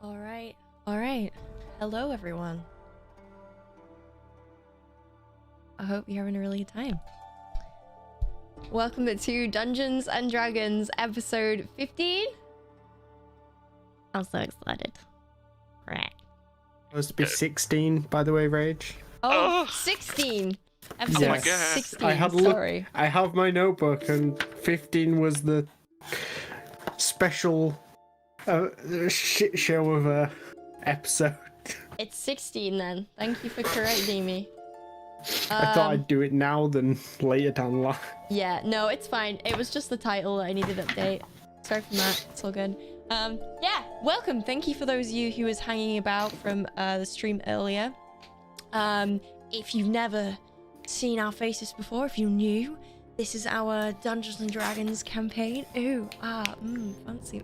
All right. Hello, everyone. I hope you're having a really good time. Welcome to Dungeons and Dragons episode 15. I'm so excited. Right. Supposed to be 16, by the way, Rage. Oh, 16. Episode Oh my God. 16. I have Sorry. I have my notebook, and 15 was the special shit show of a episode. It's 16 then. Thank you for correcting me. I thought I'd do it now than later down the line. Yeah, no, it's fine. It was just the title that I needed to update. Sorry for that. It's all good. Yeah, welcome. Thank you for those of you who was hanging about from the stream earlier. If you've never seen our faces before, if you're new, this is our Dungeons and Dragons campaign. Ooh, fancy.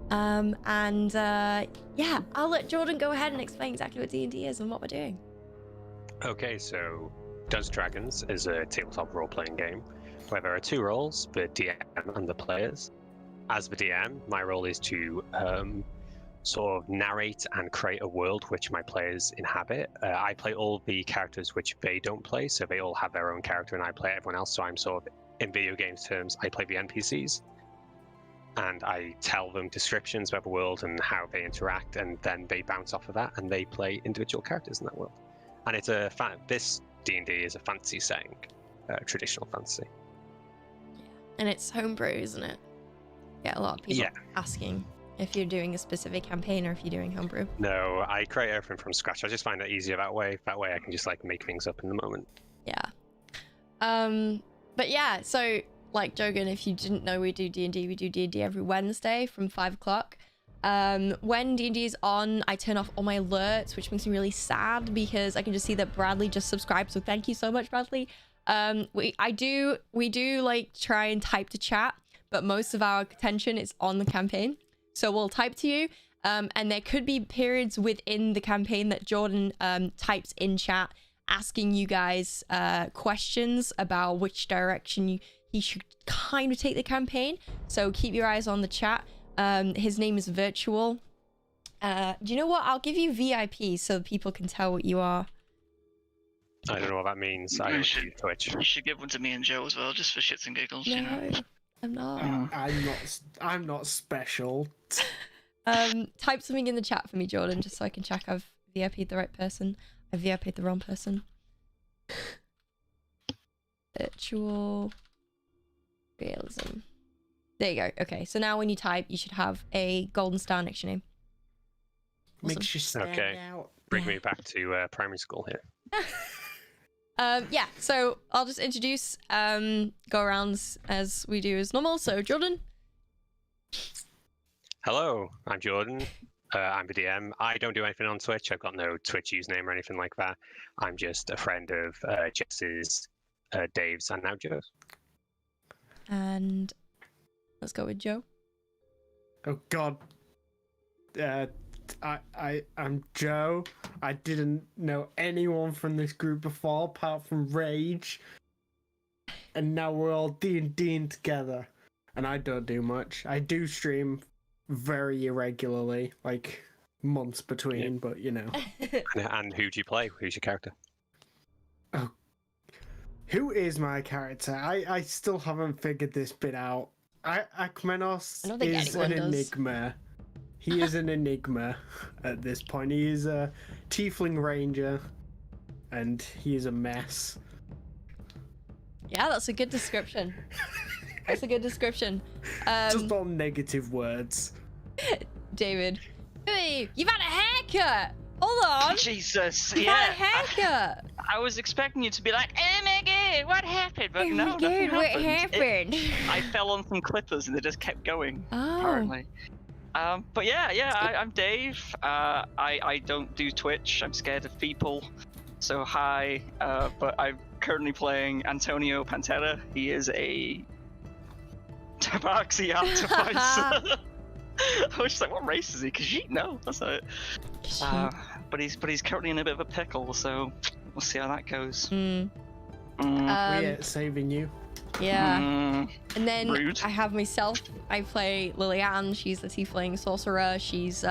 Yeah, I'll let Jordan go ahead and explain exactly what D&D is and what we're doing. Okay, so Dungeons & Dragons is a tabletop role-playing game where there are two roles, the DM and the players. As the DM, my role is to sort of narrate and create a world which my players inhabit. I play all the characters which they don't play, so they all have their own character and I play everyone else, so I'm sort of, in video games terms, I play the NPCs. And I tell them descriptions about the world and how they interact, and then they bounce off of that and they play individual characters in that world. And it's this D&D is a fantasy setting, traditional fantasy. Yeah, and it's homebrew, isn't it? Get a lot of people asking if you're doing a specific campaign or if you're doing homebrew. No, I create everything from scratch. I just find it easier that way. That way I can just like make things up in the moment. Yeah. But yeah, so like Jogan, if you didn't know, we do D&D every Wednesday from 5 o'clock. When D&D is on, I turn off all my alerts, which makes me really sad because I can just see that Bradley just subscribed. So thank you so much, Bradley. We do like try and type to chat, but most of our attention is on the campaign. So we'll type to you, and there could be periods within the campaign that Jordan types in chat, asking you guys questions about which direction he should kind of take the campaign. So keep your eyes on the chat. His name is Virtual. Do you know what? I'll give you VIP so people can tell what you are. I don't know what that means. I don't use Twitch. You should give one to me and Joe as well, just for shits and giggles. No, You know? I'm not. I'm not special. Type something in the chat for me, Jordan, just so I can check I've VIP'd the right person. I've VIP'd the wrong person. Virtual realism. There you go. Okay, so now when you type, you should have a golden star next to your name. Awesome. Makes you stand out. Bring me back to primary school here. Yeah, so I'll just introduce go arounds as we do as normal. So Jordan. Hello, I'm Jordan. I'm the DM. I don't do anything on Twitch. I've got no Twitch username or anything like that. I'm just a friend of Jess's, Dave's, and now Joe's. And let's go with Joe. Oh God. I'm Joe. I didn't know anyone from this group before apart from Rage. And now we're all D&Ding together. And I don't do much. I do stream very irregularly, like months between, but you know. And who do you play? Who's your character? Oh. Who is my character? I still haven't figured this bit out. Akmenos is an enigma. He is an enigma at this point. He is a tiefling ranger, and he is a mess. Yeah, that's a good description. That's a good description. Just all negative words. David. Hey, you've had a haircut! Hold on! Jesus, You've had a haircut! I was expecting you to be like, oh my god, what happened? But no, nothing what happened. happened? I fell on some clippers and they just kept going, Oh. apparently. But I'm Dave. I don't do Twitch. I'm scared of people. So hi. But I'm currently playing Antonio Pantera. He is a Tabaxi artificer. I was just like, what race is he? Because no, that's it. But he's currently in a bit of a pickle, so we'll see how that goes. We're saving you. Yeah. And then rude. I have myself. I play Lillian. She's the tiefling sorcerer. She's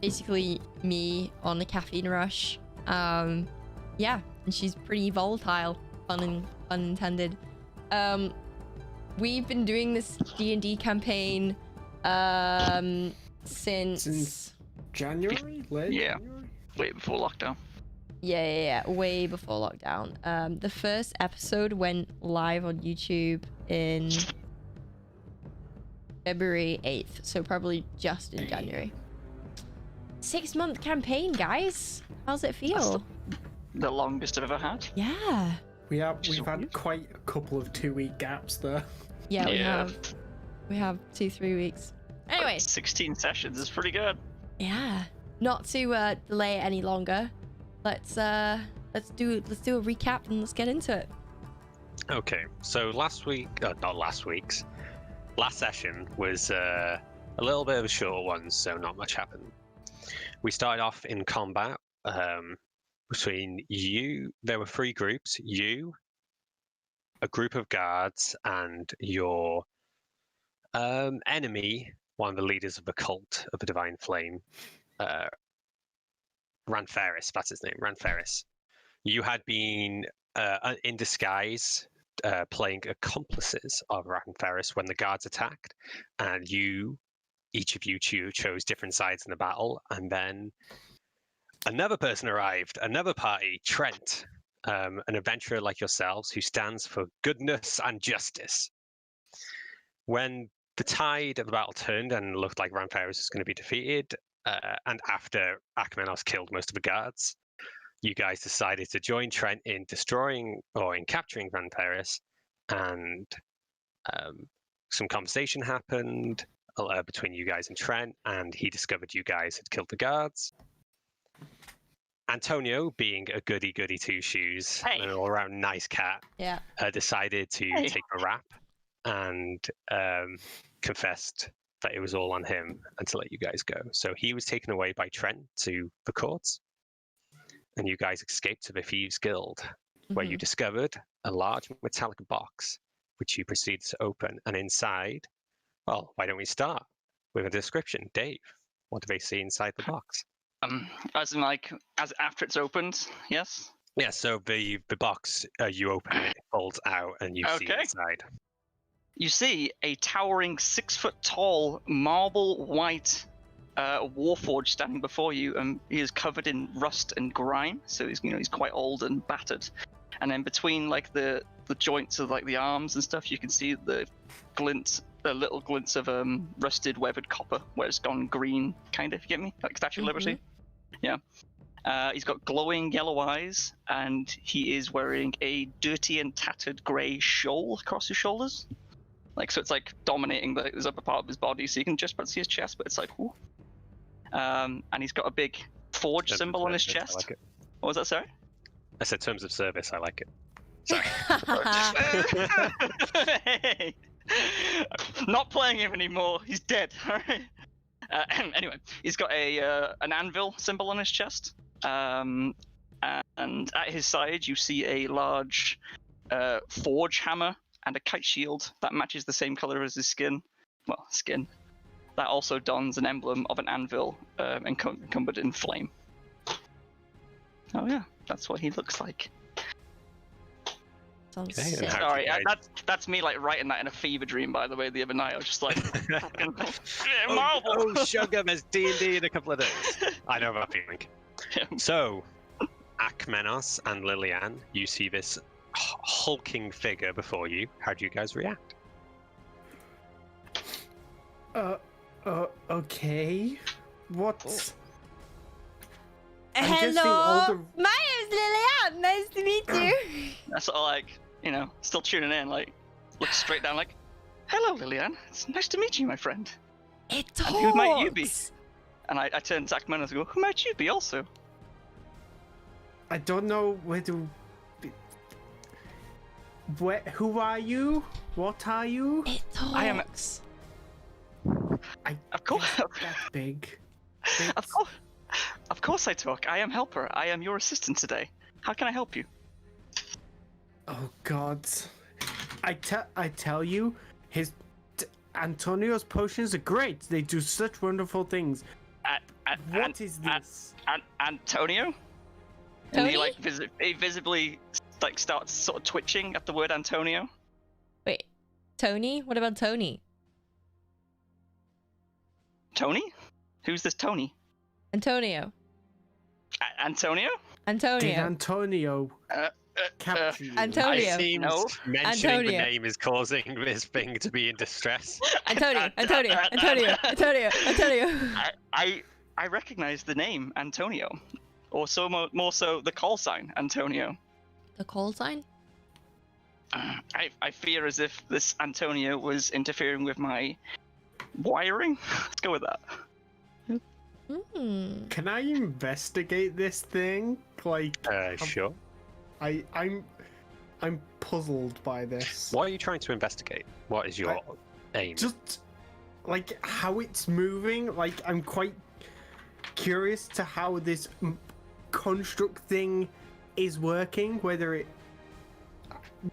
basically me on the caffeine rush. Yeah, and she's pretty volatile, unintended. We've been doing this D&D campaign since January? Late Yeah. January? Way before lockdown. Yeah, way before lockdown. The first episode went live on YouTube in February 8th, so probably just in January. 6-month campaign, guys. How's it feel? The longest I've ever had. Yeah. We've had quite a couple of 2-week gaps there. Yeah, Yeah. we have 2-3 weeks. Anyway, 16 sessions is pretty good. yeah. Not to delay it any longer. Let's do a recap and let's get into it. Okay, so last session was a little bit of a short one, so not much happened. We started off in combat between you. There were 3 groups: you, a group of guards, and your enemy, one of the leaders of the cult of the Divine Flame, Ranferris. That's his name, Ranferris. You had been in disguise, playing accomplices of Ranferris when the guards attacked, and each of you chose different sides in the battle, and then another person arrived, another party, Trent, an adventurer like yourselves who stands for goodness and justice. When the tide of the battle turned and looked like Ranferris was going to be defeated, and after Akmenos killed most of the guards, you guys decided to join Trent in destroying or in capturing Ranferris, and some conversation happened between you guys and Trent, and he discovered you guys had killed the guards. Antonio, being a goody two-shoes, and an all-around nice cat, decided to take a rap and confessed that it was all on him and to let you guys go. So he was taken away by Trent to the courts, and you guys escaped to the Thieves Guild, where you discovered a large metallic box, which you proceeded to open. And inside, well, why don't we start with a description? Dave, what do they see inside the box? As in, like, as after it's opened, yes? Yeah, so the box, you open it, it folds out, and you see inside. You see a towering 6-foot-tall marble white warforged standing before you, and he is covered in rust and grime, so he's quite old and battered. And then between like the joints of like the arms and stuff, you can see the little glints of rusted weathered copper where it's gone green, kind of, you get me? Like Statue of Liberty. Yeah. He's got glowing yellow eyes, and he is wearing a dirty and tattered grey shawl across his shoulders. Like, so it's like dominating his upper part of his body, so you can just about see his chest, but it's like, whoo. And he's got a big forge symbol on his chest. I like it. What was that, sorry? I said terms of service, I like it. Sorry. Hey. Not playing him anymore. He's dead. All right. Anyway, he's got an anvil symbol on his chest, and at his side you see a large forge hammer and a kite shield that matches the same color as his skin. Well, skin. That also dons an emblem of an anvil encumbered in flame. Oh yeah, that's what he looks like. Sounds Okay, sick. Sorry, that's me like writing that in a fever dream. By the way, the other night I was just like, fucking, marble. Oh, sugar, there's D&D in a couple of days. I know that feeling. Yeah. So, Akmenos and Lillian, you see this hulking figure before you. How do you guys react? Okay. What? Hello, my name's Lillian. Nice to meet you. That's sort of like, still tuning in, like, look straight down, like, hello, Lillian. It's nice to meet you, my friend. It talks. And who might you be? And I turn to Akmenos and go, who might you be also? I don't know where to... Who are you? What are you? It talks. I am... Of course. That big. Of course I talk. I am Helper. I am your assistant today. How can I help you? Oh God. I tell you, Antonio's potions are great. They do such wonderful things. What is this? Antonio? And he like he visibly like starts sort of twitching at the word Antonio. Wait, Tony? What about Tony? Tony? Who's this Tony? Antonio. Antonio? Antonio. Did Antonio capture you? Antonio. I seem No. mentioning Antonio. the name is causing this thing to be in distress. Antonio. I recognize the name Antonio, or more so the call sign Antonio. The call sign? I fear as if this Antonio was interfering with my wiring. Let's go with that. Can I investigate this thing? Like, Sure. I'm puzzled by this. What are you trying to investigate? What is your aim? Just like how it's moving. Like, I'm quite curious to how this construct thing is working. Whether it,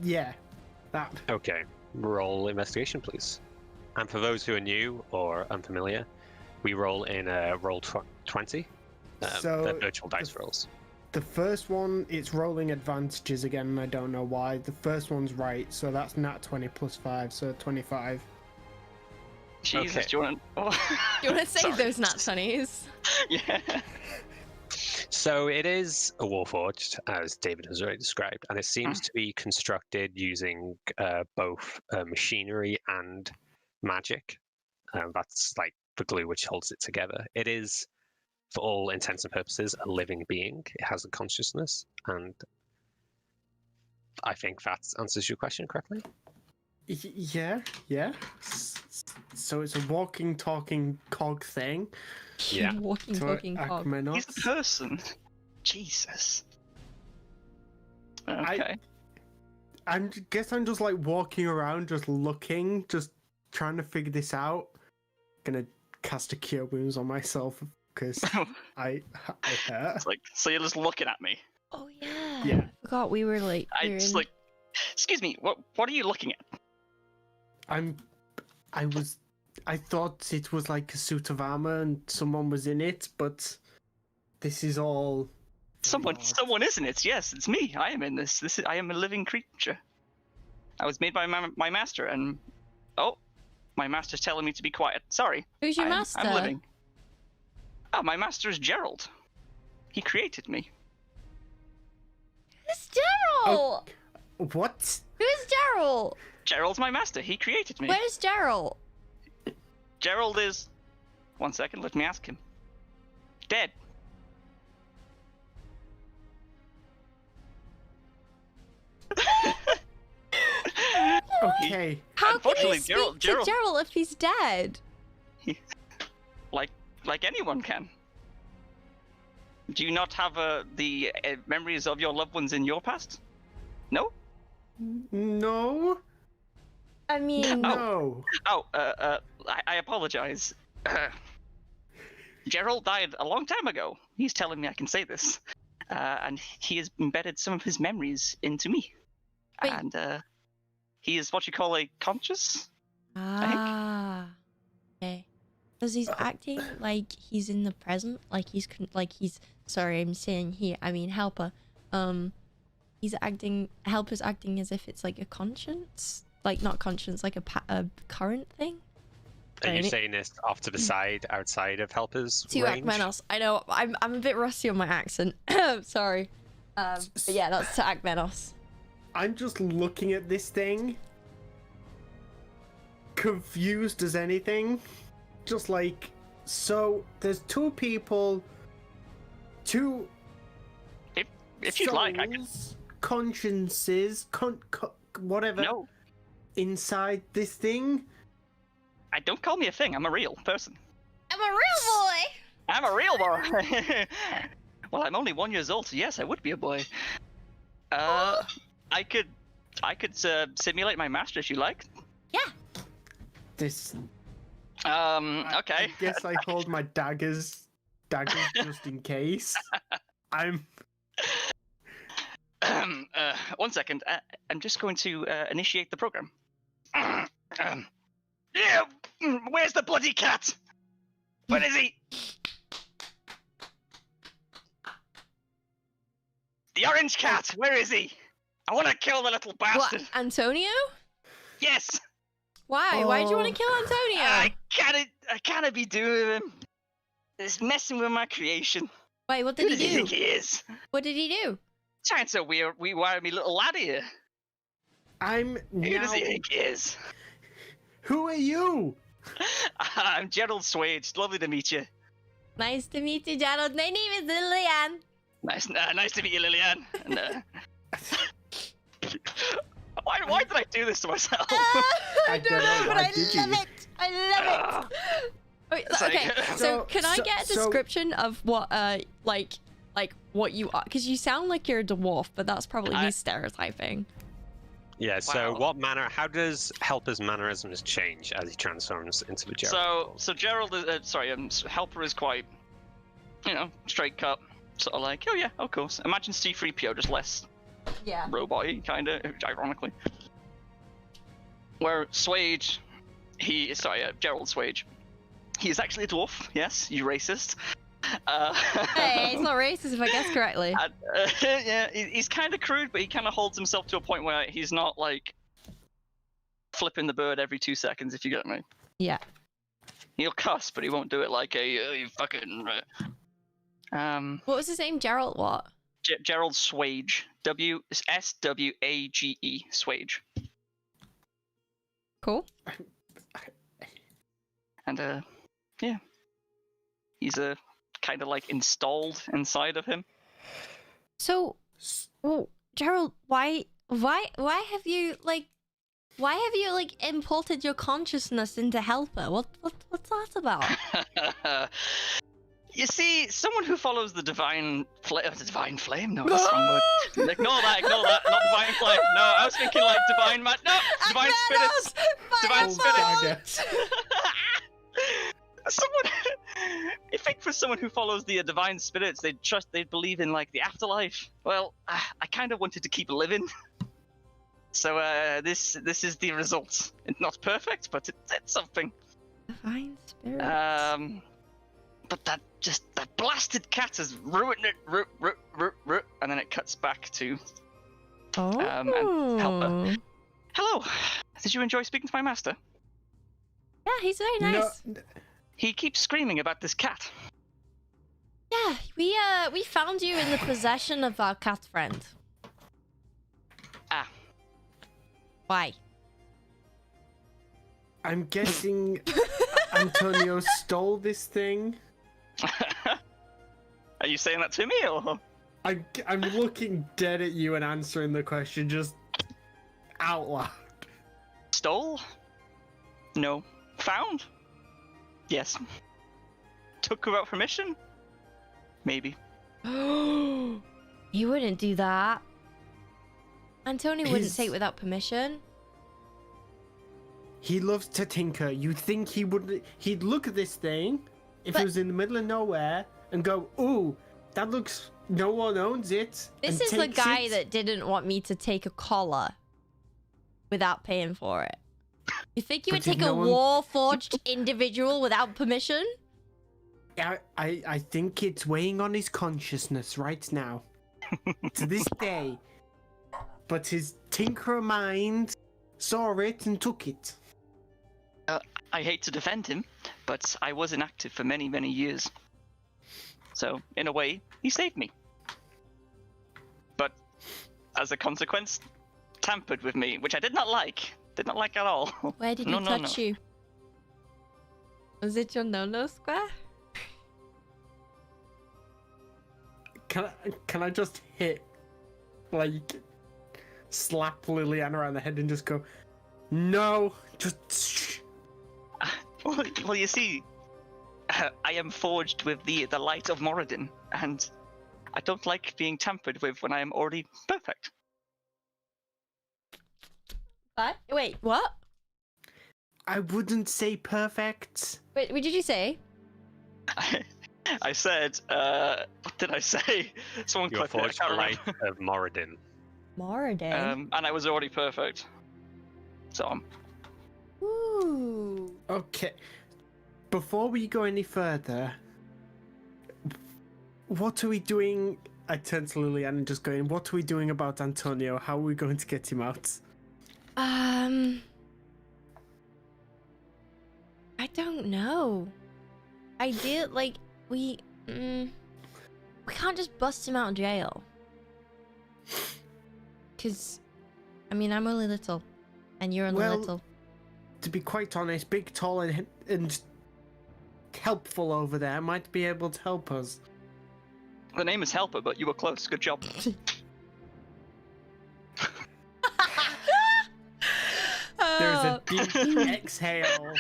yeah, that. Okay, roll investigation, please. And for those who are new or unfamiliar, we roll in roll 20. So they're virtual dice rolls. The first one, it's rolling advantages again, and I don't know why. The first one's right, so that's nat 20 plus 5, so 25. Jesus, Okay. do you want to... Do you want to save Sorry. those nat 20s? Yeah. So it is a warforged, as David has already described, and it seems to be constructed using both machinery and magic. That's like the glue which holds it together. It is, for all intents and purposes, a living being. It has a consciousness, and I think that answers your question correctly. Yeah. So it's a walking, talking cog thing. Yeah. Walking, To talking cog. Akmenos. He's a person. Jesus. Okay. I guess I'm just like walking around, just looking, just trying to figure this out. Gonna cast a cure wounds on myself because I hurt. It's like, so you're just looking at me. Oh yeah. Yeah. I forgot we were like. I just like, excuse me, what are you looking at? I thought it was like a suit of armor and someone was in it, but this is all. Someone isn't it? Yes, it's me. I am in this. I am a living creature. I was made by my master, and my master's telling me to be quiet. Sorry. Who's your master? I'm living. Oh, my master is Gerald. He created me. Who's Daryl? What? Who's Daryl? Gerald's my master. He created me. Where's Daryl? Gerald is... One second, let me ask him. Dead. Okay. How can you Unfortunately, speak to Daryl if he's dead? Like anyone can. Do you not have the memories of your loved ones in your past? No? No. I mean, No. I apologize. Gerald died a long time ago. He's telling me I can say this. And he has embedded some of his memories into me. Wait. And he is what you call a conscious? Okay. Because he's acting like he's in the present, like he's sorry, I'm saying here, I mean helper. Helper's acting as if it's like a conscience, like not conscience, like a current thing. Are you saying this off to the side, outside of Helper's To range? Akmenos. I know I'm a bit rusty on my accent. Sorry. But yeah, that's to Akmenos. I'm just looking at this thing, confused as anything. Just like, so there's two people, two If you'd like, I can... consciences, whatever, No, inside this thing. don't call me a thing. I'm a real person. I'm a real boy. I'm a real boy. Well, I'm only 1 year old, so yes, I would be a boy. I could simulate my master if you like. Yeah. This. Okay. I guess I hold my daggers just in case. 1 second. I'm just going to initiate the program. Yeah, where's the bloody cat? Where is he? The orange cat, where is he? I want to kill the little bastard. What, Antonio? Yes. Why? Why did you want to kill Antonio? I can't be doing him. It's messing with my creation. Wait, what Who did does he he do? think he is? What did he do? Trying to rewire me little lad here. I'm Who does he think he is? Who are you? I'm Gerald Swage. Lovely to meet you. Nice to meet you, Gerald. My name is Lillian. Nice to meet you, Lillian. And, why did I do this to myself? I don't know, but why I did love you? it. I love it. Wait, It's like- okay, so can I get a description of what, like what you are? Because you sound like you're a dwarf, but that's probably me stereotyping. Yeah, so Wow. how does Helper's mannerisms change as he transforms into the Gerald? So Gerald is, Helper is quite, straight cut. Sort of like, oh yeah, of course. Imagine C-3PO, just less Yeah. robot-y, kinda, ironically. Where Swage, Gerald Swage, he's actually a dwarf, yes, you racist. Hey, it's not racist if I guess correctly. Yeah, he's kind of crude, but he kind of holds himself to a point where he's not, like, flipping the bird every 2 seconds, if you get me. Yeah. He'll cuss, but he won't do it like you fucking... What was his name? Gerald what? Gerald Swage. S-W-A-G-E. Swage. Cool. And, yeah. He's, kind of, like, installed inside of him. So, Gerald, why have you imported your consciousness into Helper? What's that about? You see, someone who follows the divine flame? No, that's the wrong word. Ignore that. Not divine flame. No, I was thinking like divine divine spirits. Divine spirits. I think for someone who follows the divine spirits, they'd believe in like the afterlife. Well, I kind of wanted to keep living. So this is the result. It's not perfect, but it's something. Divine spirits. But that blasted cat has ruined it. And then it cuts back to and Helper. Hello. Did you enjoy speaking to my master? Yeah, he's very nice. No. He keeps screaming about this cat. Yeah, we found you in the possession of our cat friend. Ah. Why? I'm guessing Antonio stole this thing. Are you saying that to me, or? I'm looking dead at you and answering the question just out loud. Stole? No. Found? Yes. Took without permission? Maybe. You wouldn't do that. Antonio wouldn't take without permission. He loves to tinker. You'd think he'd look at this thing if it was in the middle of nowhere and go, ooh, that looks, no one owns it. This is the guy that didn't want me to take a collar without paying for it. You think you would take a Warforged individual without permission? I think it's weighing on his consciousness right now. To this day. But his tinkerer mind saw it and took it. I hate to defend him, but I was inactive for many, many years. So, in a way, he saved me. But, as a consequence, tampered with me, which I did not like. Did not like at all. Where did he touch you? Was it your no-no square? Can I just hit, like, slap Lillian around the head and just go, no, just... Well, you see, I am forged with the light of Moradin, and I don't like being tampered with when I am already perfect. What? Wait, what? I wouldn't say perfect. Wait, what did you say? I said, what did I say? Someone You're clip it, I forged can't the light remember. of Moradin. Moradin. And I was already perfect. So Ooh. Okay. Before we go any further, what are we doing? I turn to Lillian and just going, what are we doing about Antonio? How are we going to get him out? I don't know. We can't just bust him out of jail. Because, I mean, I'm only little, and you're only little. To be quite honest, big, tall, and helpful over there might be able to help us. the name is Helper, but you were close. Good job. There's a deep exhale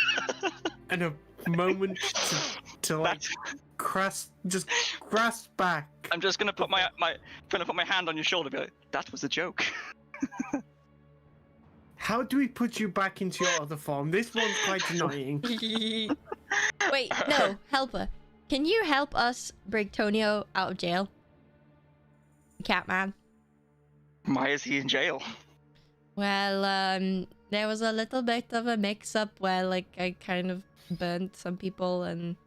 and a moment to like grasp back. I'm just gonna put my hand on your shoulder, and be like, "That was a joke." How do we put you back into your other form? This one's quite annoying. Wait, no, Helper. Can you help us break Tonio out of jail? Catman. Why is he in jail? Well, there was a little bit of a mix-up where, like, I kind of burnt some people and,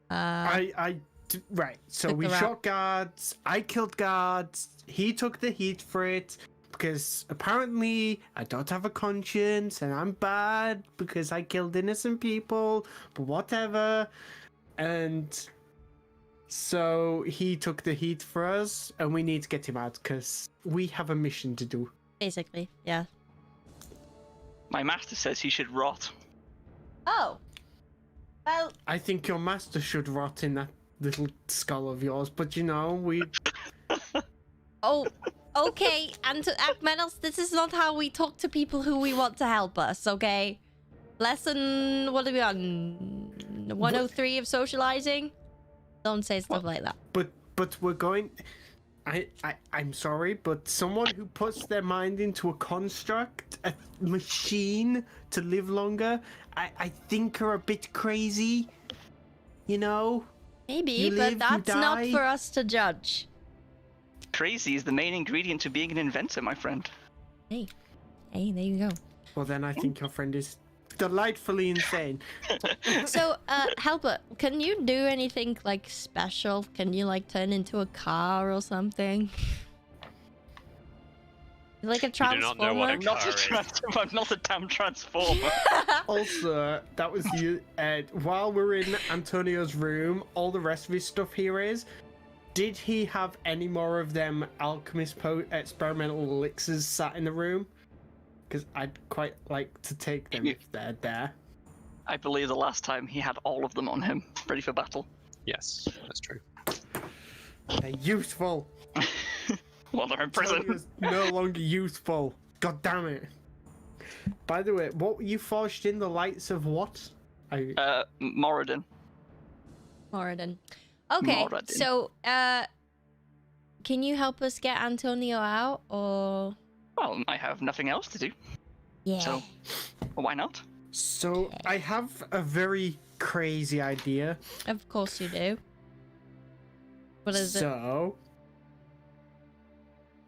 right. So we shot guards. I killed guards. He took the heat for it because apparently I don't have a conscience and I'm bad because I killed innocent people. But whatever. And so he took the heat for us, and we need to get him out because we have a mission to do. basically, yeah. My master says he should rot. Oh. Well, I think your master should rot in that little skull of yours, but you know, we... oh, okay, and to Akmenos, this is not how we talk to people who we want to help us, okay? Lesson, what are we on? 103 of socializing? Don't say stuff like that. But we're going... I'm sorry, but someone who puts their mind into a construct, a machine to live longer, I think are a bit crazy. You know? Maybe, but that's not for us to judge. Crazy is the main ingredient to being an inventor, my friend. Hey, there you go. Well, then I think your friend is delightfully insane. So, Helper, can you do anything, like, special? Can you, like, turn into a car or something? Like a transformer? You do not know what a car is. I'm not a damn transformer. Also, that was you. While we're in Antonio's room, all the rest of his stuff here is. Did he have any more of them alchemist experimental elixirs sat in the room? Because I'd quite like to take them if they're there. I believe the last time he had all of them on him, ready for battle. Yes, that's true. They're useful. Well, they're in prison. Antonio's no longer useful. God damn it. By the way, what were you forged in the lights of what? Moradin. Moradin. Okay, Moradin. So, can you help us get Antonio out, or...? Well, I have nothing else to do. Yeah. So, why not? So, I have a very crazy idea. Of course you do. What is it? So,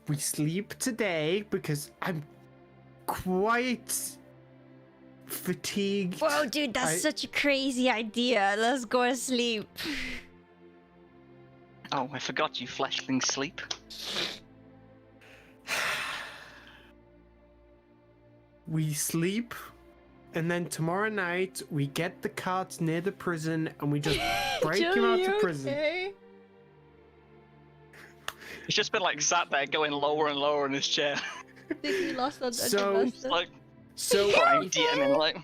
we sleep today because I'm quite fatigued. Whoa, dude, that's such a crazy idea. Let's go to sleep. Oh, I forgot you fleshling sleep. We sleep, and then tomorrow night we get the carts near the prison and we just break him out of prison. Okay? He's just been like sat there going lower and lower in his chair. I think we lost our So- master. Like, So, crying DMing, like,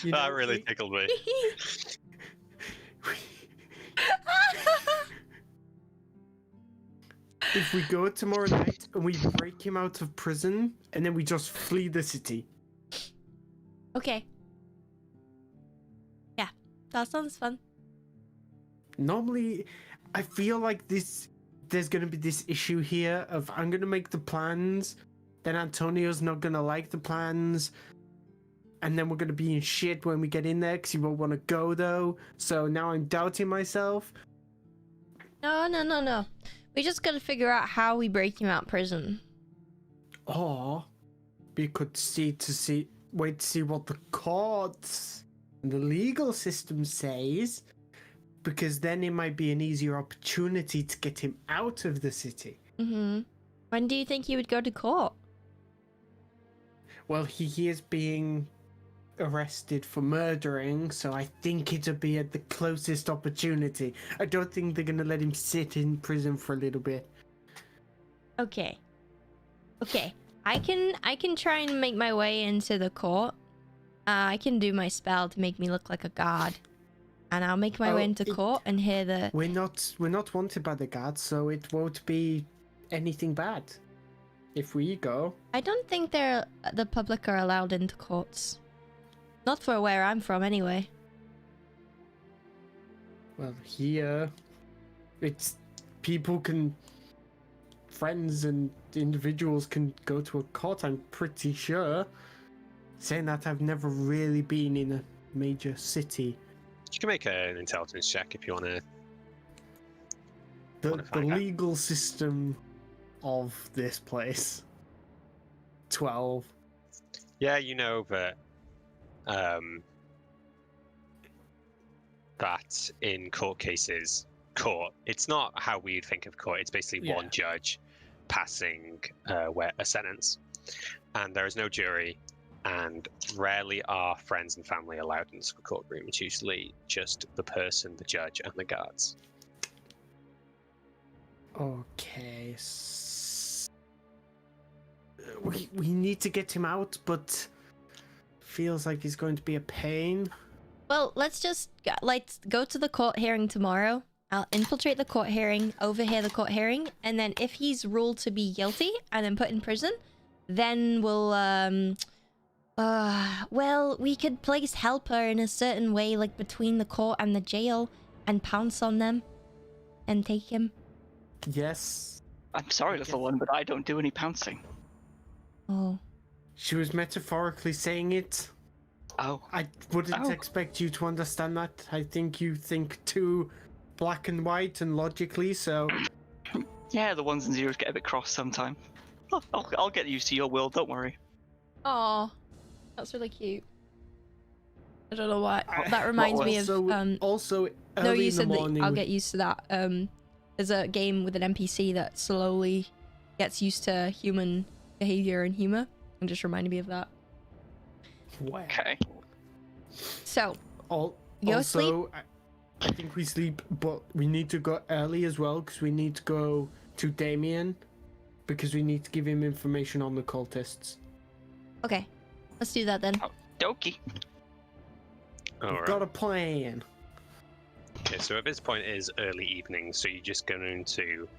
you know, That really tickled me. if we go tomorrow night and we break him out of prison and then we just flee the city. Okay. Yeah, that sounds fun. Normally, I feel like there's gonna be this issue here of I'm gonna make the plans, then Antonio's not gonna like the plans, and then we're gonna be in shit when we get in there because he won't want to go though. So now I'm doubting myself. No. We just gotta figure out how we break him out of prison. Or we could wait to see what the courts and the legal system says, because then it might be an easier opportunity to get him out of the city. Mm-hmm. When do you think he would go to court? Well, he is being arrested for murdering, so I think it'll be at the closest opportunity. I don't think they're gonna let him sit in prison for a little bit. Okay. I can try and make my way into the court. I can do my spell to make me look like a guard, and I'll make my way into court and hear the. We're not wanted by the guards, so it won't be anything bad if we go. I don't think the public are allowed into courts. Not for where I'm from, anyway. Well, here, it's people can. Friends and individuals can go to a court, I'm pretty sure. Saying that, I've never really been in a major city. You can make an intelligence check if you want to. The legal system of this place. 12. Yeah, you know that that in court cases, it's not how we'd think of court. It's basically one judge passing a sentence, and there is no jury, and rarely are friends and family allowed into the courtroom. It's usually just the person, the judge, and the guards. Okay. We need to get him out, but feels like he's going to be a pain. Well, let's go to the court hearing tomorrow. I'll infiltrate the court hearing, overhear the court hearing, and then if he's ruled to be guilty and then put in prison, then we'll well, we could place Helper in a certain way, like between the court and the jail, and pounce on them and take him. Yes. I'm sorry, little one, but I don't do any pouncing. Oh. She was metaphorically saying it. Oh. I wouldn't expect you to understand that. I think you think too black and white and logically, so... Yeah, the ones and zeros get a bit cross sometime. I'll get used to your will, don't worry. Aw, that's really cute. I don't know why. That reminds me of... Also, no, you in the said morning... that I'll get used to that. There's a game with an NPC that slowly gets used to human behavior and humor, and just reminded me of that. Okay. So, also, sleep? I think we sleep, but we need to go early as well, because we need to go to Damien, because we need to give him information on the cultists. Okay, let's do that then. Dokie. We've got a plan. Okay, so at this point it is early evening, so you're just going to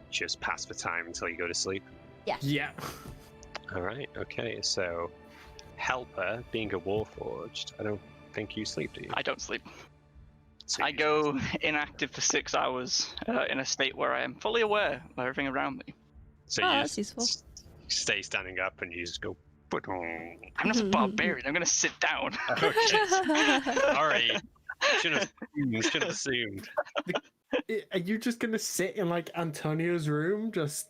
just pass the time until you go to sleep? Yeah. Alright, okay, so Helper, being a Warforged, I don't think you sleep, do you? I don't sleep. So I go inactive for 6 hours in a state where I am fully aware of everything around me. So that's useful. Stay standing up and you just go... I'm not a barbarian, I'm going to sit down. Sorry. Should have assumed. Are you just going to sit in, like, Antonio's room? I'll just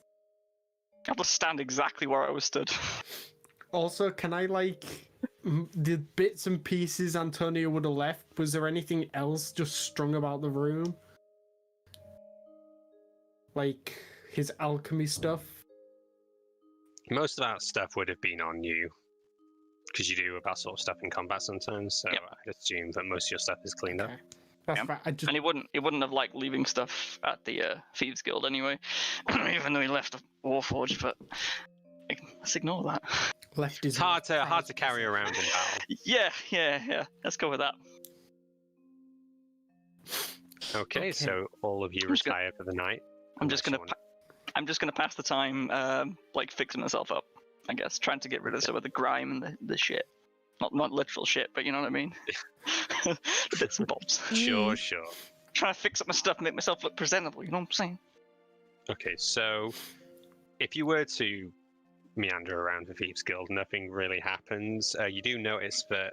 stand exactly where I was stood. Also, can I, like... the bits and pieces Antonio would have left, was there anything else just strung about the room? Like, his alchemy stuff? Most of that stuff would have been on you, because you do that sort of stuff in combat sometimes, so I'd assume that most of your stuff is cleaned up. That's right. And he wouldn't have liked leaving stuff at the Thieves Guild anyway, even though he left a Warforged, but let's ignore that. Left is hard to carry around in battle. Yeah. Let's go with that. Okay, so all of you retire for the night. I'm just gonna pass the time, like fixing myself up, I guess, trying to get rid of some of the grime and the shit. Not literal shit, but you know what I mean. The bits and bobs. Sure. Trying to fix up my stuff, make myself look presentable. You know what I'm saying? Okay, so if you were to meander around the Thieves Guild, nothing really happens. You do notice that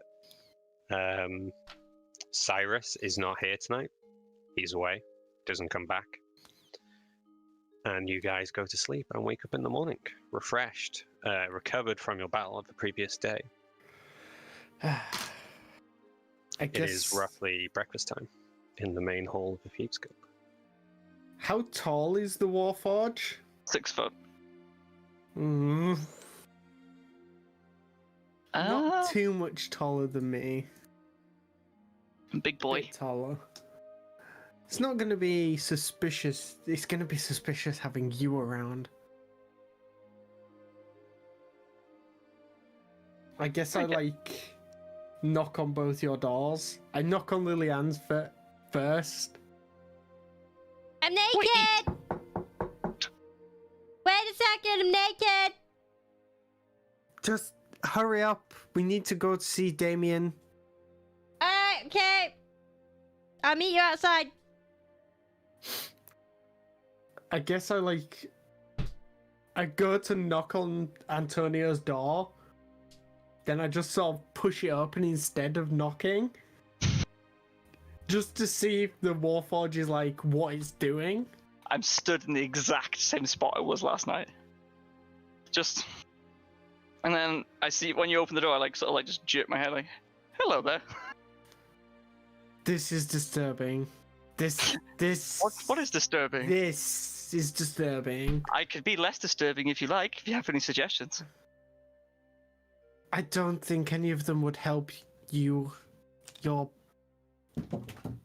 Cyrus is not here tonight. He's away, doesn't come back. And you guys go to sleep and wake up in the morning, refreshed, recovered from your battle of the previous day. It is roughly breakfast time in the main hall of the Thieves' Guild. How tall is the Warforge? 6 foot. Not too much taller than me. Big boy. Bit taller. It's not going to be suspicious. It's going to be suspicious having you around. I guess I knock on both your doors. I knock on Lillian's first. I'm naked! Wait a second, I'm naked! Just hurry up. We need to go to see Damien. Alright, okay. I'll meet you outside. I guess I go to knock on Antonio's door. Then I just sort of push it open instead of knocking. Just to see if the Warforge is what it's doing. I'm stood in the exact same spot I was last night. And then I see when you open the door, I just jerk my head hello there. This is disturbing. This. What is disturbing? This is disturbing. I could be less disturbing if you like, if you have any suggestions. I don't think any of them would help you. Your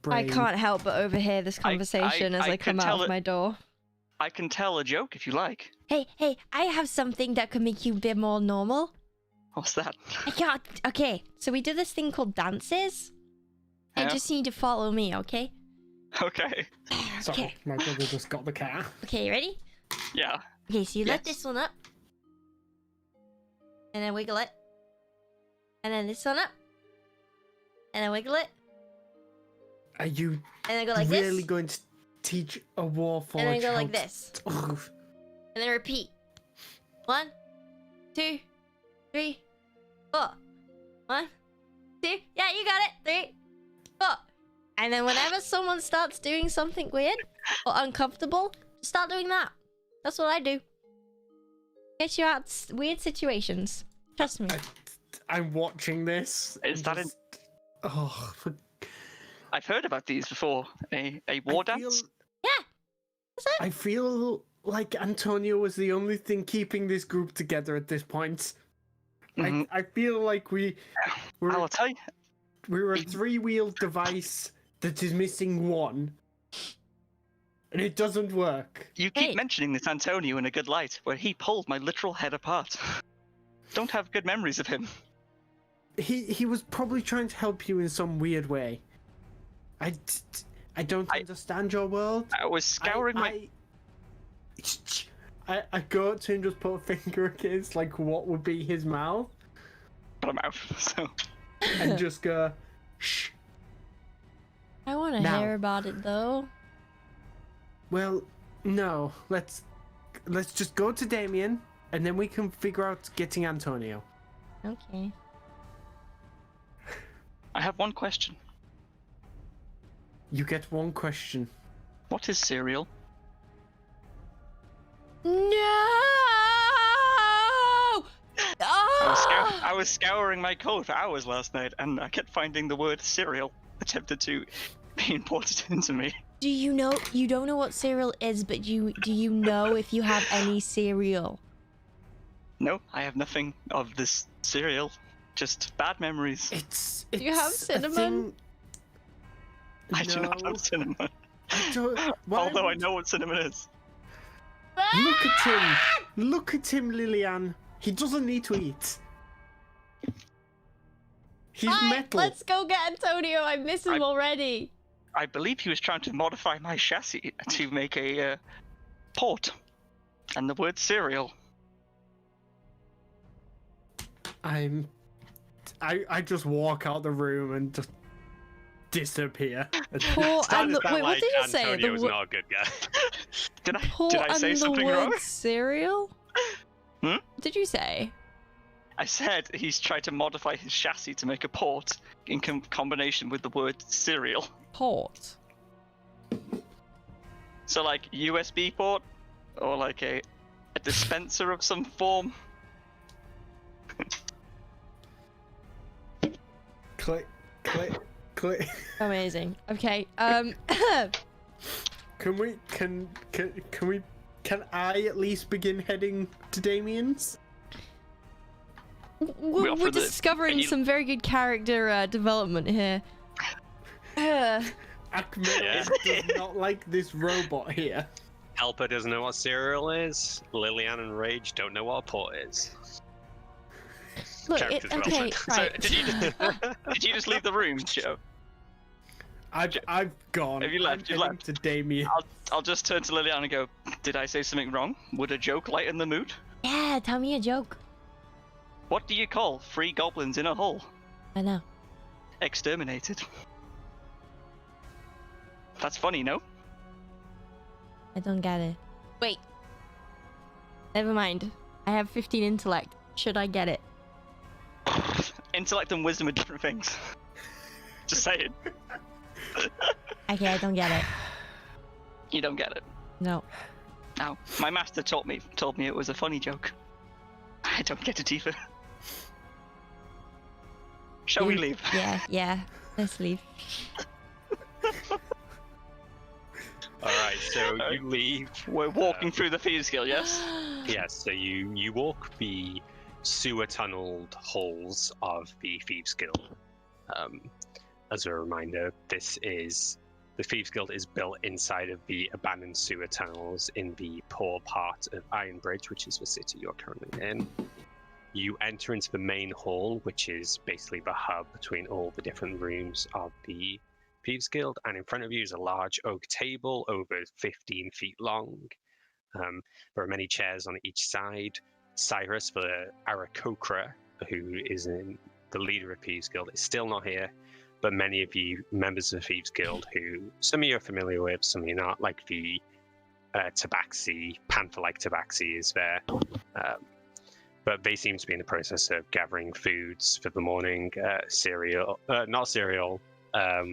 brain. I can't help but overhear this conversation as I come out of my door. I can tell a joke if you like. Hey, I have something that could make you a bit more normal. What's that? Okay, so we do this thing called dances. Yeah. I just need to follow me, okay? Okay. Sorry, my brother just got the car. Okay, you ready? Yeah. Okay, so you lift this one up. And then wiggle it. And then this one up. And then wiggle it. Are you and then go like really this? going to teach a Warforge? And then go like this. And then repeat. 1, 2, 3, 4. 1, 2. Yeah, you got it. 3, 4. And then whenever someone starts doing something weird or uncomfortable, start doing that. That's what I do. Get you out of weird situations. Trust me. I'm watching this. Is that I've heard about these before. A war dance? Yeah. That's it. I feel like Antonio was the only thing keeping this group together at this point. Mm-hmm. I feel like I'll tell you. we're a 3-wheeled device that is missing one. And it doesn't work. You keep mentioning this Antonio in a good light, where he pulled my literal head apart. Don't have good memories of him. He was probably trying to help you in some weird way. I don't understand your world. I was scouring I go to him, just put a finger against what would be his mouth. Got a mouth, so. And just go, shh. I want to hear about it though. Well, no. Let's just go to Damien, and then we can figure out getting Antonio. Okay. I have one question. You get one question. What is cereal? No! I was scouring my code for hours last night, and I kept finding the word cereal attempted to be imported into me. Do you know? You don't know what cereal is, but do you know if you have any cereal? No, I have nothing of this cereal. Just bad memories. It's Do you have cinnamon? I do not have cinnamon. Why Although I know what cinnamon is. Look at him! Look at him, Lillian. He doesn't need to eat. He's metal. Let's go get Antonio. I miss him already. I believe he was trying to modify my chassis to make a port. And the word cereal. I just walk out the room and just disappear. What did you say? Antonio's not a good guy. Did I say something wrong? Cereal? Hmm? What did you say? I said he's tried to modify his chassis to make a port in combination with the word cereal. Port. So like USB port, or like a dispenser of some form. Click, click, click. Amazing. Okay. Can I at least begin heading to Damien's? We're discovering some very good character development here. Akmenos does not like this robot here. Helper doesn't know what cereal is. Lillian and Rage don't know what a port is. Look, Character okay, development. right. So did you just leave the room, Joe? I've gone. Have you left? I'm You heading left? to Damien. I'll just turn to Liliana and go, did I say something wrong? Would a joke lighten the mood? Yeah, tell me a joke. What do you call 3 goblins in a hole? I know. Exterminated. That's funny, no? I don't get it. Wait. Never mind. I have 15 intellect. Should I get it? Intellect and wisdom are different things. Just saying. Okay, I don't get it. You don't get it. No. Now, my master told me it was a funny joke. I don't get it either. Shall we leave? Yeah. Let's leave. Alright, so you leave. We're walking through the Thieves Guild, yes? Yes, so you walk the sewer tunneled halls of the Thieves Guild. As a reminder, the Thieves Guild is built inside of the abandoned sewer tunnels in the poor part of Ironbridge, which is the city you're currently in. You enter into the main hall, which is basically the hub between all the different rooms of the Thieves Guild, and in front of you is a large oak table over 15 feet long. There are many chairs on each side. Cyrus, the Arakokra, who is the leader of Thieves Guild, is still not here, but many of you members of Thieves Guild, who some of you are familiar with, some of you not, like the Tabaxi, Panther-like Tabaxi is there. But they seem to be in the process of gathering foods for the morning. Not cereal.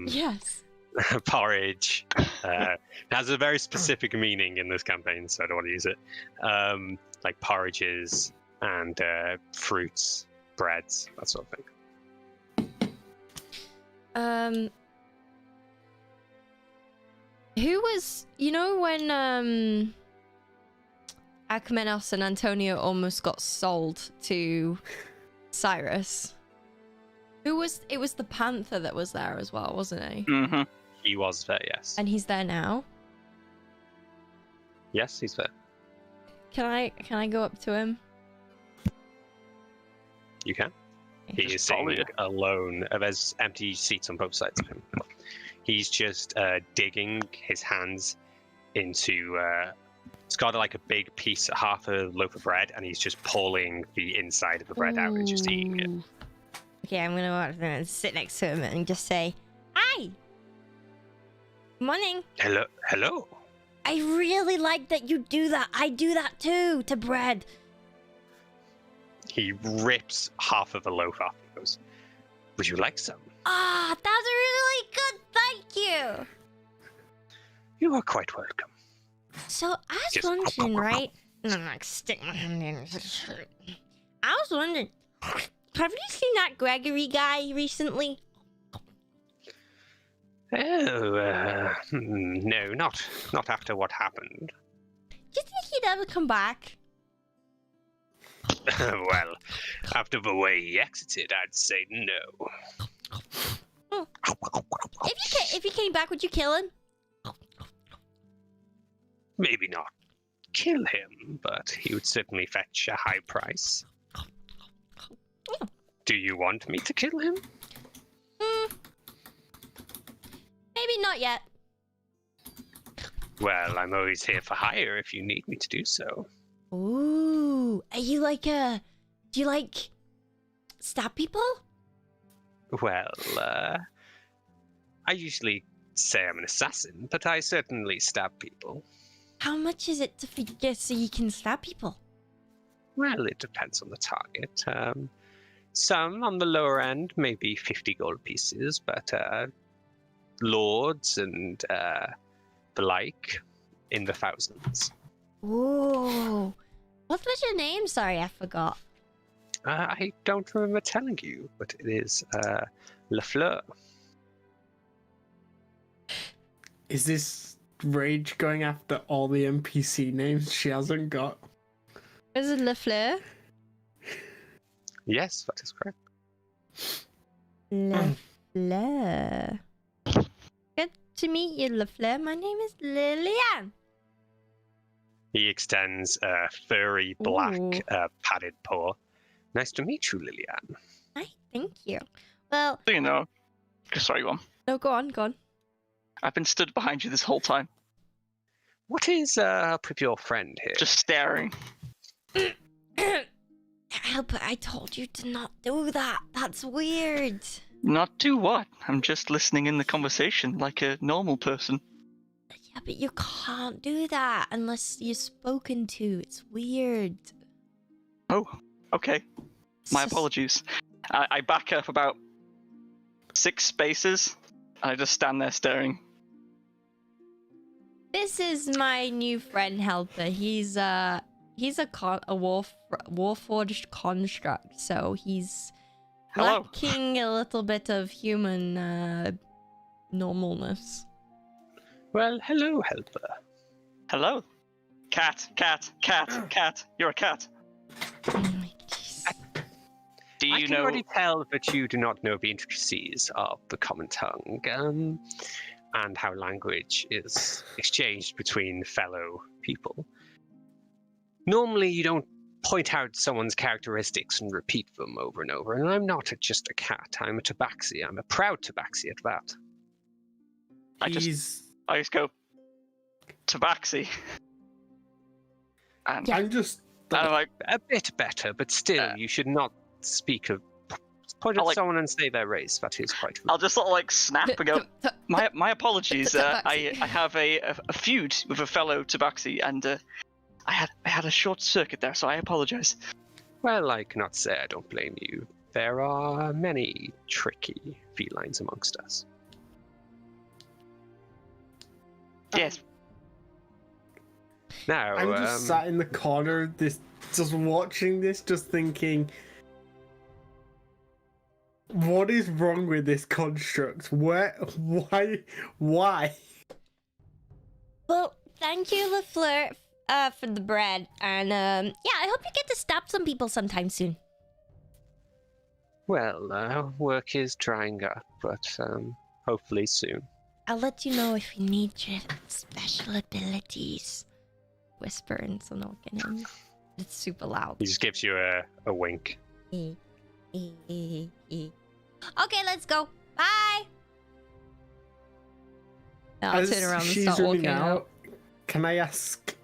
Yes. Porridge. It has a very specific meaning in this campaign, so I don't want to use it. Like porridges and fruits, breads, that sort of thing. Who was, when Akmenos and Antonio almost got sold to Cyrus? It was the Panther that was there as well, wasn't he? Mm-hmm. He was there, yes. And he's there now? Yes, he's there. Can I go up to him? You can. He is sitting alone. There's empty seats on both sides of him. He's just digging his hands into... it's got like a big piece, half a loaf of bread, and he's just pulling the inside of the bread out and just eating it. Okay, I'm gonna go up there and sit next to him and just say, "Hi! Morning! Hello! I really like that you do that. I do that too, to bread." He rips half of the loaf off and goes, "Would you like some?" Ah, that's really good, thank you! You are quite welcome. So, I was wondering, right? And I'm like, stick my hand in. I was wondering, have you seen that Gregory guy recently? Oh, no, not after what happened. Do you think he'd ever come back? Well, after the way he exited, I'd say no. If he came back, would you kill him? Maybe not kill him, but he would certainly fetch a high price. Do you want me to kill him? Maybe not yet. Well, I'm always here for hire if you need me to do so. Ooh, are you like do you like stab people? Well, I usually say I'm an assassin, but I certainly stab people. How much is it to figure so you can stab people? Well, it depends on the target. Some on the lower end, maybe 50 gold pieces, but lords and the like in the thousands. Ooh. What was your name? Sorry, I forgot. I don't remember telling you, but it is Lafleur. Is this Rage going after all the NPC names she hasn't got? Is it Lafleur? Yes, that is correct. Lafleur. Good to meet you, Lafleur. My name is Lillian. He extends a furry black padded paw. Nice to meet you, Lillian. Hi, thank you. Well, So you know, sorry, go on. no, go on, go on. I've been stood behind you this whole time, What is up with your friend here? just staring. Helper, I told you to not do that. That's weird. Not do what? I'm just listening in the conversation like a normal person. Yeah, but you can't do that unless you're spoken to. It's weird. Oh, okay. My It's just- apologies. I back up about 6 spaces, and I just stand there staring. This is my new friend, Helper. He's a warforged construct, so he's Hello. lacking a little bit of human normalness. Well, hello, helper. Hello. Cat. You're a cat. Oh my jeez. Do I you can know? already tell that you do not know the intricacies of the common tongue, and how language is exchanged between fellow people. Normally, you don't point out someone's characteristics and repeat them over and over, and I'm not just a cat. I'm a tabaxi. I'm a proud tabaxi at that. I just go, Tabaxi. And, I'm just. and I'm like, A bit better, but still, you should not speak of. Point at someone and say their race. That is quite rude. I'll just sort of like snap and go, my apologies. I have a feud with a fellow Tabaxi, and I had a short circuit there, so I apologize. Well, I cannot say I don't blame you. There are many tricky felines amongst us. Yes. Now, I'm just sat in the corner, just watching this, just thinking, what is wrong with this construct? Why? Well, thank you, Lafleur, for the bread, and yeah, I hope you get to stab some people sometime soon. well, work is drying up, but hopefully soon. I'll let you know if you need your special abilities. Whisper in so no one can hear me. It's super loud. He just gives you a wink. Okay, let's go. Bye. Now I'll As turn around and she's start running walking out. can I ask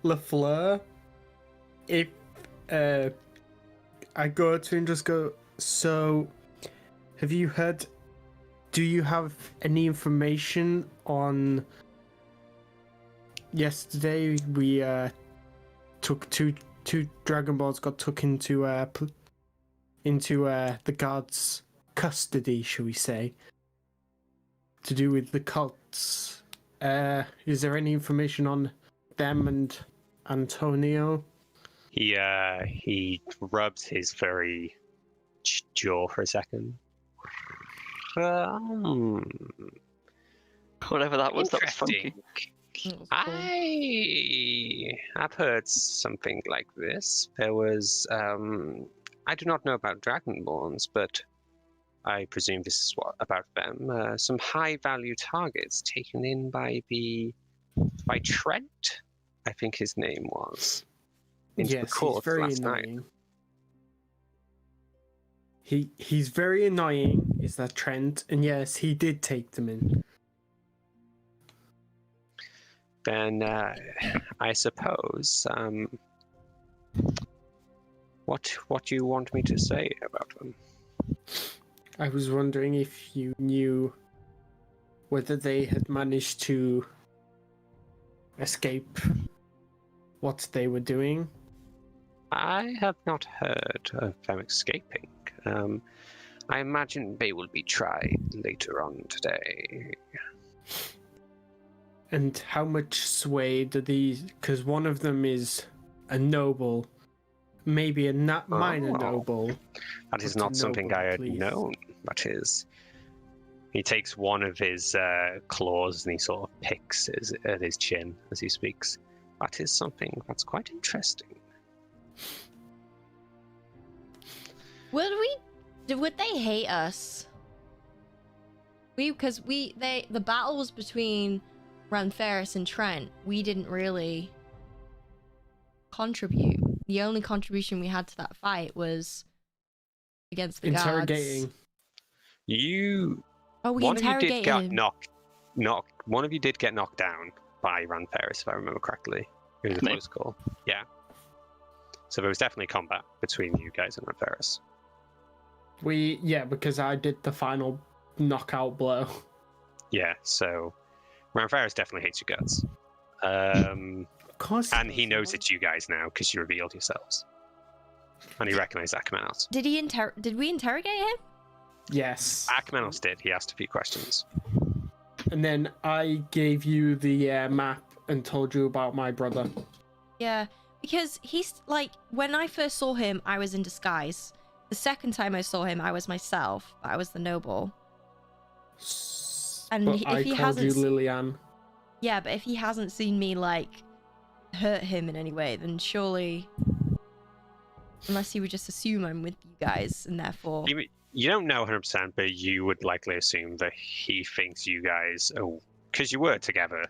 Lafleur if I go to and just go, so have you heard, do you have any information on yesterday we took two Dragon Balls got took into the guards' custody, shall we say, to do with the cults. Is there any information on them and Antonio? He rubs his furry jaw for a second. Whatever that was funky. I've heard something like this. There was, I do not know about Dragonborns, but I presume this is about them. Some high-value targets taken in by Trent, I think his name was. Into the court he's very last annoying. night. He's very annoying, is that Trent? And yes, he did take them in. Then I suppose what do you want me to say about them? I was wondering if you knew whether they had managed to escape what they were doing. I have not heard of them escaping. I imagine they will be tried later on today. And how much sway do these? Because one of them is a noble, maybe a minor noble. That is not something I had known. That is. He takes one of his claws and he sort of picks at his chin as he speaks. That is something that's quite interesting. Would they hate us? Because the battle was between Ranferris and Trent. We didn't really contribute. The only contribution we had to that fight was against the interrogating. guards. One of you did get One of you did get knocked down by Ranferris, if I remember correctly. It was a close call. Yeah. So there was definitely combat between you guys and Ranferris. Because I did the final knockout blow. Yeah, so Ranferris definitely hates you guys. Of course. And he knows it's you guys now because you revealed yourselves. And he recognized Akmenos. Did we interrogate him? Yes. Akmenos did. He asked a few questions. And then I gave you the map and told you about my brother. Yeah, because he's like, when I first saw him, I was in disguise. The second time I saw him, I was myself. I was the noble. And but if he hasn't, you Lillian. Yeah, but if he hasn't seen me like hurt him in any way, then surely, unless he would just assume I'm with you guys, and therefore. You don't know 100%, but you would likely assume that he thinks you guys, because you were together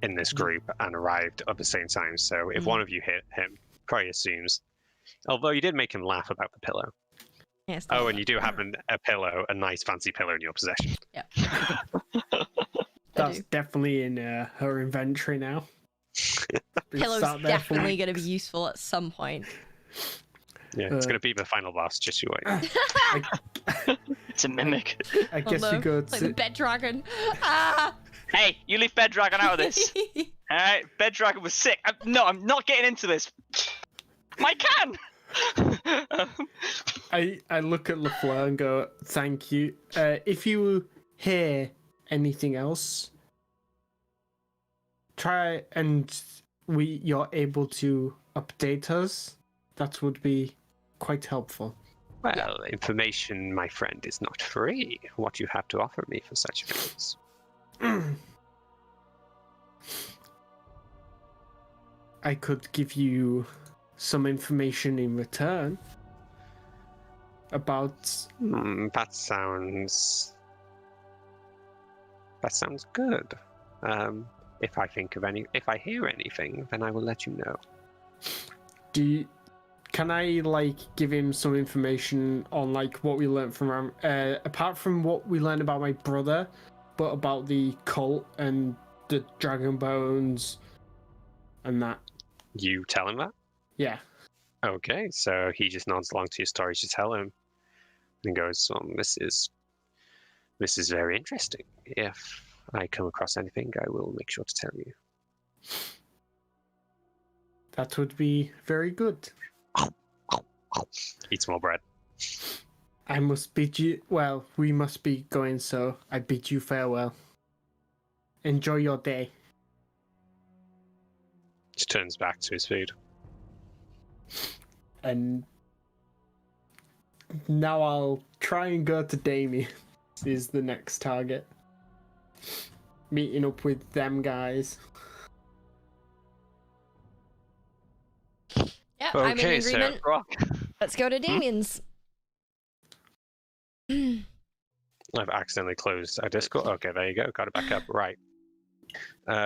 in this group and arrived at the same time. So if one of you hit him, probably assumes. Although you did make him laugh about the pillow. Yes. Oh, and you do have a pillow, a nice fancy pillow in your possession. Yeah. That's definitely in her inventory now. Pillow's definitely going to be useful at some point. Yeah, it's going to be the final boss, just you wait. It's a mimic. I guess you go to... Like the bed dragon. Ah! Hey, you leave bed dragon out of this. Alright, bed dragon was sick. No, I'm not getting into this. My can! I look at LaFleur and go, thank you. If you hear anything else, try and you're able to update us. That would be quite helpful. Well, information, my friend, is not free. What you have to offer me for such things. I could give you some information in return about... That sounds good. If I hear anything, then I will let you know. Can I give him some information on what we learned from apart from what we learned about my brother, but about the cult and the dragon bones and that? You tell him that? Yeah. Okay, so he just nods along to your stories you tell him and goes, this is very interesting. If I come across anything, I will make sure to tell you. That would be very good. Eat some more bread. I must bid you... Well, we must be going, so I bid you farewell. Enjoy your day. Just turns back to his food. And now I'll try and go to Damien. Is the next target. Meeting up with them guys. Yeah, okay, I'm in agreement. So... Let's go to Damien's. I've accidentally closed our Discord. Okay, there you go. Got it back up. Right.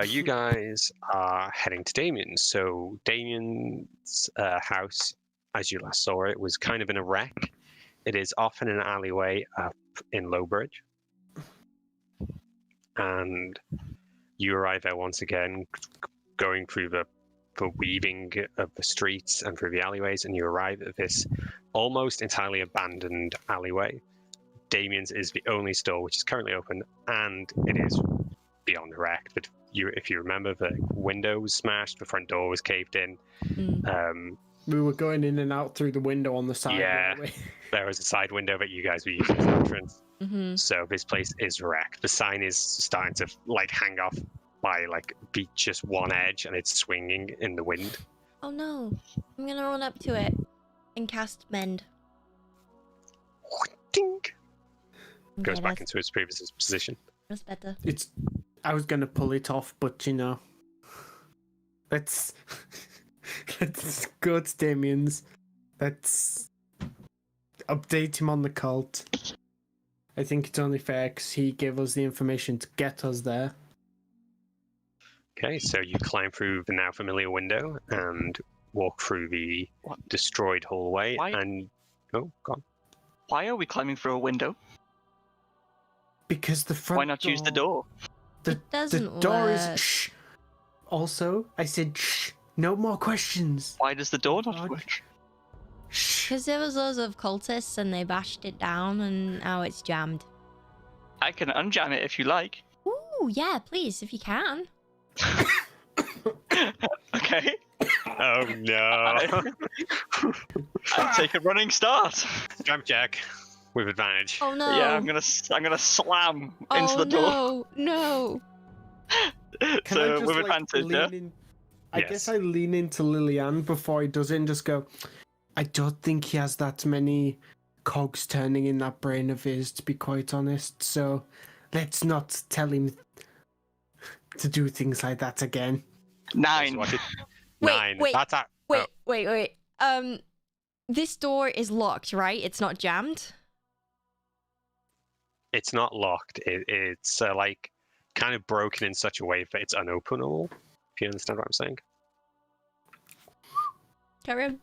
You guys are heading to Damien's. So Damien's house, as you last saw it, was kind of in a wreck. It is off in an alleyway up in Lowbridge. And you arrive there once again, going through the weaving of the streets and through the alleyways, and you arrive at this almost entirely abandoned alleyway. Damien's is the only store which is currently open, and it is beyond wrecked. But if you remember, the window was smashed, the front door was caved in. We were going in and out through the window on the side. Yeah, there was a side window that you guys were using as an entrance. So this place is wrecked. The sign is starting to hang off by like be just one edge and it's swinging in the wind. Oh no. I'm gonna run up to it and cast Mend. Ding! Okay, Goes back into its previous position. That's better. I was gonna pull it off, but you know. Let's go to Damien's. Let's update him on the cult. I think it's only fair because he gave us the information to get us there. Okay, so you climb through the now familiar window and walk through the destroyed hallway. And oh, God. Why are we climbing through a window? Because the front. Why not use the door? It doesn't the door work. is shh. Also, I said shh. No more questions. Why does the door not work? Shh. Because there was loads of cultists and they bashed it down and now it's jammed. I can unjam it if you like. Ooh, yeah, please, if you can. Okay. Oh no! I take a running start. Jump jack with advantage. Oh no. Yeah, I'm gonna slam into the door. No. Can I So just, with like, advantage, yeah. lean in? I Yes. guess I lean into Lillian before he does it and just go, I don't think he has that many cogs turning in that brain of his, to be quite honest. So let's not tell him to do things like that again. 9. Nine. Wait. That's a... Wait. This door is locked, right? It's not jammed? It's not locked. It's like kind of broken in such a way that it's unopenable. If you understand what I'm saying. Carry on.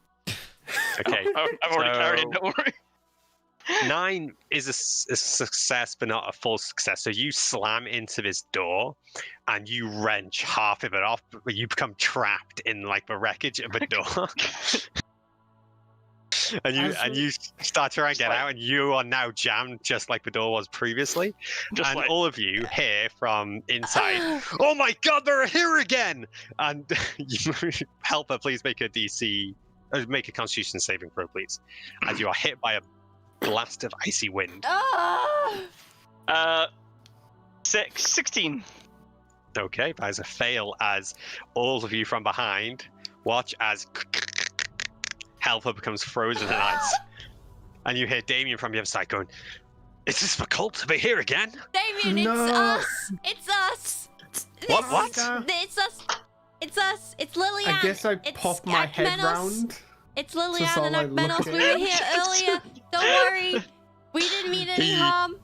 Okay. I've already carried it, don't worry. 9 is a success, but not a full success. So you slam into this door, and you wrench half of it off, but you become trapped in like the wreckage of the door. and you start trying to get out, and you are now jammed, just like the door was previously. Just like... all of you hear from inside, "Oh my God, they're here again!" And you helper, please make a make a Constitution saving throw, please, as you are hit by a blast of icy wind. 16. Okay, that is a fail, as all of you from behind watch as Helper becomes frozen in ice. And you hear Damien from the other side going, "Is this the cult? Are they here again?" Damien, No. it's us! It's us! What? It's us! It's us! It's Lillian! I guess I It's popped my head Akmenos. round. It's Lillian Just all, and like, Akmenos. look We at were here earlier. Don't worry. We didn't mean any harm.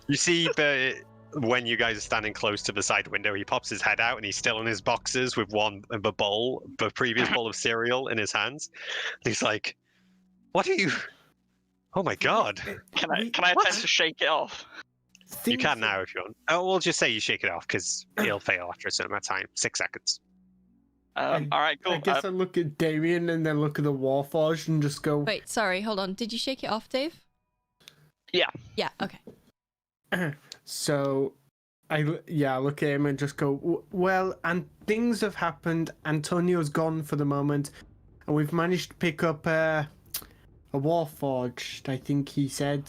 You see when you guys are standing close to the side window, he pops his head out and he's still in his boxes with the previous bowl of cereal in his hands. And he's like, "What are you? Oh my God." Can I attempt to shake it off? You can now if you want. Oh, we'll just say you shake it off because he'll fail after a certain amount of time. 6 seconds. All right, cool. I guess I look at Damien and then look at the Warforged and just go, Wait, sorry, hold on. Did you shake it off, Dave? Yeah. Yeah, okay. So I look at him and just go, well, and things have happened. Antonio's gone for the moment, and we've managed to pick up a Warforged, I think he said.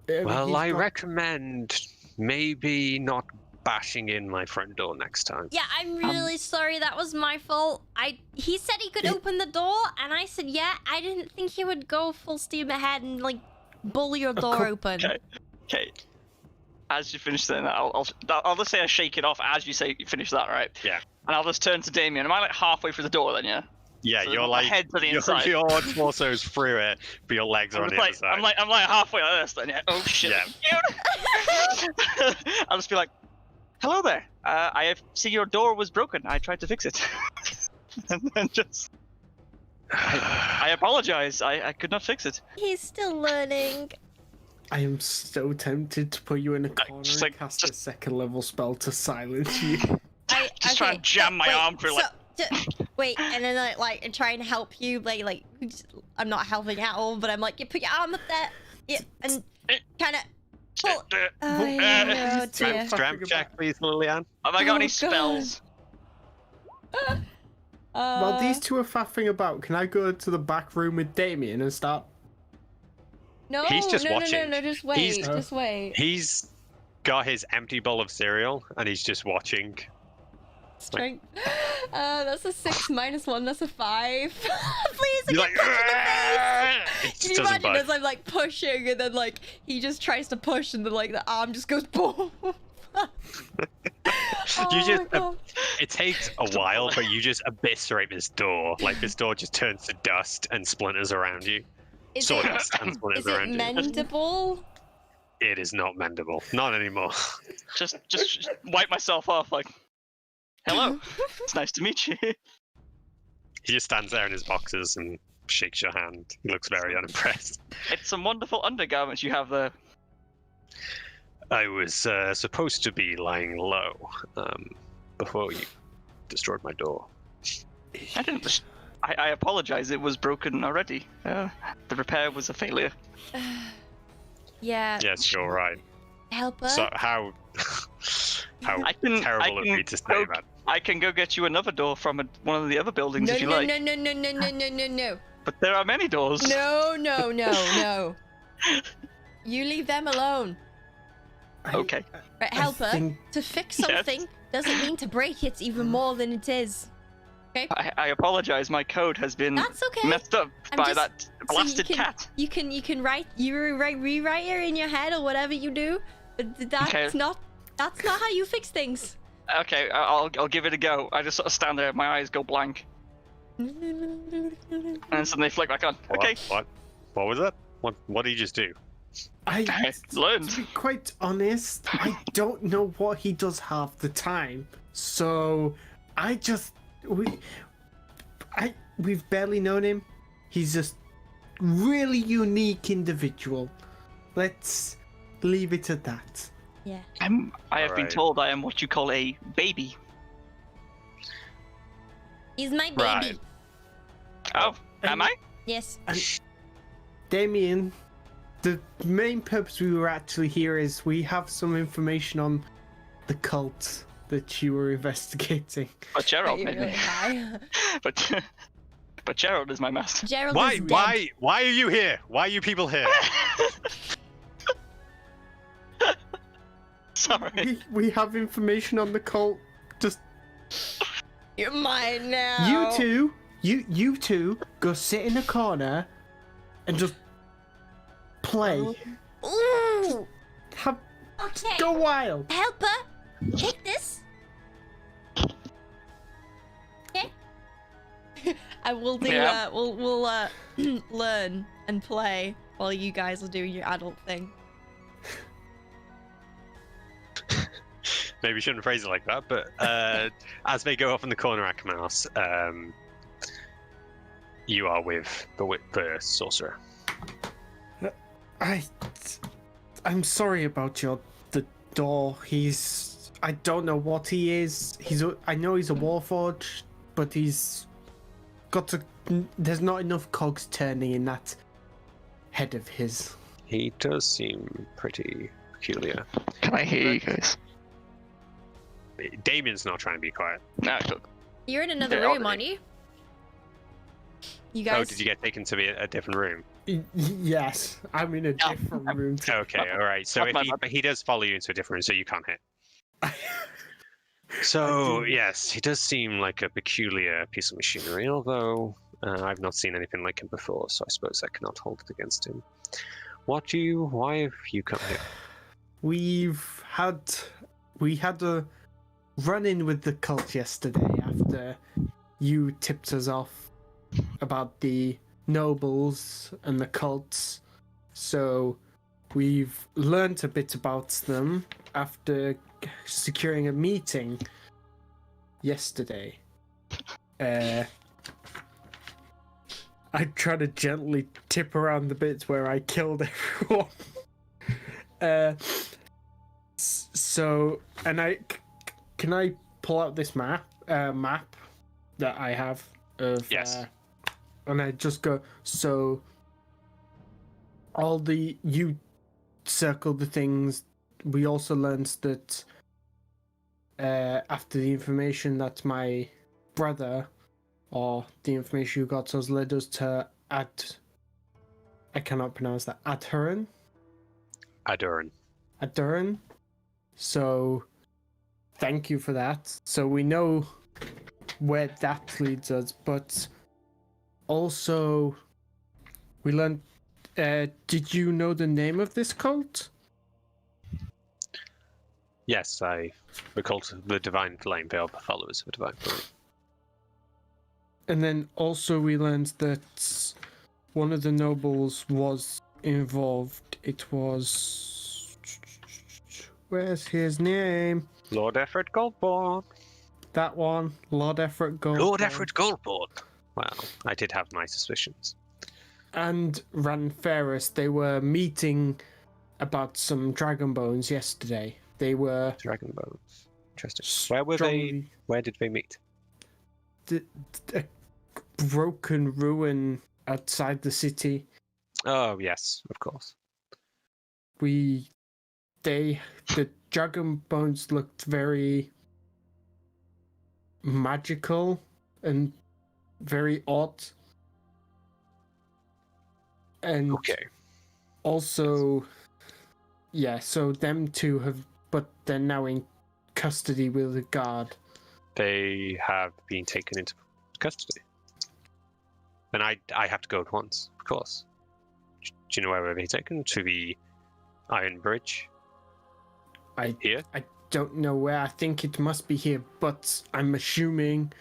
Well, I recommend maybe not bashing in my front door next time. Yeah, I'm really sorry. That was my fault. He said he could open the door, and I said, yeah, I didn't think he would go full steam ahead and, like, bull your door open. Okay. As you finish saying that, I'll just say I shake it off as you say you finish that, right? Yeah. And I'll just turn to Damien. Am I like halfway through the door then? Yeah. Yeah, So you're my like head to the inside. your torso's through it, but your legs are on the other side. I'm like halfway like this then. Yeah. Oh shit. Yeah. I'll just be like, "Hello there. I have seen your door was broken. I tried to fix it." And then just. I apologize. I could not fix it. He's still learning. I am so tempted to put you in a corner and cast a second level spell to silence you. Just try and jam my arm through wait, and then I try and help you, like I'm not helping at all, but I'm like, you put your arm up there, yeah, and kind of pull. Oh, dear. Strength check, please, Lillian. Have I got any spells? While these two are faffing about, can I go to the back room with Damien and start? No, He's just watching. No, just wait, just wait. He's got his empty bowl of cereal and he's just watching Strength. That's a 6 minus 1. That's a 5. Please, I You're get punched in the face. It Can you doesn't imagine budge. as I'm like pushing and then like he just tries to push and then like the arm just goes boom. You just God. it takes a while, but you just eviscerate this door. Like this door just turns to dust and splinters around you. Is Sawdust and splinters is it around you. mendable? It is not mendable. Not anymore. Just wipe myself off. Like, hello. It's nice to meet you. He just stands there in his boxers and shakes your hand. He looks very unimpressed. It's some wonderful undergarments you have there. I was supposed to be lying low before you destroyed my door. I didn't. I apologize. It was broken already. The repair was a failure. Yeah. Yes, you're right. Helper. So how terrible of me to say that. I can go get you another door from one of the other buildings no, if you no, like. no. But there are many doors. No. You leave them alone. Okay. Right, helper. think- To fix something doesn't mean to break it even more than it is. Okay. I apologize. My code has been That's okay. messed up I'm by just- that blasted you can, cat. You can rewrite it in your head or whatever you do, but that's not how you fix things. Okay, I'll give it a go. I just sort of stand there, my eyes go blank, and then suddenly flick back on. Okay. What was that? What did you just do? I learned. To be quite honest, I don't know what he does half the time. So we've barely known him. He's just really unique individual. Let's leave it at that. Yeah. I have been Alright. told I am what you call a baby. He's my baby. Right. Oh, am I? Yes. Damien, the main purpose we were actually here is we have some information on the cult that you were investigating. But Gerald, You're maybe. really high. but Gerald is my master. Gerald is dead. Why are you here? Why are you people here? Sorry. We have information on the cult. Just You're mine now. you two go sit in a corner and just play. Ooh. Have Okay. go wild. Helper, take this. Okay. I will do. Yeah. We'll learn and play while you guys are doing your adult thing. Maybe you shouldn't phrase it like that, but as they go off in the corner, Akmanos, you are with the sorcerer. I'm sorry about the door. I don't know what he is. I know he's a warforged, but he's got to. There's not enough cogs turning in that head of his. He does seem pretty peculiar. Can I hear you guys? Damien's not trying to be quiet. No, look. You're in another Yeah, room, already. aren't you? You guys. Oh, did you get taken to a different room? Yes, I'm in a different room. Okay, all right. So Not my if he does follow you into a different room, so you can't hit. So yes, he does seem like a peculiar piece of machinery. Although I've not seen anything like him before, so I suppose I cannot hold it against him. Why have you come here? We had a run-in with the cult yesterday after you tipped us off about the nobles and the cults. So we've learnt a bit about them after securing a meeting yesterday. I try to gently tip around the bits where I killed everyone. So, and can I pull out this map that I have of Yes. and I just go, so you circled the things. We also learned that after the information that my brother, or the information you got us, led us to I cannot pronounce that, Adurin. Adurin. So thank you for that. So we know where that leads us, but also we learned. Did you know the name of this cult? Yes, the cult of the Divine Flame. They are the followers of the Divine Flame. And then also we learned that one of the nobles was involved. It was... Where's his name? Lord Effort Goldborn. That one. Lord Effort Goldborn. Lord Effort Goldborn. Well, I did have my suspicions. And Ranferus, they were meeting about some dragon bones yesterday. They were... Dragon bones. Interesting. Where were they? Where did they meet? A broken ruin outside the city. Oh, yes, of course. The dragon bones looked very magical and very odd. And okay. Also, yeah, so them two have, but they're now in custody with a guard. They have been taken into custody. And I have to go at once, of course. Do you know where they'll be taken? To the Iron Bridge? Here? I don't know where. I think it must be here, but I'm assuming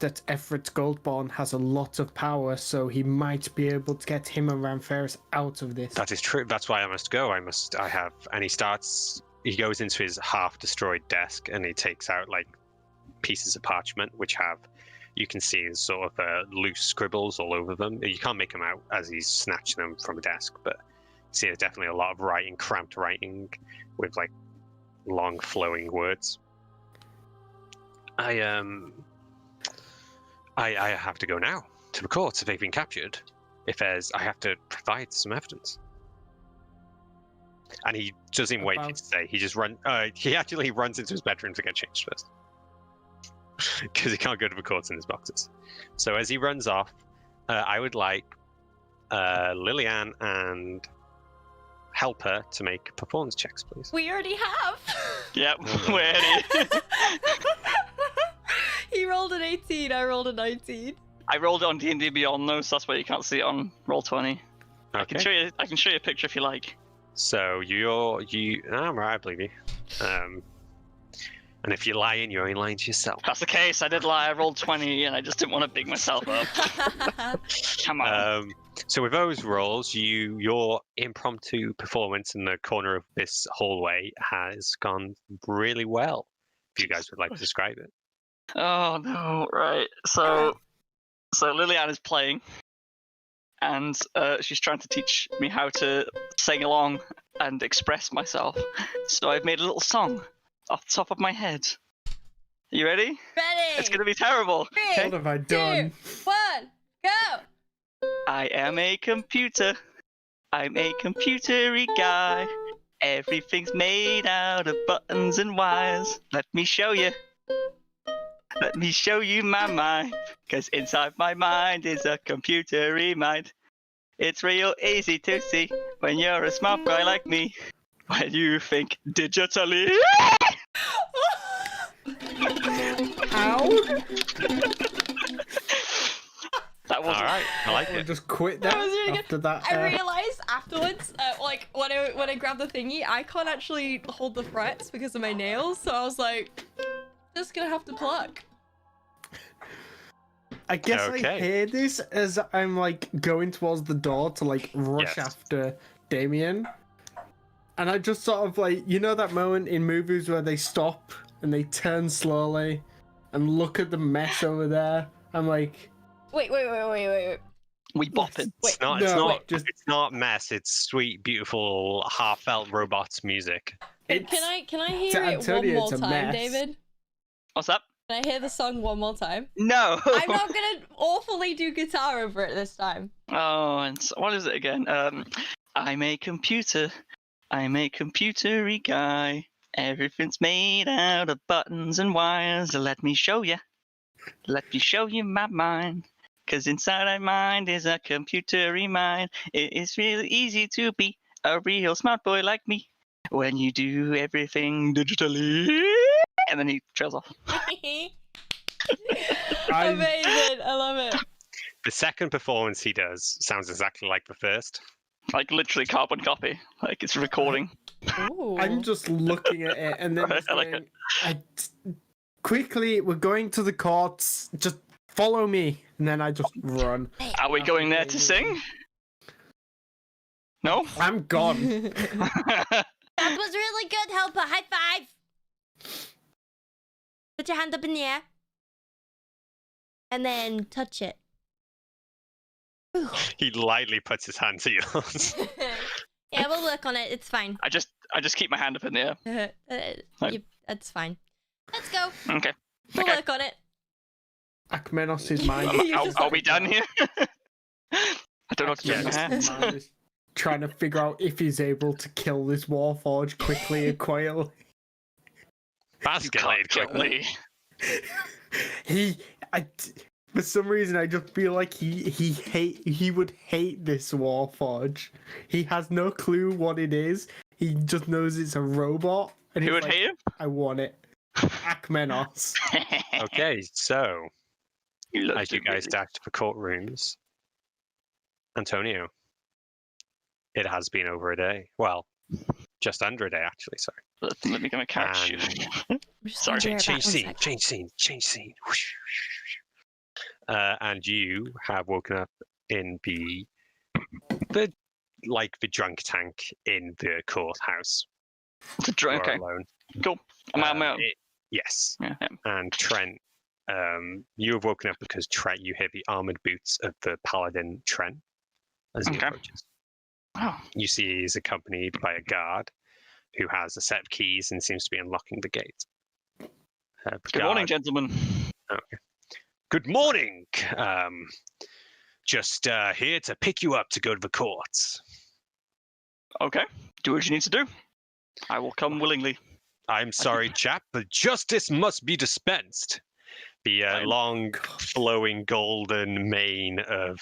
that Everett Goldborn has a lot of power, so he might be able to get him and Ranferus out of this. That is true. That's why I must go. And he goes into his half-destroyed desk and he takes out like pieces of parchment which you can see sort of loose scribbles all over them. You can't make them out as he's snatching them from a desk, but you see there's definitely a lot of writing, cramped writing with like long flowing words. I have to go now to the court if they've been captured. I have to provide some evidence. And he doesn't even wait for you to say. He just he actually runs into his bedroom to get changed first. Because he can't go to the court in his boxes. So as he runs off, I would like Lillian and Helper to make performance checks, please. We already have. Yep, we're ready. He rolled an 18, I rolled a 19. I rolled it on D&D Beyond though, so that's why you can't see it on Roll20. Okay. I can show you a picture if you like. So I'm right, I believe you. And if you're lying, you're only lying to yourself. That's the case. I did lie. I rolled 20, and I just didn't want to big myself up. Come on. So with those rolls, your impromptu performance in the corner of this hallway has gone really well. If you guys would like to describe it. Oh no! Right. So Lillian is playing, and she's trying to teach me how to sing along and express myself. So I've made a little song off the top of my head. Are you ready? Ready! It's gonna be terrible. 3, What have I done? 2, 1, go! I am a computer. I'm a computery guy. Everything's made out of buttons and wires. Let me show you. Let me show you my mind. 'Cause inside my mind is a computery mind. It's real easy to see when you're a smart guy like me. When you think digitally. Ow! That wasn't... Alright, I like I'll it. just quit that, That was really after good. that. I realized afterwards, like when I grabbed the thingy, I can't actually hold the frets because of my nails, so I was like, just gonna have to pluck. I guess I hear this as I'm like going towards the door to like rush after Damien. And I just sort of like, you know that moment in movies where they stop and they turn slowly and look at the mess over there? I'm like... Wait. We bopping. It's not mess, it's sweet, beautiful, heartfelt robots music. Can I hear it one more time, David? What's up? Can I hear the song one more time? No! I'm not gonna awfully do guitar over it this time. Oh, and so, what is it again? I'm a computer. I'm a computery guy. Everything's made out of buttons and wires. Let me show you. Let me show you my mind. 'Cause inside my mind is a computery mind. It is really easy to be a real smart boy like me. When you do everything digitally. and then he trails off. Amazing, I love it. The second performance he does sounds exactly like the first. Like literally carbon copy. Like it's recording. Ooh. I'm just looking at it and then Right, I like quickly, we're going to the courts. Just follow me, and then I just run. Are we going there to sing? No? I'm gone. That was really good, Helper. High five. Put your hand up in the air. And then touch it. He lightly puts his hand to yours. Yeah, we'll work on it. It's fine. I just keep my hand up in the air. That's fine. Let's go. Okay. We'll work on it. Akmenos is mine. Are we done here? I don't know what to do with my hands. Mine is trying to figure out if he's able to kill this Warforged quickly and quietly. Escalate quickly. For some reason, I just feel like he would hate this Warforged. He has no clue what it is. He just knows it's a robot. And Who he's would like, hate him? I want it. Akmenos. Okay, so loves as you it, guys really. dash to the courtrooms, Antonio, it has been over a day. Well, just under a day, actually. Sorry. Let me get my couch. Sorry. Change scene. And you have woken up in the drunk tank in the courthouse. It's a drunk. Okay. Alone. Cool. I'm out. I'm out. Yes. Yeah. And Trent, you have woken up because Trent, you hear the armored boots of the paladin Trent as he approaches. Oh. You see he's accompanied by a guard who has a set of keys and seems to be unlocking the gate. Good morning, gentlemen. Okay. Good morning. Just here to pick you up to go to the courts. Okay. Do what you need to do. I will come willingly. I'm sorry, chap, but justice must be dispensed. The long, flowing golden mane of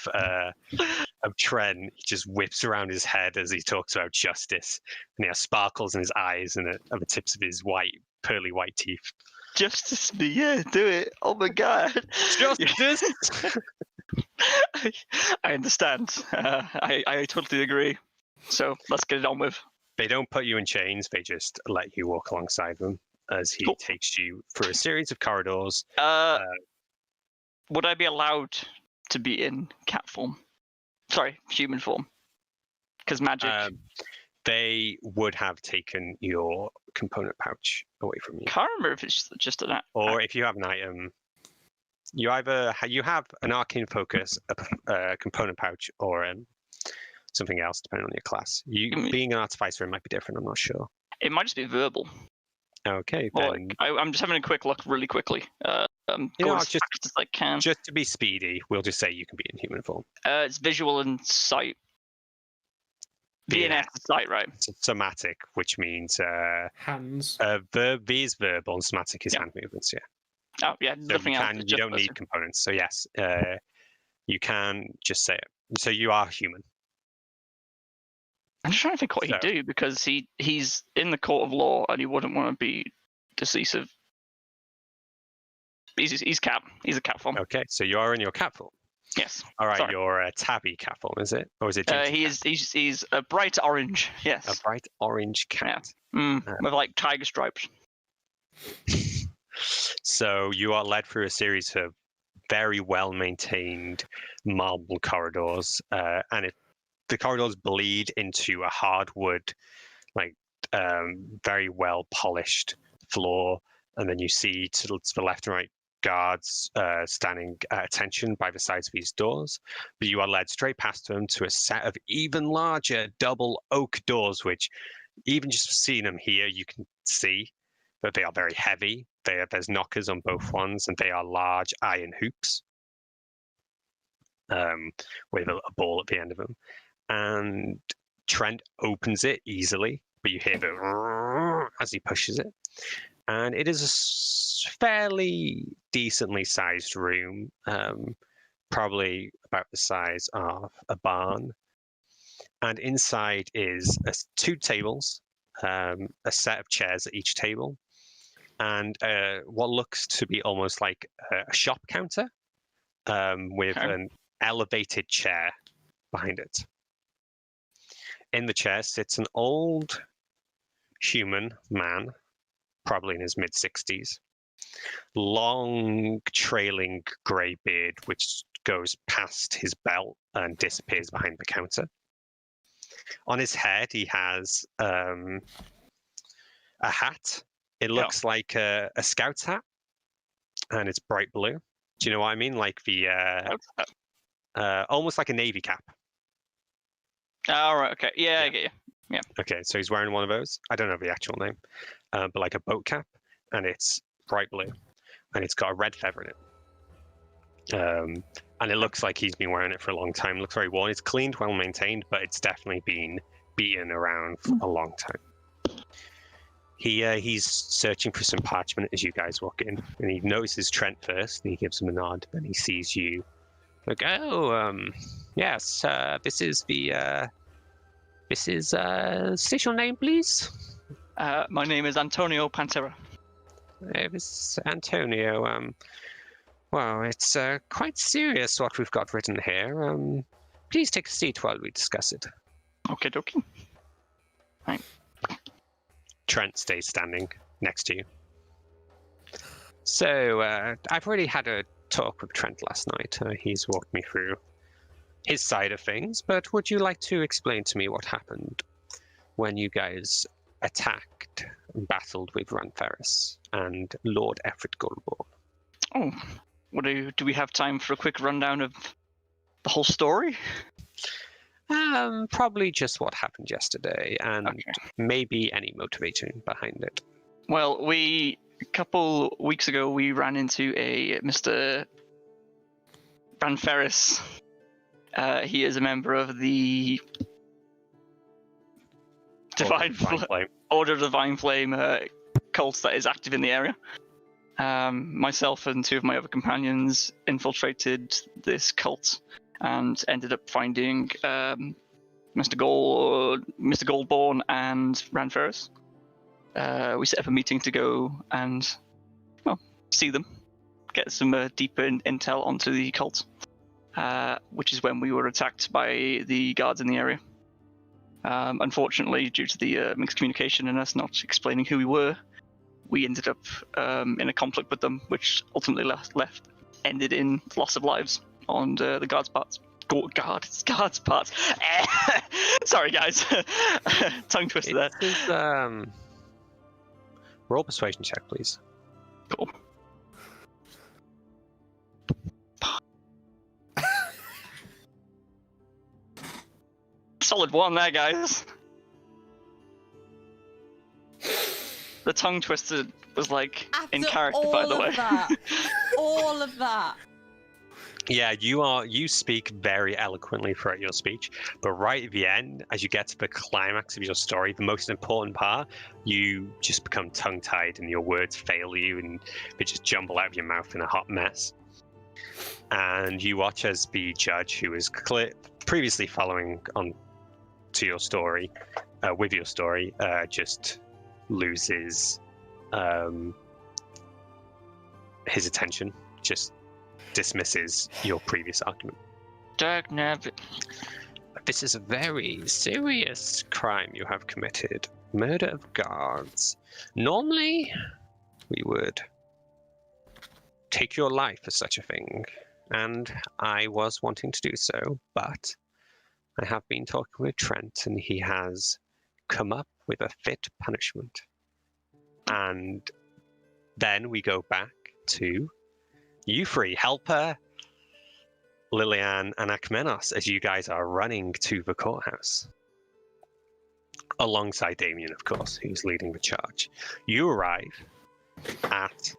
Tren just whips around his head as he talks about justice, and he has sparkles in his eyes and at the tips of his pearly white teeth. Justice, yeah, do it. Oh my god. Justice. I understand. I totally agree. So let's get it on with. They don't put you in chains. They just let you walk alongside them as he takes you through a series of corridors. Would I be allowed to be in cat form? Sorry, human form. Because magic. They would have taken your component pouch away from you. Can't remember if it's just an. Or if you have an item, you have an arcane focus, a component pouch, or something else, depending on your class. Being an artificer, it might be different. I'm not sure. It might just be verbal. Okay, Well, then. I'm just having a quick look, really quickly. Go as fast as I can. Just to be speedy, we'll just say you can be in human form. It's visual and sight. VNS is sight, right? It's somatic, which means hands. V is verbal, and somatic is hand movements. Yeah. Oh yeah, So nothing else. you don't need components. So yes, you can just say it. So you are human. I'm just trying to think what he'd do, because he's in the court of law and he wouldn't want to be decisive. He's cat. He's a cat form. Okay, so you are in your cat form. Yes. All right, Sorry. you're a tabby cat form, is it? Or is it? He's a bright orange. Yes. A bright orange cat. Yeah. With like tiger stripes. So you are led through a series of very well maintained marble corridors, and the corridors bleed into a hardwood, very well polished floor, and then you see to the left and right guards standing at attention by the sides of these doors, but you are led straight past them to a set of even larger double oak doors, which even just seeing them here, you can see that they are very heavy. There's knockers on both ones, and they are large iron hoops with a ball at the end of them. And Trent opens it easily, but you hear the as he pushes it. And it is a fairly decently sized room, probably about the size of a barn. And inside is two tables, a set of chairs at each table, and what looks to be almost like a shop counter with an elevated chair behind it. In the chair sits an old human man, probably in his mid-60s. Long, trailing grey beard, which goes past his belt and disappears behind the counter. On his head, he has a hat. It looks like a scout's hat, and it's bright blue. Do you know what I mean? Like the almost like a navy cap. Oh, right. Okay. Yeah, I get you. Yeah. Okay, so he's wearing one of those. I don't know the actual name, but like a boat cap, and it's bright blue, and it's got a red feather in it. And it looks like he's been wearing it for a long time. It looks very worn. It's cleaned, well maintained, but it's definitely been beaten around for a long time. He's searching for some parchment as you guys walk in, and he notices Trent first, and he gives him a nod. Then he sees you. Like, yes, this is state your name, please. My name is Antonio Pantera. This is Antonio. Well, it's quite serious what we've got written here. Please take a seat while we discuss it. Okay, dokie. Right. Trent stays standing next to you. So, I've already had a talk with Trent last night. He's walked me through his side of things, but would you like to explain to me what happened when you guys attacked and battled with Ranferris and Lord Effred Goldborn? Oh, what do we have time for a quick rundown of the whole story? Probably just what happened yesterday, and maybe any motivation behind it. Well, a couple weeks ago, we ran into a Mr. Ranferris. He is a member of the Order of the Divine Flame cult that is active in the area. Myself and two of my other companions infiltrated this cult and ended up finding Mr. Goldborn and Ranferris. We set up a meeting to go and see them, get some deeper intel onto the cult, which is when we were attacked by the guards in the area. Unfortunately, due to the mixed communication and us not explaining who we were, we ended up in a conflict with them, which ultimately ended in loss of lives on the guards' parts. Guards' parts. Sorry, guys. Tongue twister there. Roll persuasion check, please. Cool. Solid one there, guys. The tongue twister was like After in character, by the way. All of that. Yeah, you speak very eloquently throughout your speech, but right at the end, as you get to the climax of your story, the most important part, you just become tongue-tied and your words fail you and they just jumble out of your mouth in a hot mess. And you watch as the judge, who is previously following on to your story, with your story, just loses his attention, just dismisses your previous argument. This is a very serious crime you have committed. Murder of guards. Normally, we would take your life for such a thing, and I was wanting to do so, but I have been talking with Trent, and he has come up with a fit punishment. And then we go back to you three, Helper, Lilian, and Akmenos, as you guys are running to the courthouse. Alongside Damien, of course, who's leading the charge. You arrive at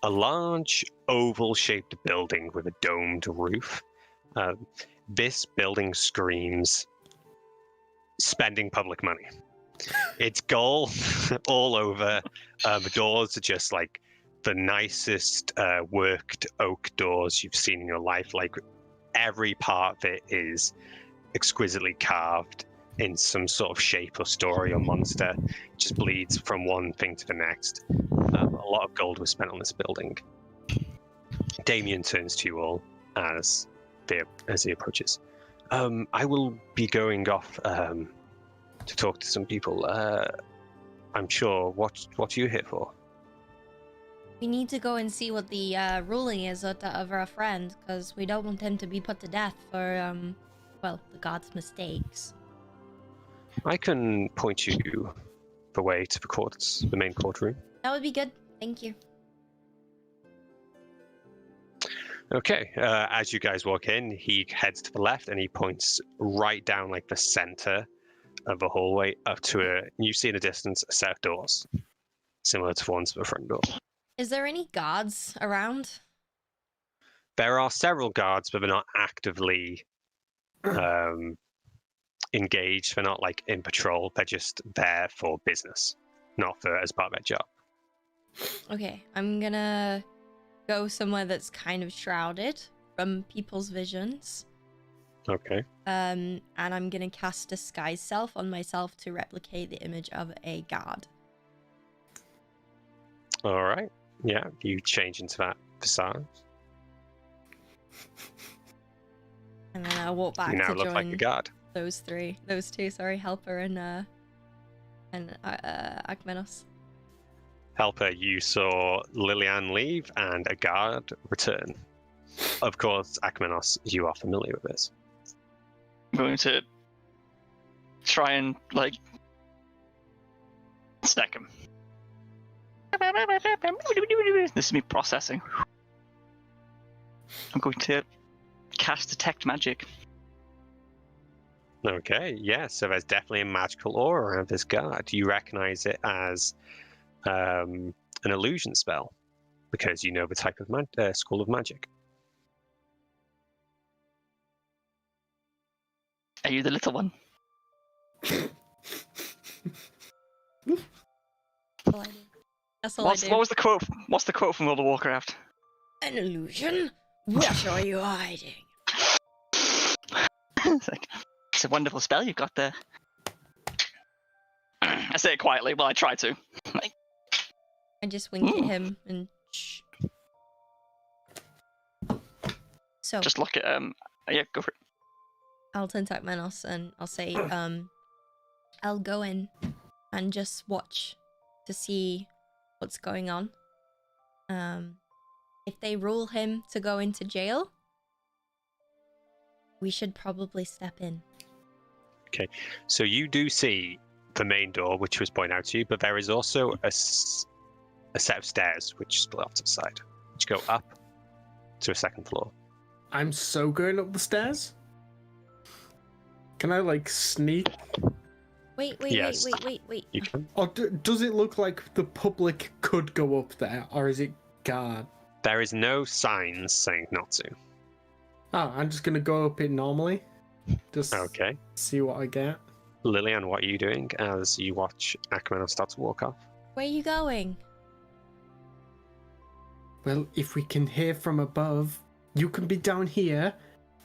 a large oval-shaped building with a domed roof. This building screams spending public money. It's gold all over. The doors are just like the nicest worked oak doors you've seen in your life. Like every part of it is exquisitely carved in some sort of shape or story or monster. It just bleeds from one thing to the next. a lot of gold was spent on this building. Damien turns to you all as he approaches. I will be going off to talk to some people. I'm sure. What are you here for? We need to go and see what the ruling is of our friend, because we don't want him to be put to death for, well, the god's mistakes. I can point you the way to the main courtroom. That would be good. Thank you. Okay, as you guys walk in, he heads to the left and he points right down like the center of the hallway up to you see in the distance a set of doors, similar to the ones at the front door. Is there any guards around? There are several guards, but they're not actively engaged. They're not like in patrol. They're just there for business, not as part of their job. Okay, I'm gonna go somewhere that's kind of shrouded from people's visions. Okay. And I'm gonna cast Disguise Self on myself to replicate the image of a guard. All right. Yeah, you change into that facade. And then I'll walk back You now to look join like a guard. those two, sorry, Helper and Akmenos. Helper, you saw Lillian leave and a guard return. Of course, Akmenos, you are familiar with this. I'm going to try and, like, stack him. This is me processing. I'm going to cast Detect Magic. Okay, yeah, so there's definitely a magical aura around this guard. You recognize it as an illusion spell because you know the type of school of magic. Are you the little one? That's all I do. What was the quote? What's the quote from World of Warcraft? An illusion? What are you hiding? It's a wonderful spell you've got there. I say it quietly, well, I try to. I just wink at him and shh. So just look at yeah, go for it. I'll turn to Akmenos and I'll say, I'll go in and just watch to see what's going on. If they rule him to go into jail, we should probably step in. Okay, so you do see the main door, which was pointed out to you, but there is also a set of stairs which split off to the side, which go up to a second floor. I'm so going up the stairs. Can I like sneak? Wait. Yes. Wait. You can. Or does it look like the public could go up there, or is it guard? There is no signs saying not to. Oh, I'm just gonna go up it normally. Just Okay. see what I get. Lillian, what are you doing as you watch Akmenos start to walk off? Where are you going? Well, if we can hear from above, you can be down here.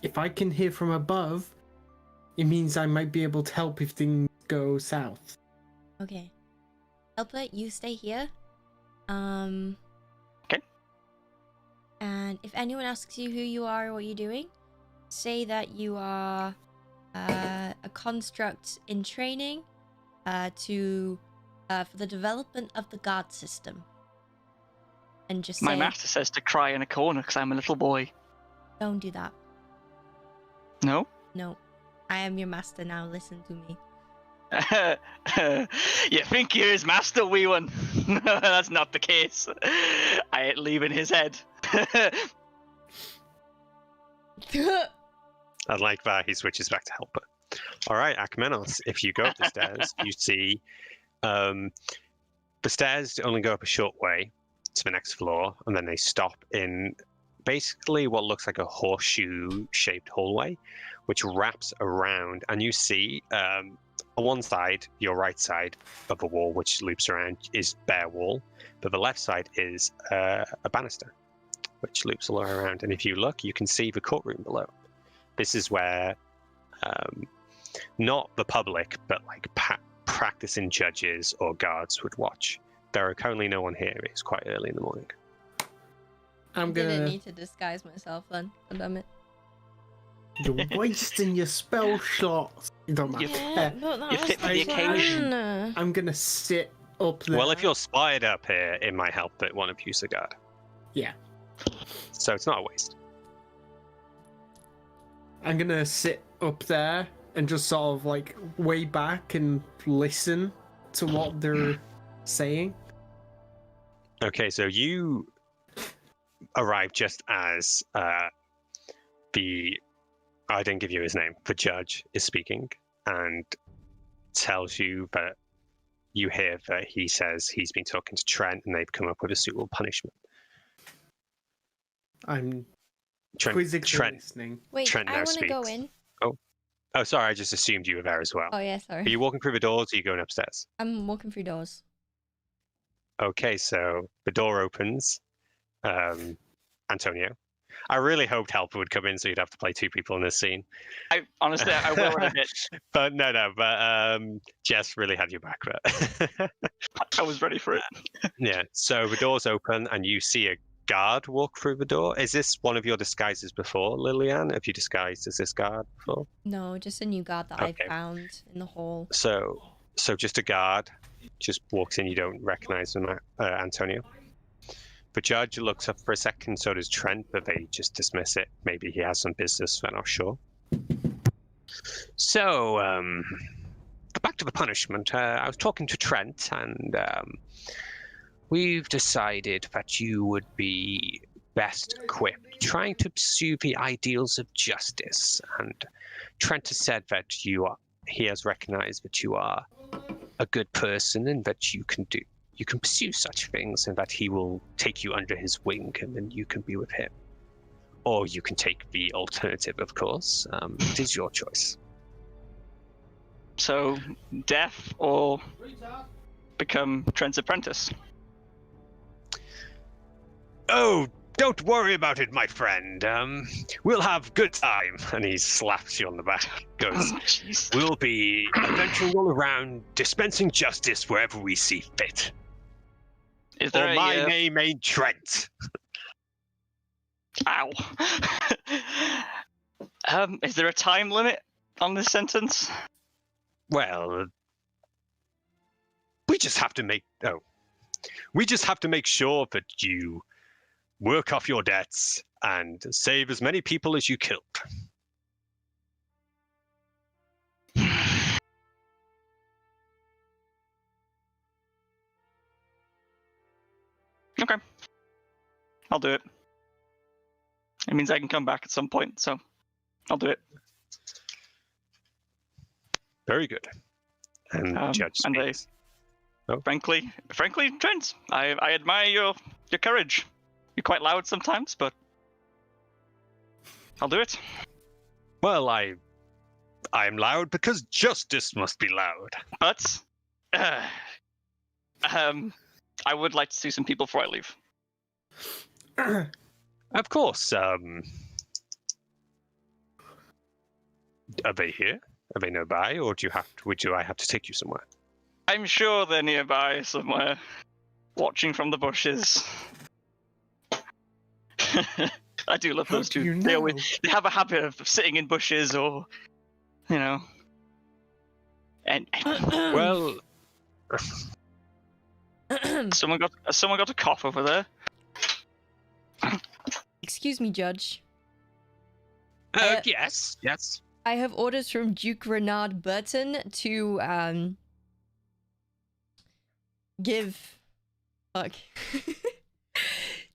If I can hear from above, it means I might be able to help if things go south. Okay. Helper, you stay here. Okay. And if anyone asks you who you are or what you're doing, say that you are a construct in training for the development of the guard system. And just My say, master says to cry in a corner because I'm a little boy. don't do that. No? No. I am your master now, listen to me. You think you're his master, wee one? That's not the case. I ain't leaving his head. I like that he switches back to Helper. All right, Akmenos, if you go up the stairs, you see the stairs only go up a short way to the next floor, and then they stop in basically what looks like a horseshoe-shaped hallway, which wraps around, and you see on one side, your right side of the wall, which loops around, is bare wall, but the left side is a banister, which loops all around, and if you look, you can see the courtroom below. This is where not the public, but like practicing judges or guards would watch. There are currently no one here. It's quite early in the morning. I'm gonna. Didn't need to disguise myself then. God damn it. You're wasting your spell slots. You don't matter. Yeah, but that You was fit the occasion. plan. I'm gonna sit up there. Well, if you're spied up here, it might help that one of you's a guard. Yeah. So it's not a waste. I'm gonna sit up there and just sort of like way back and listen to what they're saying. Okay, so you arrive just as I didn't give you his name. The judge is speaking and tells you that you hear that he says he's been talking to Trent and they've come up with a suitable punishment. I'm Trent listening. Wait, Trent I now want to speaks. go in. Oh, sorry, I just assumed you were there as well. Oh yeah, Are sorry. you walking through the doors or are you going upstairs? I'm walking through doors. Okay, so the door opens. Antonio. I really hoped Helper would come in so you'd have to play two people in this scene. I honestly, I will admit, But but Jess really had your back there. I was ready for it. Yeah, so the door's open and you see a guard walk through the door. Is this one of your disguises before, Lillian? Have you disguised as this guard before? No, just a new guard that Okay. I found in the hall. So just a guard just walks in, you don't recognize him, Antonio. The judge looks up for a second, so does Trent, but they just dismiss it. Maybe he has some business, they're not sure. So, back to the punishment. I was talking to Trent, and we've decided that you would be best equipped trying to pursue the ideals of justice. And Trent has said that he has recognized that you are a good person and that you can pursue such things, and that he will take you under his wing and then you can be with him. Or you can take the alternative, of course. It is your choice. So, death or become Trent's apprentice? Oh, don't worry about it, my friend. We'll have good time. And he slaps you on the back. Goes, Jeez. we'll be adventuring all around, dispensing justice wherever we see fit. Is there My name ain't Trent. Ow. Is there a time limit on this sentence? Well, we just have to make sure that you work off your debts and save as many people as you killed. Okay. I'll do it. It means I can come back at some point, so I'll do it. Very good. And Judge and speaks. Frankly, Trent, I admire your courage. You're quite loud sometimes, but I'll do it. Well, I'm loud because justice must be loud. But I would like to see some people before I leave. Of course. Are they here? Are they nearby, or do I have to take you somewhere? I'm sure they're nearby somewhere, watching from the bushes. I do love those two. You know? They have a habit of sitting in bushes, or and Well, someone got a cough over there. Excuse me, Judge. yes. I have orders from Duke Renard Burton to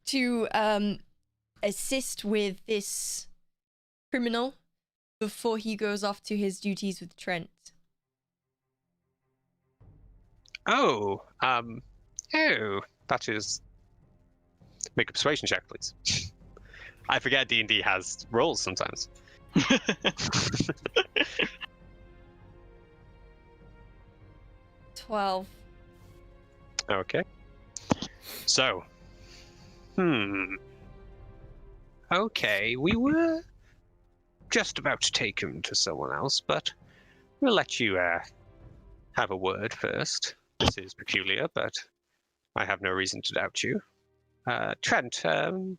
to assist with this criminal before he goes off to his duties with Trent. That is. Make a persuasion check, please. I forget D&D has rolls sometimes. 12. Okay. So. Okay, we were just about to take him to someone else, but we'll let you have a word first. This is peculiar, but I have no reason to doubt you. Trent, and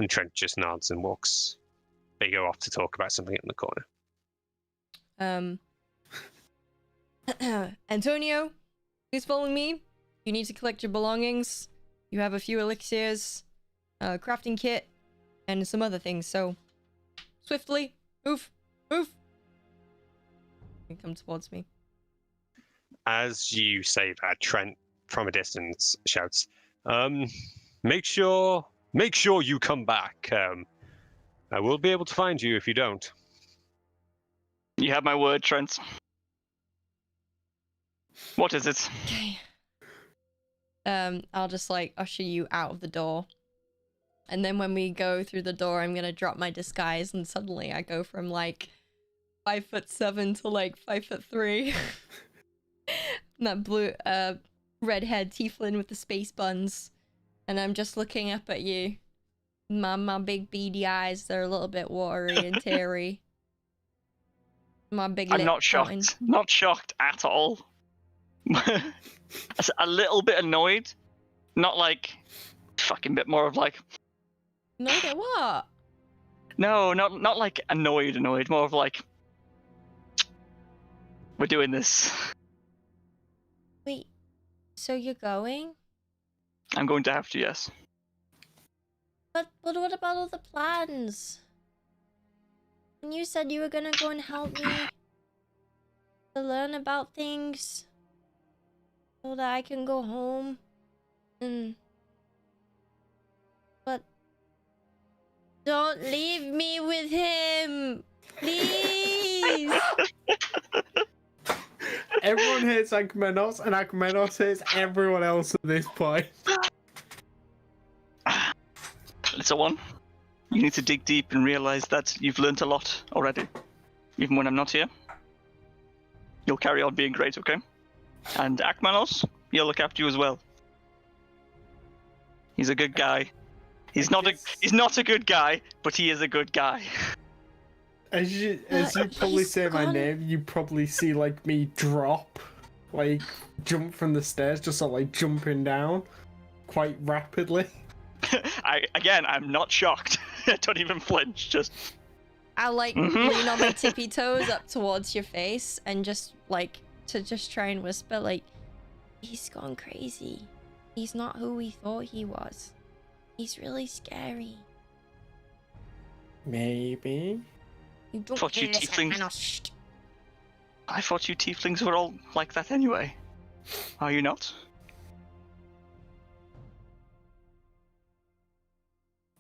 Trent just nods and walks. They go off to talk about something in the corner. Antonio, please follow me. You need to collect your belongings. You have a few elixirs, a crafting kit, and some other things, so swiftly, move. You come towards me. As you say that, Trent, from a distance, shouts, make sure you come back. I will be able to find you if you don't. You have my word, Trent. What is it? Okay. I'll just like usher you out of the door. And then when we go through the door, I'm gonna drop my disguise and suddenly I go from like 5'7" to like 5'3". That blue redhead tiefling with the space buns. And I'm just looking up at you. My big beady eyes, they're a little bit watery and teary. My big I'm lip not shocked. pouting. Not shocked at all. A little bit annoyed. Not like fucking bit, more of like Annoyed at what? no, not like annoyed, more of like we're doing this. Wait, so you're going? I'm going to have to, yes. But what about all the plans? When you said you were gonna go and help me to learn about things so that I can go home and... But... Don't leave me with him! Please! Everyone hates Akmenos, and Akmenos hates everyone else at this point. Little one, you need to dig deep and realize that you've learnt a lot already. Even when I'm not here, you'll carry on being great, okay? And Akmanos, he'll look after you as well. He's a good guy. He's not a good guy, but he is a good guy. As you probably say my name, you probably see like me drop, like jump from the stairs, just sort of like jumping down quite rapidly. I'm not shocked. I don't even flinch, just... I'll like lean on my tippy toes up towards your face and just like to just try and whisper like, he's gone crazy. He's not who we thought he was. He's really scary. Maybe. You don't thought you tieflings... I thought you tieflings were all like that anyway. Are you not?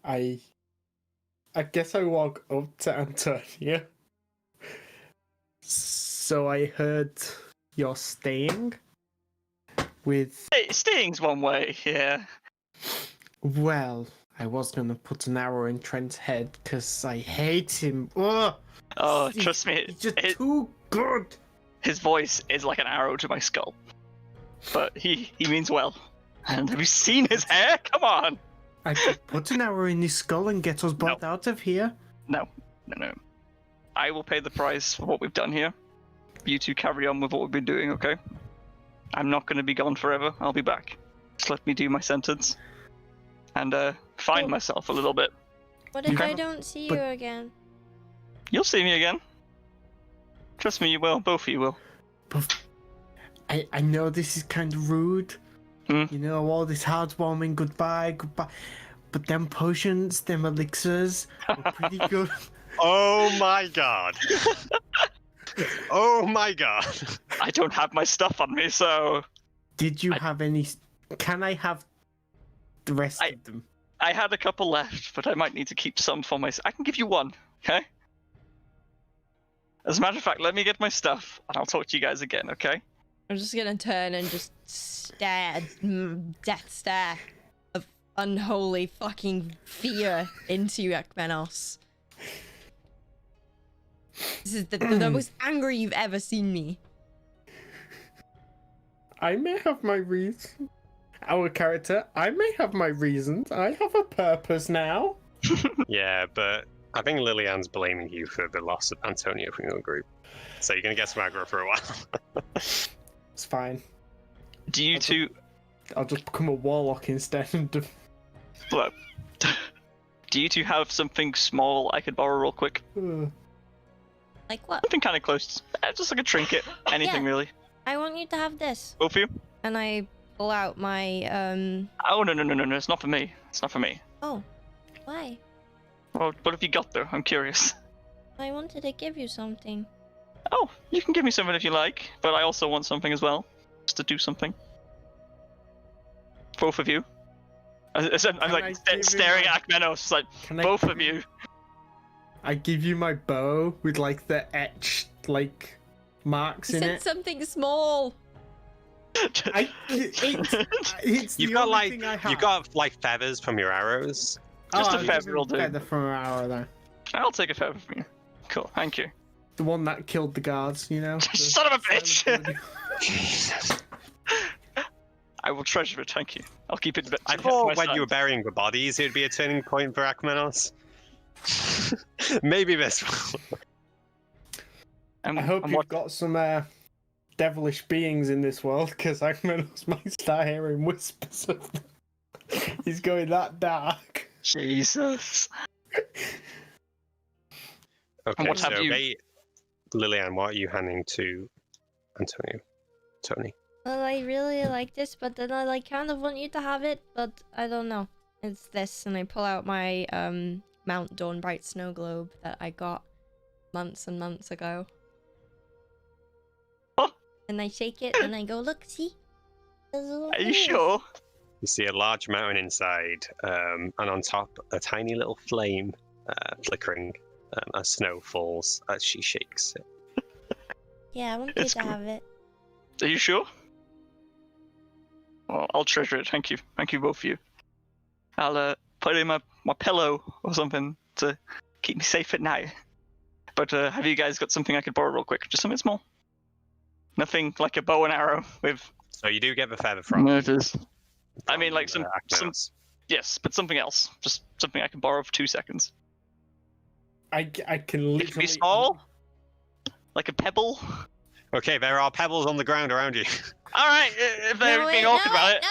I guess I walk up to Antonio. So I heard you're staying with... Staying's one way, yeah. Well, I was gonna put an arrow in Trent's head because I hate him. Ugh! Oh, trust me. He's just too good. His voice is like an arrow to my skull. But he means well. And have you seen his hair? Come on! I could put an arrow in his skull and get us both out of here. No. I will pay the price for what we've done here. You two carry on with what we've been doing, okay? I'm not going to be gone forever. I'll be back. Just let me do my sentence. And find myself a little bit. What if I don't see you again? You'll see me again. Trust me, you will. Both of you will. But I know this is kind of rude. You know, all this heartwarming goodbye. But them potions, them elixirs, are pretty good. Oh my god. Oh my god. I don't have my stuff on me, so... Did you have any... Can I have the rest of them? I had a couple left, but I might need to keep some for myself. I can give you one, okay? As a matter of fact, let me get my stuff, and I'll talk to you guys again, okay? I'm just gonna turn and just stare, death stare of unholy fucking fear into Akmenos. This is the most angry you've ever seen me. I may have my reasons. Our character, I may have my reasons. I have a purpose now. Yeah, but I think Lillian's blaming you for the loss of Antonio from your group. So you're going to get some aggro for a while. It's fine. Do you two I'll just become a warlock instead. And But do you two have something small I could borrow real quick? Like what? Something kind of close. Just like a trinket. Anything Yeah. really. I want you to have this. Both of you? And I pull out my Oh no! It's not for me. It's not for me. Oh, why? Well, what have you got though? I'm curious. I wanted to give you something. Oh, you can give me something if you like, but I also want something as well, just to do something. Both of you. I'm like staring at Akmenos, like both of you. I give you my bow with like the etched like marks in it. Something small. It's You've the got only like thing I have. you got like feathers from your arrows. Just a I'll feather give you will do. Feather from an arrow there. I'll take a feather from you. Cool, thank you. The one that killed the guards, you know. Son of a bitch! Jesus. I will treasure it, thank you. I'll keep it. I thought when you were burying the bodies, it would be a turning point for Akmenos. Maybe this one. I hope you've got some devilish beings in this world, because Akmenos might start hearing whispers of them. He's going that dark. Jesus. Okay, what so have you- Lillian, what are you handing to Antonio? Tony. Well, I really like this, but then I like kind of want you to have it, but I don't know. It's this, and I pull out my Mount Dawnbright snow globe that I got months and months ago. Oh. And I shake it, and I go, look, see? Are you sure? You see a large mountain inside, and on top a tiny little flame flickering as snow falls as she shakes it. Yeah, I want you It's to cool. have it. Are you sure? Well, I'll treasure it. Thank you. Thank you, both of you. I'll put it in my pillow or something to keep me safe at night. But have you guys got something I could borrow real quick? Just something small. Nothing like a bow and arrow with. So you do get the feather from. Murders. I mean, like some. Akmenos. Yes, but something else. Just something I can borrow for 2 seconds. I can It literally. could be small. Like a pebble. Okay, there are pebbles on the ground around you. All right, if they're being awkward about it.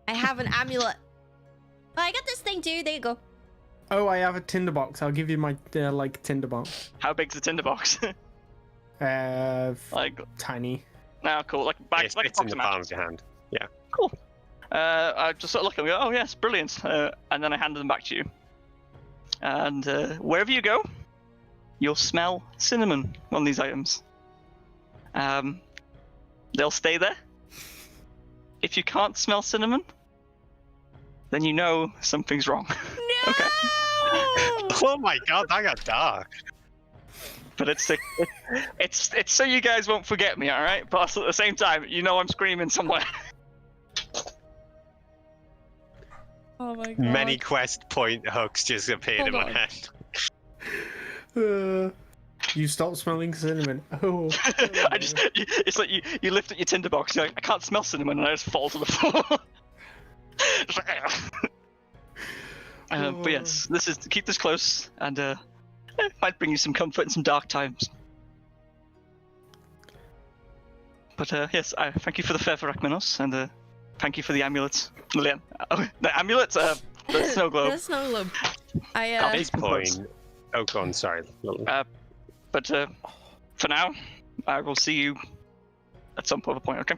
I have an amulet. Oh, I got this thing too. There you go. Oh, I have a tinderbox. I'll give you my like tinderbox. How big's the tinderbox? Like Tiny. now, cool. Like back, It's like a fits in box the of palm matches. of your hand. Yeah. Cool. I just sort of look and go, oh yes, brilliant. And then I hand them back to you. And wherever you go, you'll smell cinnamon on these items. They'll stay there. If you can't smell cinnamon, then you know something's wrong. No! Okay. Oh my god, that got dark. But it's so you guys won't forget me, all right? But also at the same time, you know I'm screaming somewhere. Oh my god. Many quest point hooks just appeared in Hold my on. head. You stop smelling cinnamon. Oh. It's like you lift at your tinderbox. You're like, I can't smell cinnamon, and I just fall to the floor. Just like, but yes, keep this close, and it might bring you some comfort in some dark times. But yes, I thank you for the feather, Akmenos, and thank you for the amulet, Lillian. The amulet, the snow globe. The snow globe. At I this point, oh, go on, sorry. But for now, I will see you at some other point, okay?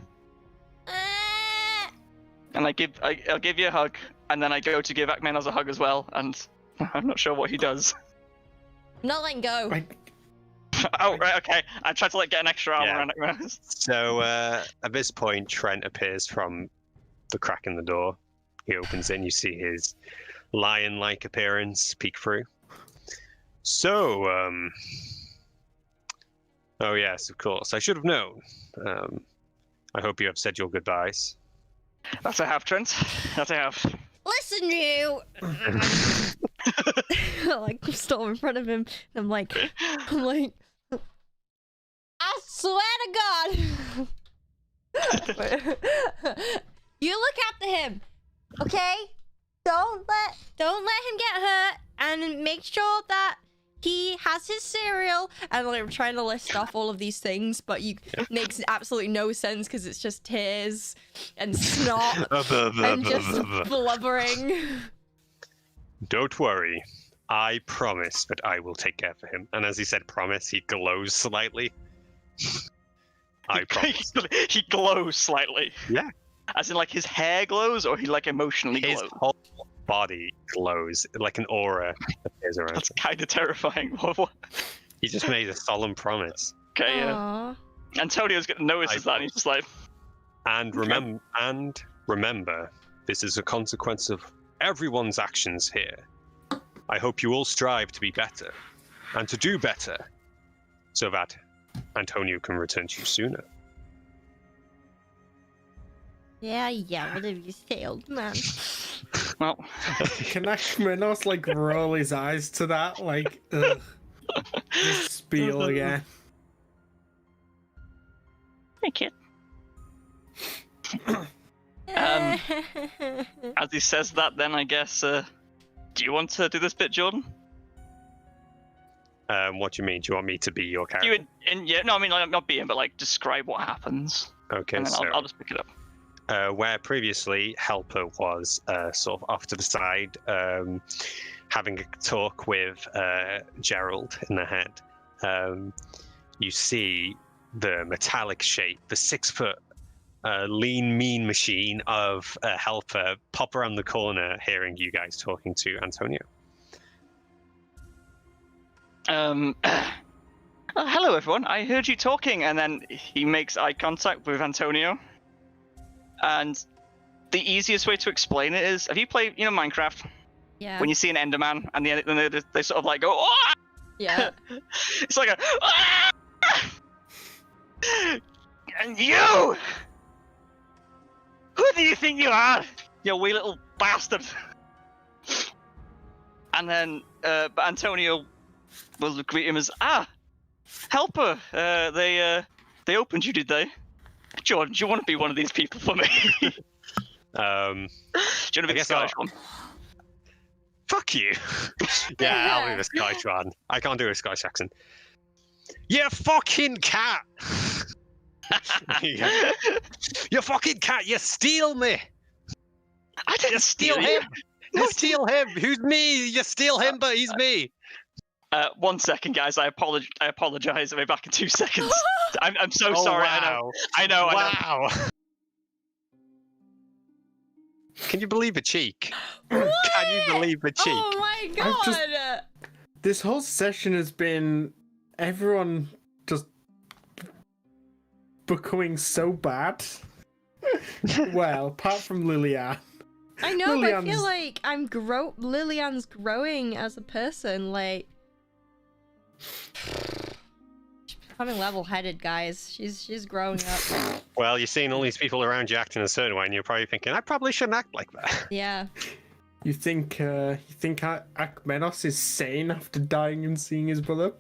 And I'll give you a hug, and then I go to give Akmenos a hug as well, and I'm not sure what he does. I'm not letting go. Oh, right, okay. I tried to get an extra arm Yeah. around Akmenos. So at this point, Trent appears from the crack in the door. He opens it and you see his lion-like appearance peek through. So, oh yes, of course. I should have known. I hope you have said your goodbyes. That I have, Trent. That I have. Listen, you. Like stop in front of him. And I'm like, I swear to God. You look after him, okay? Don't let him get hurt, and make sure that he has his cereal, and like I'm trying to list off all of these things, but makes absolutely no sense because it's just tears and snot and just blubbering. Don't worry, I promise that I will take care for him. And as he said promise, he glows slightly. I promise. He glows slightly. Yeah. As in, like, his hair glows, or he, like, emotionally glows? His whole body glows, like an aura appears around That's him. kind of terrifying. He just made a solemn promise. Okay, yeah. Antonio's notices that, and he's just like... And remember, this is a consequence of everyone's actions here. I hope you all strive to be better, and to do better, so that Antonio can return to you sooner. Yeah, whatever you say, old man. Well, can Akmenos like roll his eyes to that, like, ugh, this spiel again? Hey, kid. As he says that, then I guess, do you want to do this bit, Jordan? What do you mean? Do you want me to be your character? No, I mean, like, not being, but like describe what happens. Okay, and then so I'll just pick it up. Where previously Helper was sort of off to the side, having a talk with Gerald in the head, you see the metallic shape, the 6-foot lean, mean machine of Helper pop around the corner, hearing you guys talking to Antonio. Hello everyone, I heard you talking, and then he makes eye contact with Antonio. And the easiest way to explain it is, have you played, Minecraft? Yeah. When you see an Enderman, and they sort of like go, oh! Yeah. It's like a, ah! And you! Who do you think you are? You wee little bastard! And then, but Antonio will greet him as, Helper, they opened you, did they? Jordan, do you want to be one of these people for me? Do you want to be the Scottish one? Fuck you. Yeah, I'll be the Scottish one. I can't do a Scottish accent. You fucking cat! You fucking cat, you steal me! I didn't steal him! You steal him! Who's me? You steal him, but he's me! 1 second, guys. I apologize. I'll be back in 2 seconds. I'm so sorry. Wow. I know. Wow. Can you believe the cheek? What? Can you believe the cheek? Oh my god! This whole session has been everyone just becoming so bad. Well, apart from Lillian. I know, but I feel like Lillian's growing as a person, like... She's becoming level-headed, guys. She's growing up. Well, you're seeing all these people around you acting a certain way, and you're probably thinking, I probably shouldn't act like that. Yeah. You think Akmenos is sane after dying and seeing his brother?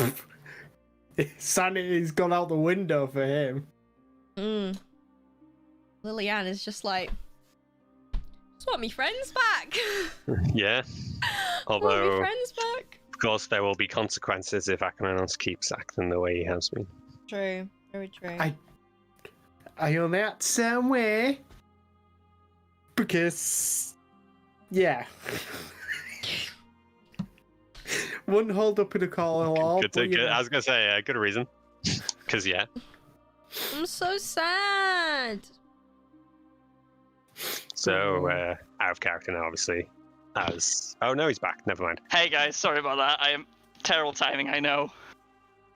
Sanity's gone out the window for him. Lillian is just like, just want me friends back. Yeah. Although, want me friends back. Of course, there will be consequences if Akmenos keeps acting the way he has been. True. Very true. I only act the same way because, yeah. Wouldn't hold up in a call at all. I was going to say, good reason. Because, yeah. I'm so sad. So, out of character now, obviously. Oh no, he's back. Never mind. Hey guys, sorry about that. I am terrible timing, I know.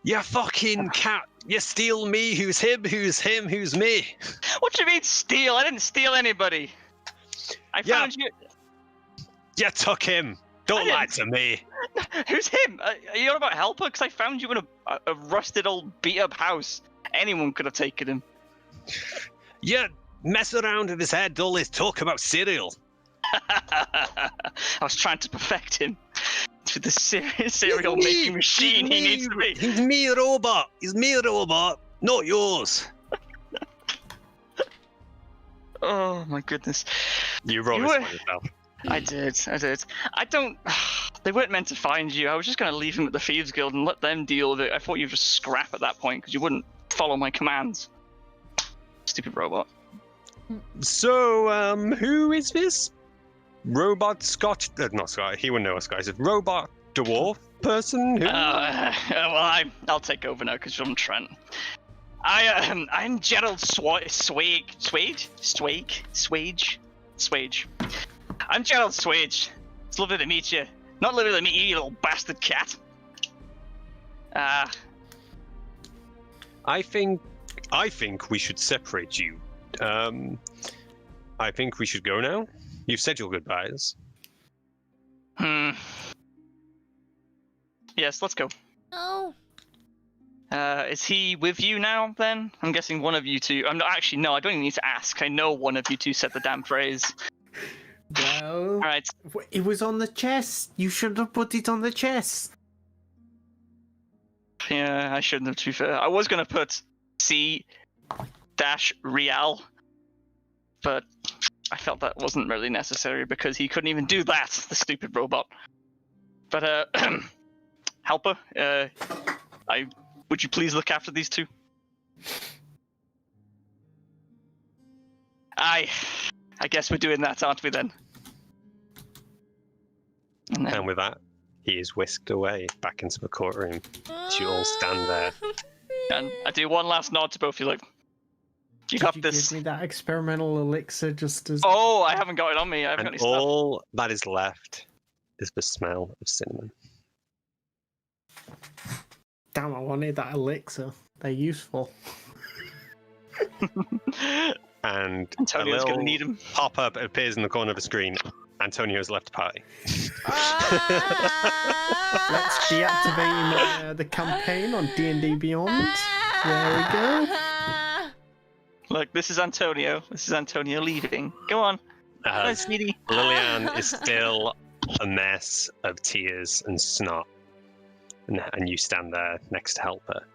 You fucking cat! You steal me, who's him, who's me? What do you mean steal? I didn't steal anybody. I found you. You took him. Don't lie to me. Who's him? Are you on about Helper? Because I found you in a rusted old beat up house. Anyone could have taken him. You mess around with his head, all this talk about cereal. I was trying to perfect him to the cereal making machine he needs to be. He's me, robot. He's me, robot, not yours. Oh my goodness. You wrote this by yourself. I did. I don't. They weren't meant to find you. I was just going to leave him at the Thieves Guild and let them deal with it. I thought you'd just scrap at that point because you wouldn't follow my commands. Stupid robot. So, who is this robot Scotch? Not Scotch. He wouldn't know what Scotch is. Robot dwarf person? Who? Well, I'll take over now because I'm Trent. I'm Gerald Swage. I'm Gerald Swage. It's lovely to meet you. Not lovely to meet you, you little bastard cat. I think we should separate you. I think we should go now. You've said your goodbyes. Yes, let's go. Oh. Is he with you now, then? I'm guessing one of you two... I'm not, actually, no, I don't even need to ask. I know one of you two said the damn phrase. Well... Alright. It was on the chest. You should have put it on the chest. Yeah, I shouldn't have, to be fair. I was going to put C-Real, but I felt that wasn't really necessary because he couldn't even do that, the stupid robot. But, Helper, would you please look after these two? I guess we're doing that, aren't we then? And with that, he is whisked away back into the courtroom. You all stand there. And I do one last nod to both of you, like, you got this. Give me that experimental elixir just as... Oh, I haven't got it on me. I haven't got any stuff. All that is left is the smell of cinnamon. Damn, I wanted that elixir. They're useful. And Antonio's gonna need him. Pop-up appears in the corner of the screen. Antonio's left the party. Let's deactivate the campaign on D&D Beyond. There we go. Look, this is Antonio. This is Antonio leaving. Go on. Hi, sweetie. Lillian is still a mess of tears and snot. And you stand there next to Helper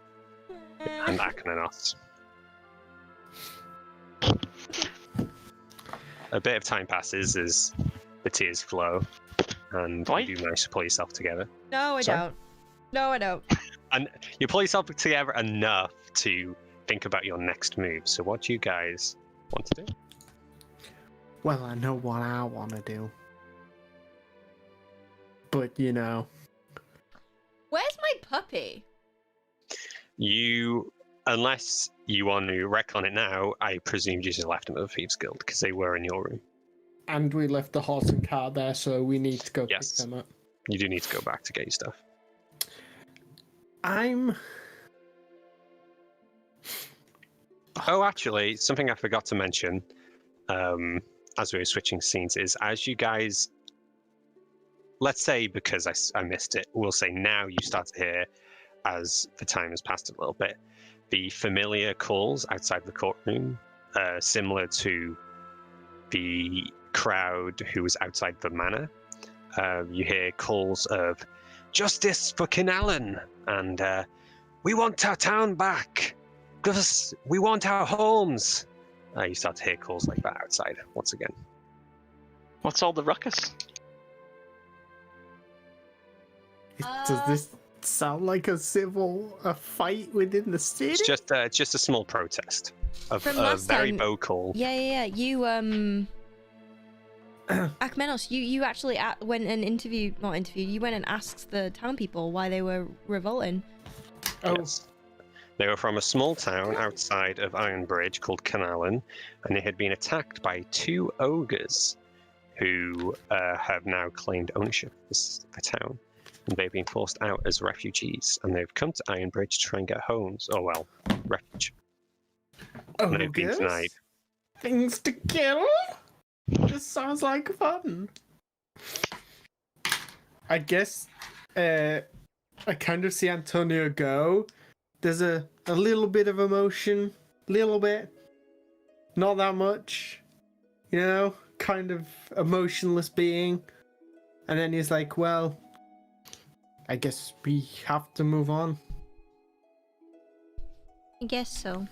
and Akmenos. A bit of time passes as the tears flow, and you manage to pull yourself together. No, I don't. No, I don't. And you pull yourself together enough to think about your next move. So what do you guys want to do? Well, I know what I want to do. But, you know... Where's my puppy? Unless you want to wreck on it now, I presume you just left them at the Thieves Guild, because they were in your room. And we left the horse and cart there, so we need to go pick them up. You do need to go back to get your stuff. Oh, actually, something I forgot to mention as we were switching scenes is as you guys... Let's say, because I missed it, we'll say now you start to hear, as the time has passed a little bit, the familiar calls outside the courtroom, similar to the crowd who was outside the manor. You hear calls of, "Justice for Kinallen!" and "We want our town back! Give us, we want our homes!" You start to hear calls like that outside, once again. What's all the ruckus? Does this sound like a fight within the city? It's just a small protest of very vocal. Yeah. You Akmenos, you actually went and you went and asked the town people why they were revolting. Oh. Yes. They were from a small town outside of Ironbridge called Kinallen, and they had been attacked by 2 ogres who have now claimed ownership of the town. And they've been forced out as refugees, and they've come to Ironbridge to try and get homes, refuge. And they've been denied. Things to kill? Just sounds like fun. I guess I kind of see Antonio go. There's a little bit of emotion, little bit, not that much, you know, kind of emotionless being. And then he's like, well, I guess we have to move on. I guess so.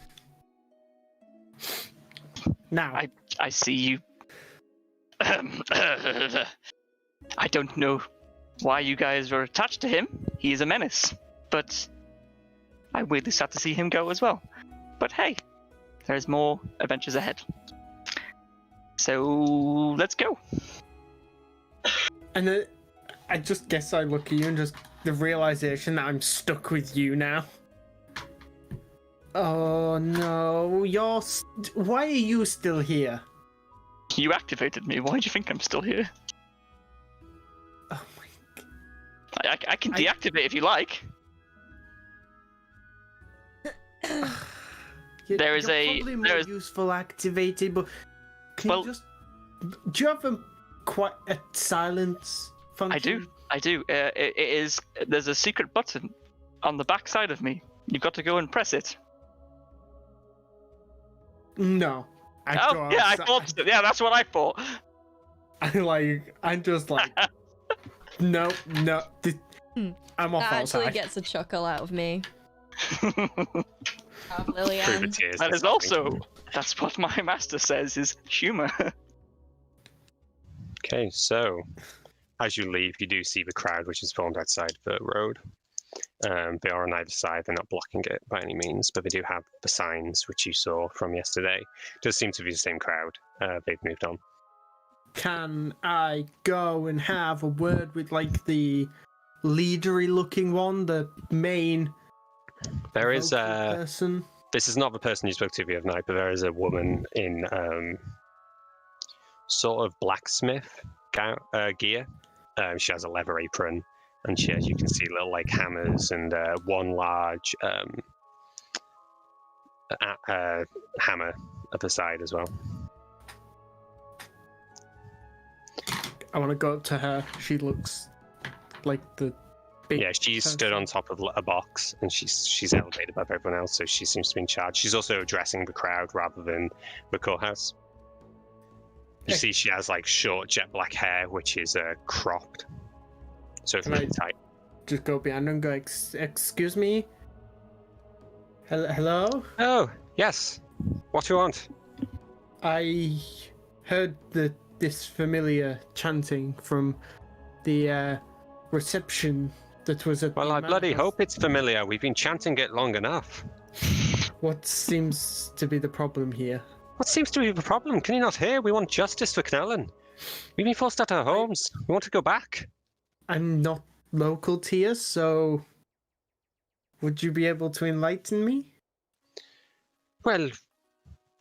Now, I see you. I don't know why you guys were attached to him. He is a menace. But I'm weirdly sad to see him go as well. But hey, there's more adventures ahead. So let's go. And then I just guess I look at you and just the realization that I'm stuck with you now. Oh no, why are you still here? You activated me. Why do you think I'm still here? Oh my god. I can deactivate if you like. There is probably more useful activated, but do you have a silence function? I do. It is. There's a secret button on the back side of me. You've got to go and press it. No. I thought so. Yeah, that's what I thought. I'm just like, no. I'm off that outside. actually gets a chuckle out of me. Lillian. That is also, that's what my master says is humor. Okay, so as you leave, you do see the crowd which is formed outside the road. They are on either side, they're not blocking it by any means, but they do have the signs which you saw from yesterday. It does seem to be the same crowd. They've moved on. Can I go and have a word with like the leadery looking one, the main There is person? This is not the person you spoke to the other night, but there is a woman in sort of blacksmith gear. She has a leather apron, and she has, you can see, little like hammers and one large hammer at the side as well. I want to go up to her. She looks like the big... Yeah, she's stood on top of a box, and she's elevated above everyone else, so she seems to be in charge. She's also addressing the crowd rather than the courthouse. You see she has like short jet black hair, which is cropped, so it's really tight. Just go behind her and go, excuse me? Hello? Oh, yes. What do you want? I heard this familiar chanting from the reception that was at Well, I bloody hope it's familiar. We've been chanting it long enough. What seems to be the problem here? What seems to be the problem? Can you not hear? We want justice for Knellen. We've been forced out of our homes. We want to go back. I'm not local to you, so would you be able to enlighten me? Well,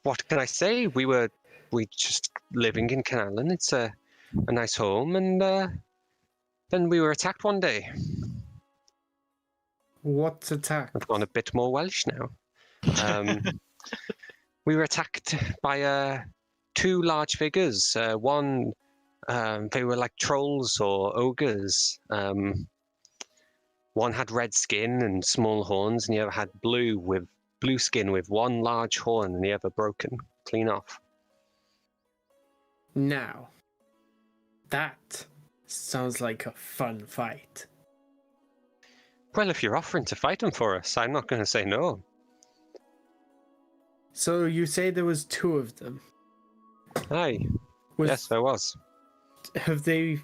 what can I say? We just living in Knellen. It's a nice home, and then we were attacked one day. What attack? I've gone a bit more Welsh now. We were attacked by two large figures. One, they were like trolls or ogres. One had red skin and small horns, and the other had blue skin with one large horn and the other broken clean off. Now, that sounds like a fun fight. Well, if you're offering to fight them for us, I'm not going to say no. So you say there was two of them? Aye. Yes, there was. Have they,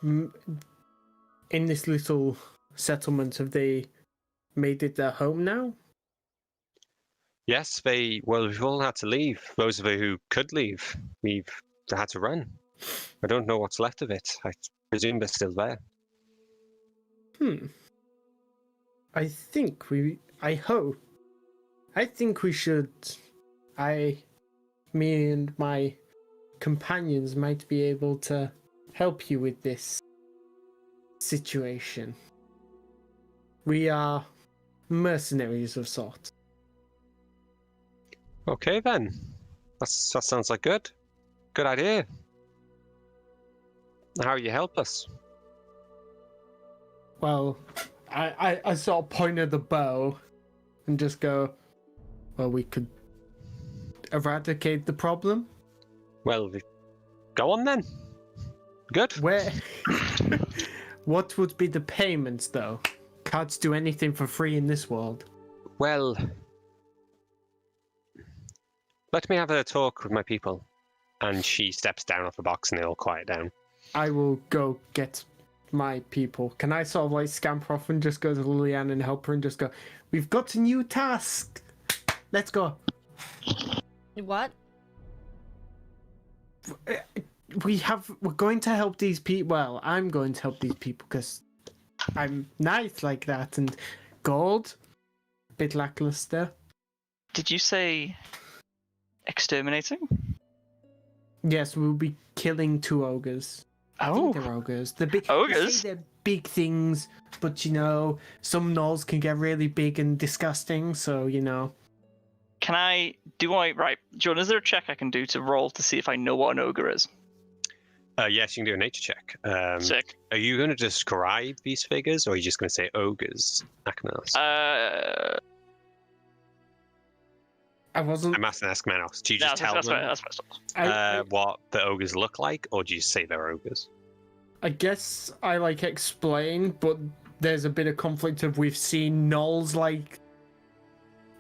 in this little settlement, have they made it their home now? Yes, we've all had to leave. Those of you who could leave, we've had to run. I don't know what's left of it. I presume they're still there. I think we should, me and my companions might be able to help you with this situation. We are mercenaries of sorts. Okay then. That sounds like good idea. How you help us? Well, I sort of point at the bow and just go, well, we could eradicate the problem. Well, go on then. Good. Where? What would be the payments, though? Can't do anything for free in this world. Well, let me have a talk with my people. And she steps down off the box and they all quiet down. I will go get my people. Can I sort of like scamper off and just go to Lillian and help her and just go, we've got a new task. Let's go. What? We're going to help these people. Well, I'm going to help these people because I'm nice like that. And gold, bit lackluster. Did you say exterminating? Yes, we'll be killing 2 ogres. I think they're ogres. They're big. Ogres? They're big things, but you know, some gnolls can get really big and disgusting. So you know. Right, John, is there a check I can do to roll to see if I know what an ogre is? Yes, you can do a nature check. Sick. Are you going to describe these figures, or are you just going to say ogres, Akmanos? I wasn't. I'm asking Akmanos. Do you just tell them what the ogres look like, or do you say they're ogres? I guess I like explain, but there's a bit of conflict of we've seen gnolls like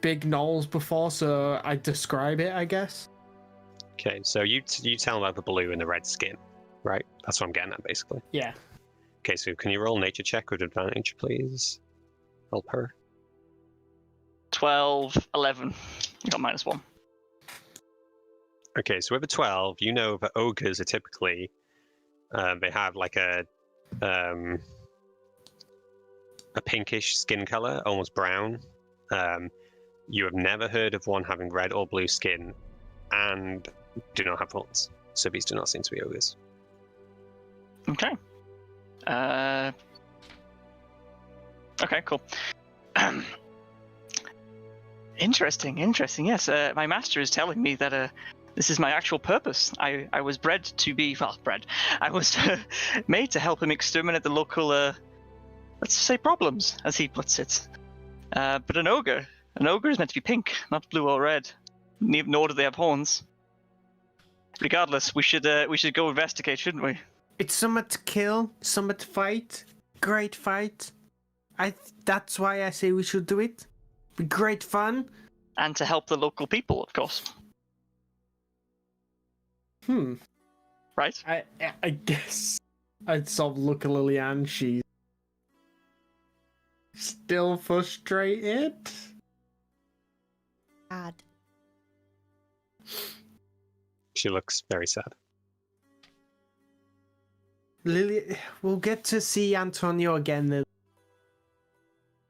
big gnolls before, so I describe it, I guess. Okay, so you tell them about the blue and the red skin, right? That's what I'm getting at, basically. Yeah. Okay, so can you roll a nature check with advantage, please? Help her. 12, 11. You got -1. Okay, so with a 12, you know that ogres are typically they have like a pinkish skin color, almost brown. You have never heard of one having red or blue skin, and do not have horns. So these do not seem to be ogres. Okay. Okay, cool. Interesting. Yes, my master is telling me that this is my actual purpose. I was bred to be I was made to help him exterminate the local, let's say, problems, as he puts it. But an ogre is meant to be pink, not blue or red. Nor do they have horns. Regardless, we should go investigate, shouldn't we? It's somewhat to kill, somewhat to fight. Great fight. That's why I say we should do it. Be great fun. And to help the local people, of course. Right? I guess I'd sort of look at Lillian. She's still frustrated. Sad. She looks very sad. Lily, we'll get to see Antonio again.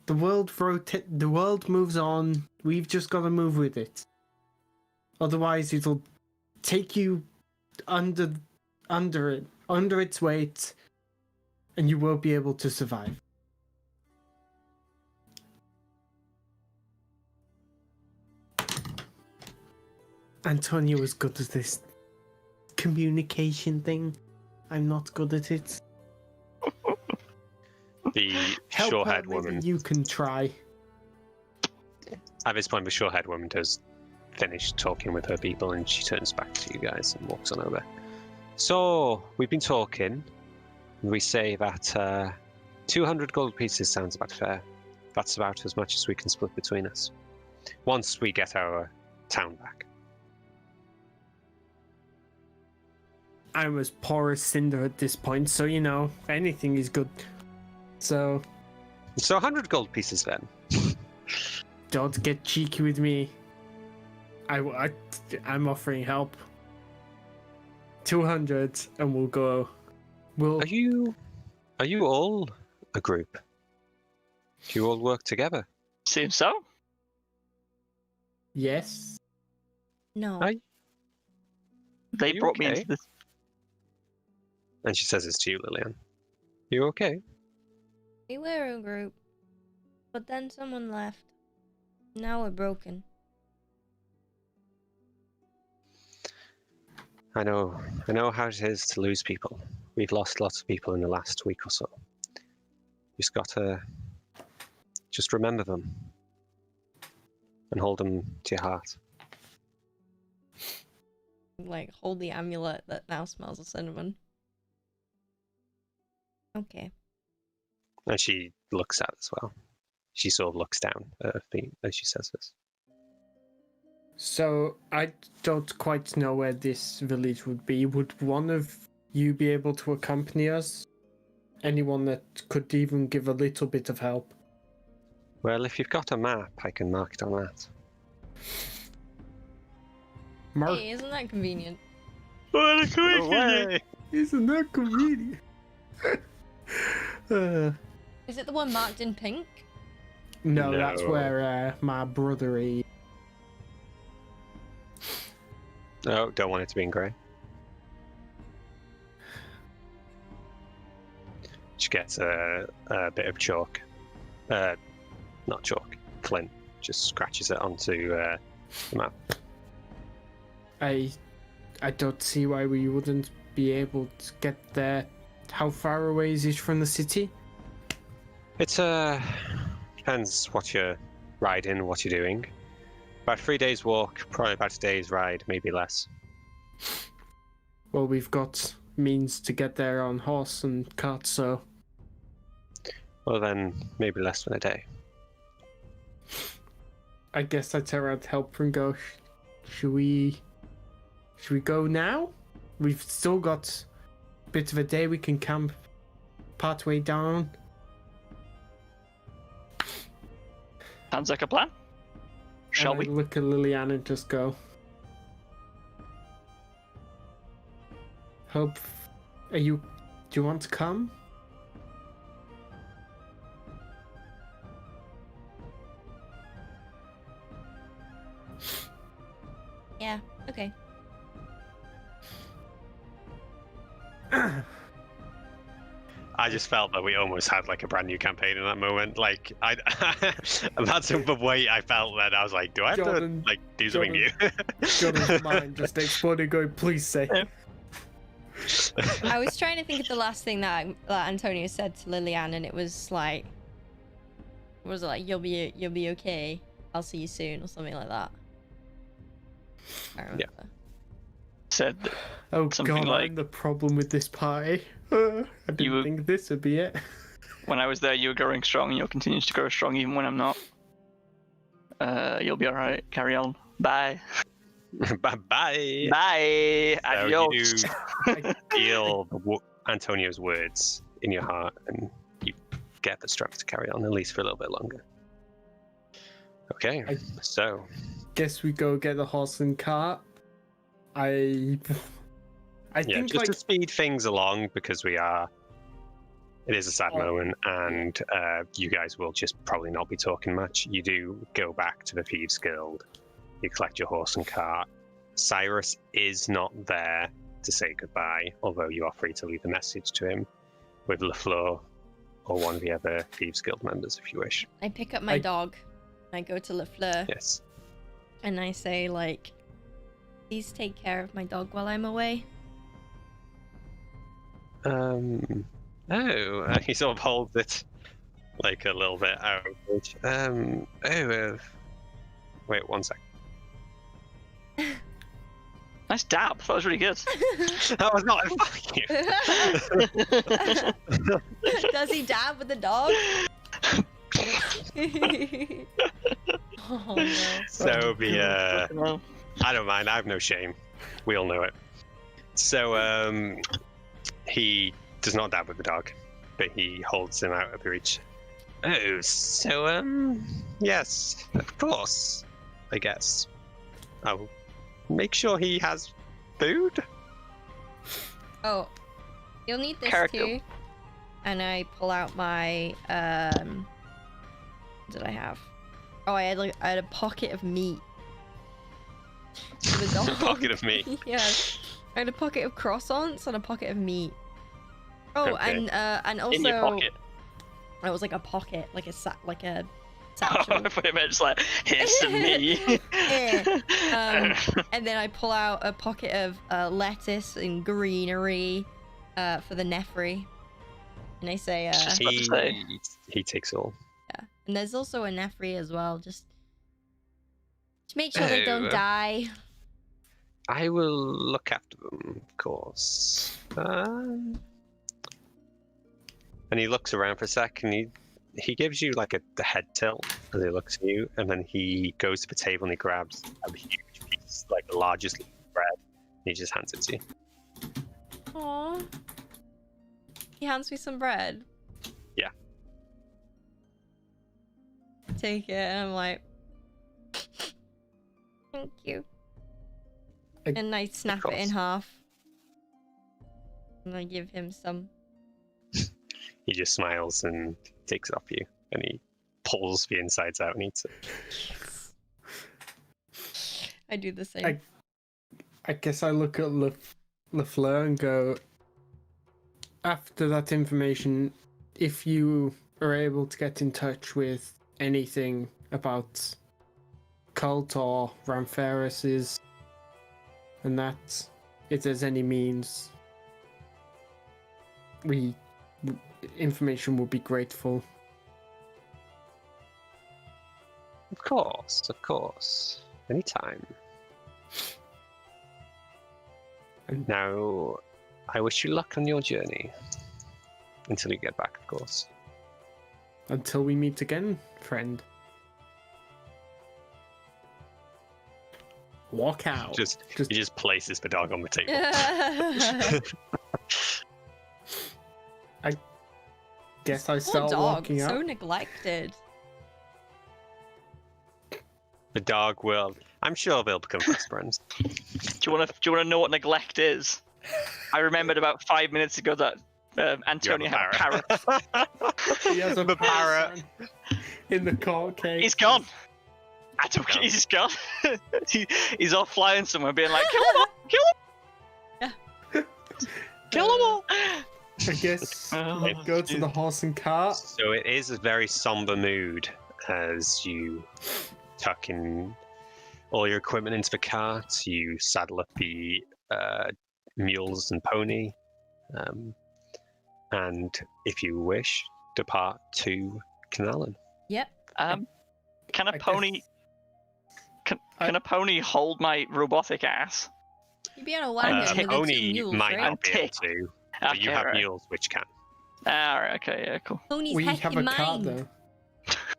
The world moves on. We've just got to move with it. Otherwise, it'll take you under its weight, and you won't be able to survive. Antonio is good at this communication thing. I'm not good at it. The short-haired woman. You can try. At this point, the short-haired woman does finish talking with her people, and she turns back to you guys and walks on over. So we've been talking. We say that 200 gold pieces sounds about fair. That's about as much as we can split between us. Once we get our town back. I'm as poor as Cinder at this point, so you know, anything is good. So 100 gold pieces then. Don't get cheeky with me. I'm offering help. 200 and we'll go. Are you all a group? Do you all work together? Seems so. Yes. No. They brought me into this. And she says this to you, Lillian. You okay? We were a group, but then someone left. Now we're broken. I know how it is to lose people. We've lost lots of people in the last week or so. You just gotta remember them and hold them to your heart. Like, hold the amulet that now smells of cinnamon. Okay. And she looks at it as well. She sort of looks down at her feet as she says this. So, I don't quite know where this village would be. Would one of you be able to accompany us anyone that could even give a little bit of help. Well, if you've got a map, I can mark it on that. Mark, Hey, isn't that convenient? What a coincidence! isn't that convenient? Is it the one marked in pink? No, No. that's where my brother is. Oh, don't want it to be in grey. Just gets a bit of chalk. Not chalk, flint. Just scratches it onto the map. I don't see why we wouldn't be able to get there. How far away is it from the city? It's depends what you're riding, what you're doing. About 3 days walk, probably about a day's ride, maybe less. Well, we've got means to get there on horse and cart, so Well then, maybe less than a day. I guess I turn around to help her and go, should we go now? We've still got a bit of a day. We can camp part way down. Sounds like a plan. Shall And we? I look at Liliana and just go, Hope, do you want to come? Yeah, okay. I just felt that we almost had like a brand new campaign in that moment. Like I've had some of the weight I felt then. I was like, do I have Jordan- to like do something new? Jordan's mind just exploded, going, please say. I was trying to think of the last thing that Antonio said to Liliane, and it was like, was it like, you'll be okay, I'll see you soon, or something like that. I remember. Yeah. Said Oh Something god, like- I'm the problem with this party. I didn't You- think this would be it. when I was there, you were growing strong, and you'll continue to grow strong even when I'm not. You'll be alright. Carry on. Bye. Bye bye. Bye. So Adios. you feel Antonio's words in your heart, and you get the strength to carry on at least for a little bit longer. Okay, so Guess we go get the horse and cart. I yeah, think just like to speed things along because it is a sad moment, and you guys will just probably not be talking much. You do go back to the Thieves Guild. You collect your horse and cart. Cyrus is not there to say goodbye, although you are free to leave a message to him with LaFleur or one of the other Thieves Guild members if you wish. I pick up my dog, I go to LaFleur, Yes. and I say, like, please take care of my dog while I'm away. He sort of holds it like a little bit out of reach. Wait 1 second. Nice dab. That was really good. That was not fuck you. Does he dab with the dog? Oh no. So be Well, I don't mind. I have no shame. We all know it. So he does not dab with the dog, but he holds him out of reach. Oh, so yes, of course. I guess I'll make sure he has food. Oh, you'll need this Character. too. And I pull out my what did I have? Oh, I had a pocket of meat. For the dog. A pocket of meat. Yeah, I had a pocket of croissants and a pocket of meat. Oh, Okay. and also in your pocket. it was like a pocket, like a Oh, satchel. I thought it meant just like, here's some me. And then I pull out a pocket of lettuce and greenery for the Nefri. And I say, Just about to say. He takes all. yeah. And there's also a Nefri as well, just to make sure they Oh. don't die. I will look after them, of course. And he looks around for a sec, and he gives you like the head tilt as he looks at you, and then he goes to the table and he grabs a huge piece, like the largest loaf of bread. And he just hands it to you. Aww. He hands me some bread. Yeah. Take it, and I'm like, thank you. And I snap it in half. And I give him some. He just smiles and takes it off you, and he pulls the insides out and eats it. I do the same. I guess I look at LaFleur and go, after that information, if you are able to get in touch with anything about Cult or Ramferis's, and that, if there's any means, information would be grateful. Of course. Anytime. And now, I wish you luck on your journey. Until you get back, of course. Until we meet again, friend. Walk out. He just places the dog on the table. I guess I start walking out. So neglected. The dog will. I'm sure they'll become best friends. Do you want to know what neglect is? I remembered about 5 minutes ago that Antonio had a parrot. He has a parrot in the court case. He's gone. I don't. He's gone. He's off flying somewhere, being like, kill them all, kill them all. I guess we go to the horse and cart. So it is a very somber mood as you tuck in all your equipment into the cart. You saddle up the mules and pony, and if you wish, depart to Canallen. Yep. Can a pony? Can a pony hold my robotic ass? You'd be on a wagon with the two pony mules, might right? not be able to, but you have mules which can. Alright, okay, yeah, cool. Pony's We heck have in a cart mine. though.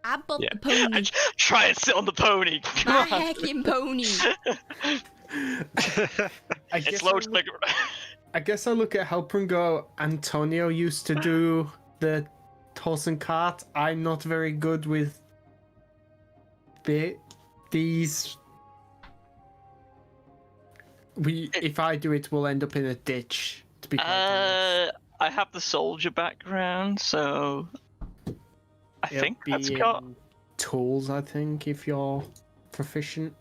I bought Yeah. the pony. Try and sit on the pony. My heckin' pony. I guess I look at Helper and go, Antonio used to do the horse and cart. I'm not very good with these. If I do it, we'll end up in a ditch. To be I have the soldier background, so I think that's got tools. I think if you're proficient,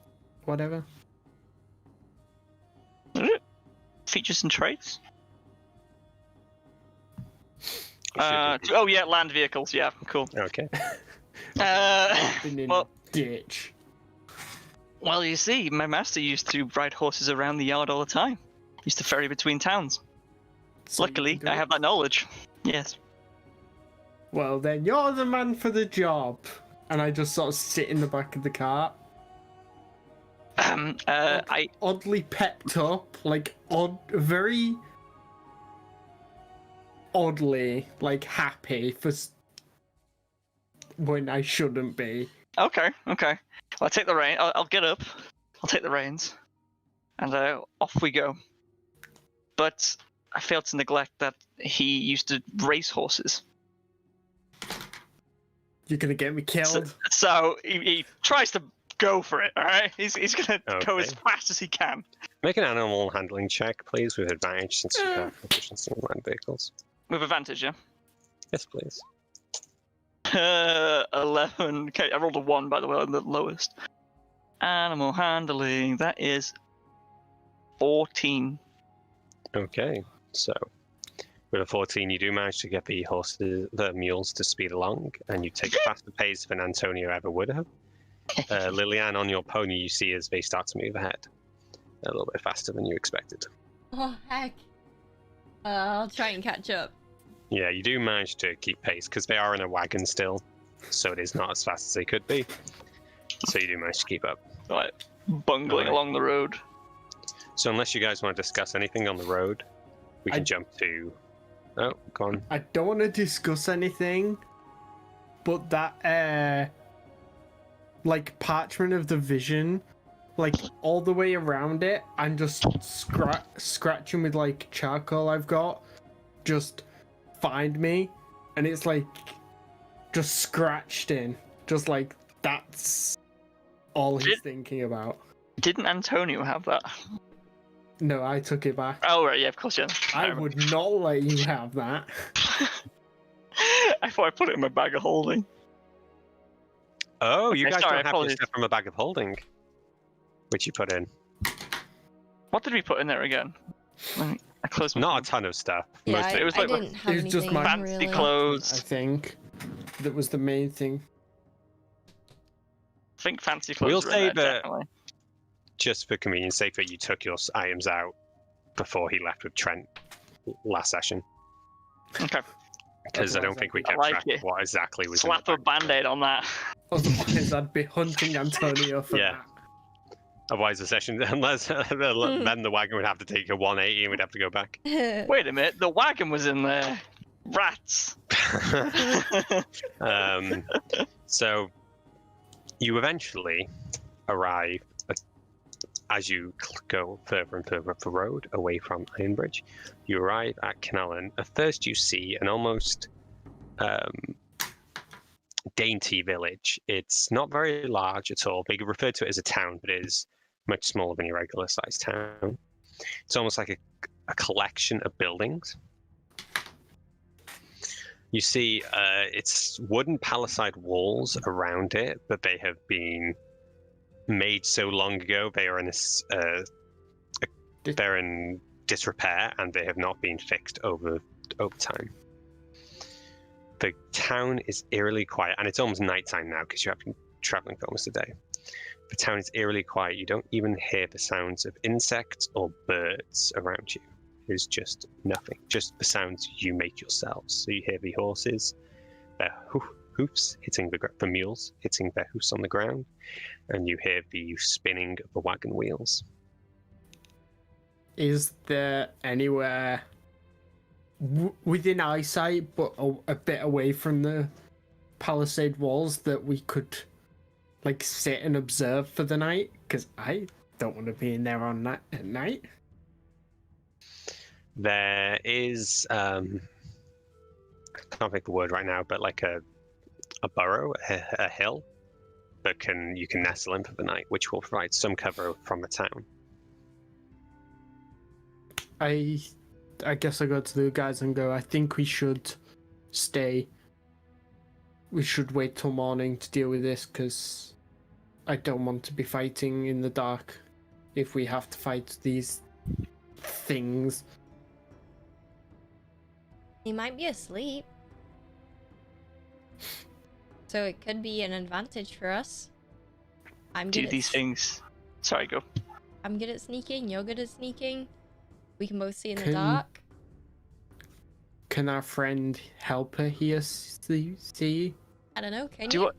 whatever. Features and traits. Oh yeah, land vehicles. Yeah, cool. Okay. Been in a ditch. Well, you see, my master used to ride horses around the yard all the time. Used to ferry between towns. So Luckily, I have that knowledge. Yes. Well, then you're the man for the job. And I just sort of sit in the back of the cart. I Oddly pepped up, like very oddly like happy for when I shouldn't be. okay. Well, I take the rein. I'll get up. I'll take the reins, and off we go. But I failed to neglect that he used to race horses. You're gonna get me killed. So he tries to go for it. All right, he's gonna go as fast as he can. Make an animal handling check, please, with advantage since you have proficiency in land vehicles. With advantage, yeah. Yes, please. 11. Okay, I rolled a 1, by the way, on the lowest. Animal handling, that is 14. Okay, so with a 14, you do manage to get the mules to speed along, and you take a faster pace than Antonio ever would have. Lillian, on your pony, you see as they start to move ahead a little bit faster than you expected. Oh, heck. I'll try and catch up. Yeah, you do manage to keep pace because they are in a wagon still, so it is not as fast as they could be. So you do manage to keep up. Right, bungling along the road. So unless you guys want to discuss anything on the road, we can jump to... Oh, go on. I don't want to discuss anything, but that like parchment of the vision, like all the way around it, I'm just scratching with like charcoal I've got, just find me, and it's like just scratched in, just like that's all he's thinking about. Didn't Antonio have that? No, I took it back. Oh right, yeah, of course, yeah. I would not let you have that. I thought I put it in my bag of holding. Oh, you Okay, guys sorry, don't have your apologies. stuff from a bag of holding, which you put in. What did we put in there again? I closed my Not a phone. ton of stuff. Yeah, Most of it was like- didn't have it was just anything my fancy really. I clothes. think that was the main thing. I think fancy clothes. We'll were in say there, that- definitely. Just for convenience sake, that you took your items out before he left with Trent last session, Okay. because I don't Otherwise, think we I kept like track it. of what exactly was. Slap in a the bag. band-aid on that. Otherwise, I'd be hunting Antonio for Yeah. that. Otherwise, the session, unless then the wagon would have to take a 180 and we'd have to go back. Wait a minute, the wagon was in there. Rats. So you eventually arrive as you go further and further up the road away from Ironbridge. You arrive at Canallan. At first, you see an almost dainty village. It's not very large at all. They refer to it as a town, but it is much smaller than your regular sized town. It's almost like a collection of buildings. You see, it's wooden palisade walls around it, but they have been made so long ago they are in they're in disrepair, and they have not been fixed over time. The town is eerily quiet, and it's almost nighttime now because you have been traveling for almost a day. The town is eerily quiet. You don't even hear the sounds of insects or birds around you. There's just nothing, just the sounds you make yourselves. So you hear the horses, their hoofs hitting the mules hitting their hoofs on the ground, and you hear the spinning of the wagon wheels. Is there anywhere within eyesight, but a bit away from the palisade walls, that we could like sit and observe for the night? Because I don't want to be in there at night. There is I can't think of the word right now, but like a burrow, a hill that you can nestle in for the night, which will provide some cover from the town. I guess I go to the guys and go, I think we should stay. We should wait till morning to deal with this, because I don't want to be fighting in the dark if we have to fight these things. He might be asleep. So it could be an advantage for us. I'm Do good these at, things. Sorry, go. I'm good at sneaking, you're good at sneaking. We can both see in the Can- dark. Can our friend Helper here see? I don't know, can you?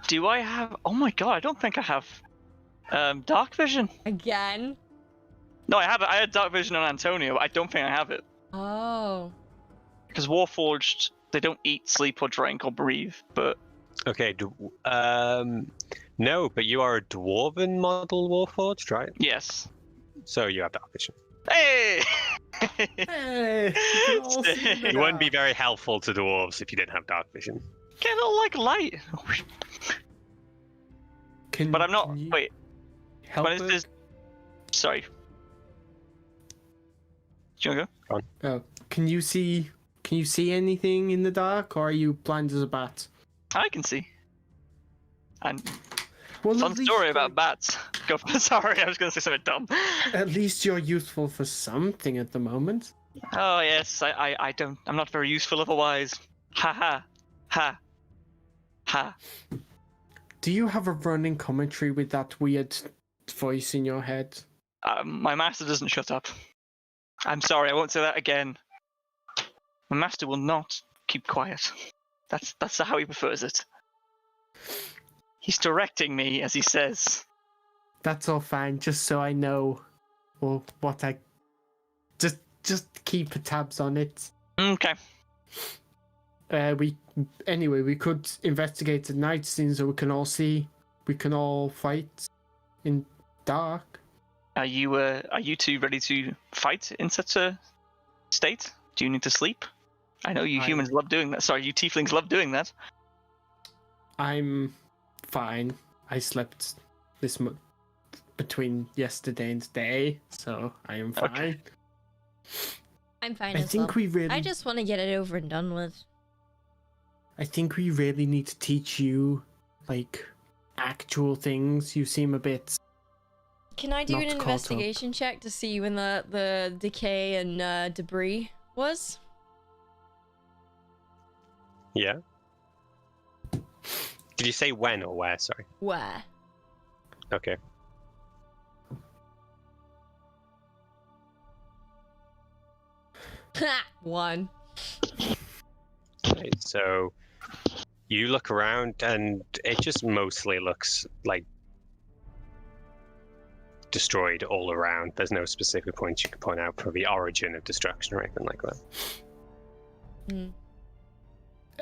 Do I have? Oh my god, I don't think I have dark vision. Again? No, I have it. I had dark vision on Antonio, but I don't think I have it. Oh. Because Warforged, they don't eat, sleep, or drink, or breathe, but... Okay, no, but you are a dwarven model Warforged, right? Yes. So you have dark vision. Hey! Hey, we can all see in the You wouldn't be dark. very helpful to dwarves if you didn't have dark vision. Get a little, like, light. But I'm not... can you Wait, help when is us? this... Sorry. Do you want to go? Oh, can you see anything in the dark, or are you blind as a bat? I can see. And Well, fun story about bats. Go for, sorry, I was going to say something dumb. At least you're useful for something at the moment. Oh yes, I don't. I'm not very useful otherwise. Ha ha, ha, ha. Do you have a running commentary with that weird voice in your head? My master doesn't shut up. I'm sorry, I won't say that again. My master will not keep quiet. That's how he prefers it. He's directing me as he says. That's all fine, just so I know, well, what I... Just keep tabs on it. Okay. We could investigate at night, since we can all see. We can all fight in dark. Are you two ready to fight in such a state? Do you need to sleep? I know you humans love doing that. Sorry, you tieflings love doing that. I'm fine. I slept between yesterday and today, so I am fine. Okay. I'm fine I as think well. we really. I just want to get it over and done with. I think we really need to teach you, like, actual things. You seem a bit. Can I do Not an caught up. investigation check to see when the decay and debris was? Yeah. Did you say when or where? Sorry. Where? Okay. One. Okay, so you look around and it just mostly looks like destroyed all around. There's no specific points you can point out for the origin of destruction or anything like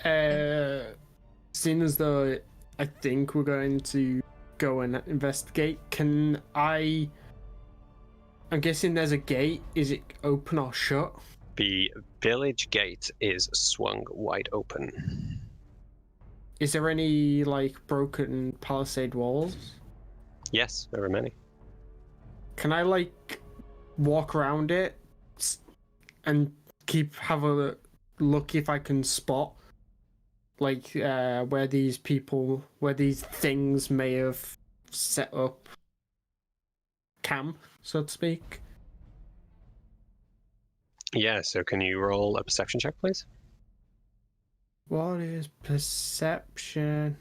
that. Seeing as though I think we're going to go and investigate, I'm guessing there's a gate. Is it open or shut? The village gate is swung wide open. Is there any, like, broken palisade walls? Yes, there are many. Can I, like, walk around it and have a look if I can spot, like, where these things may have set up camp, so to speak? Yeah, so can you roll a perception check, please? What is perception?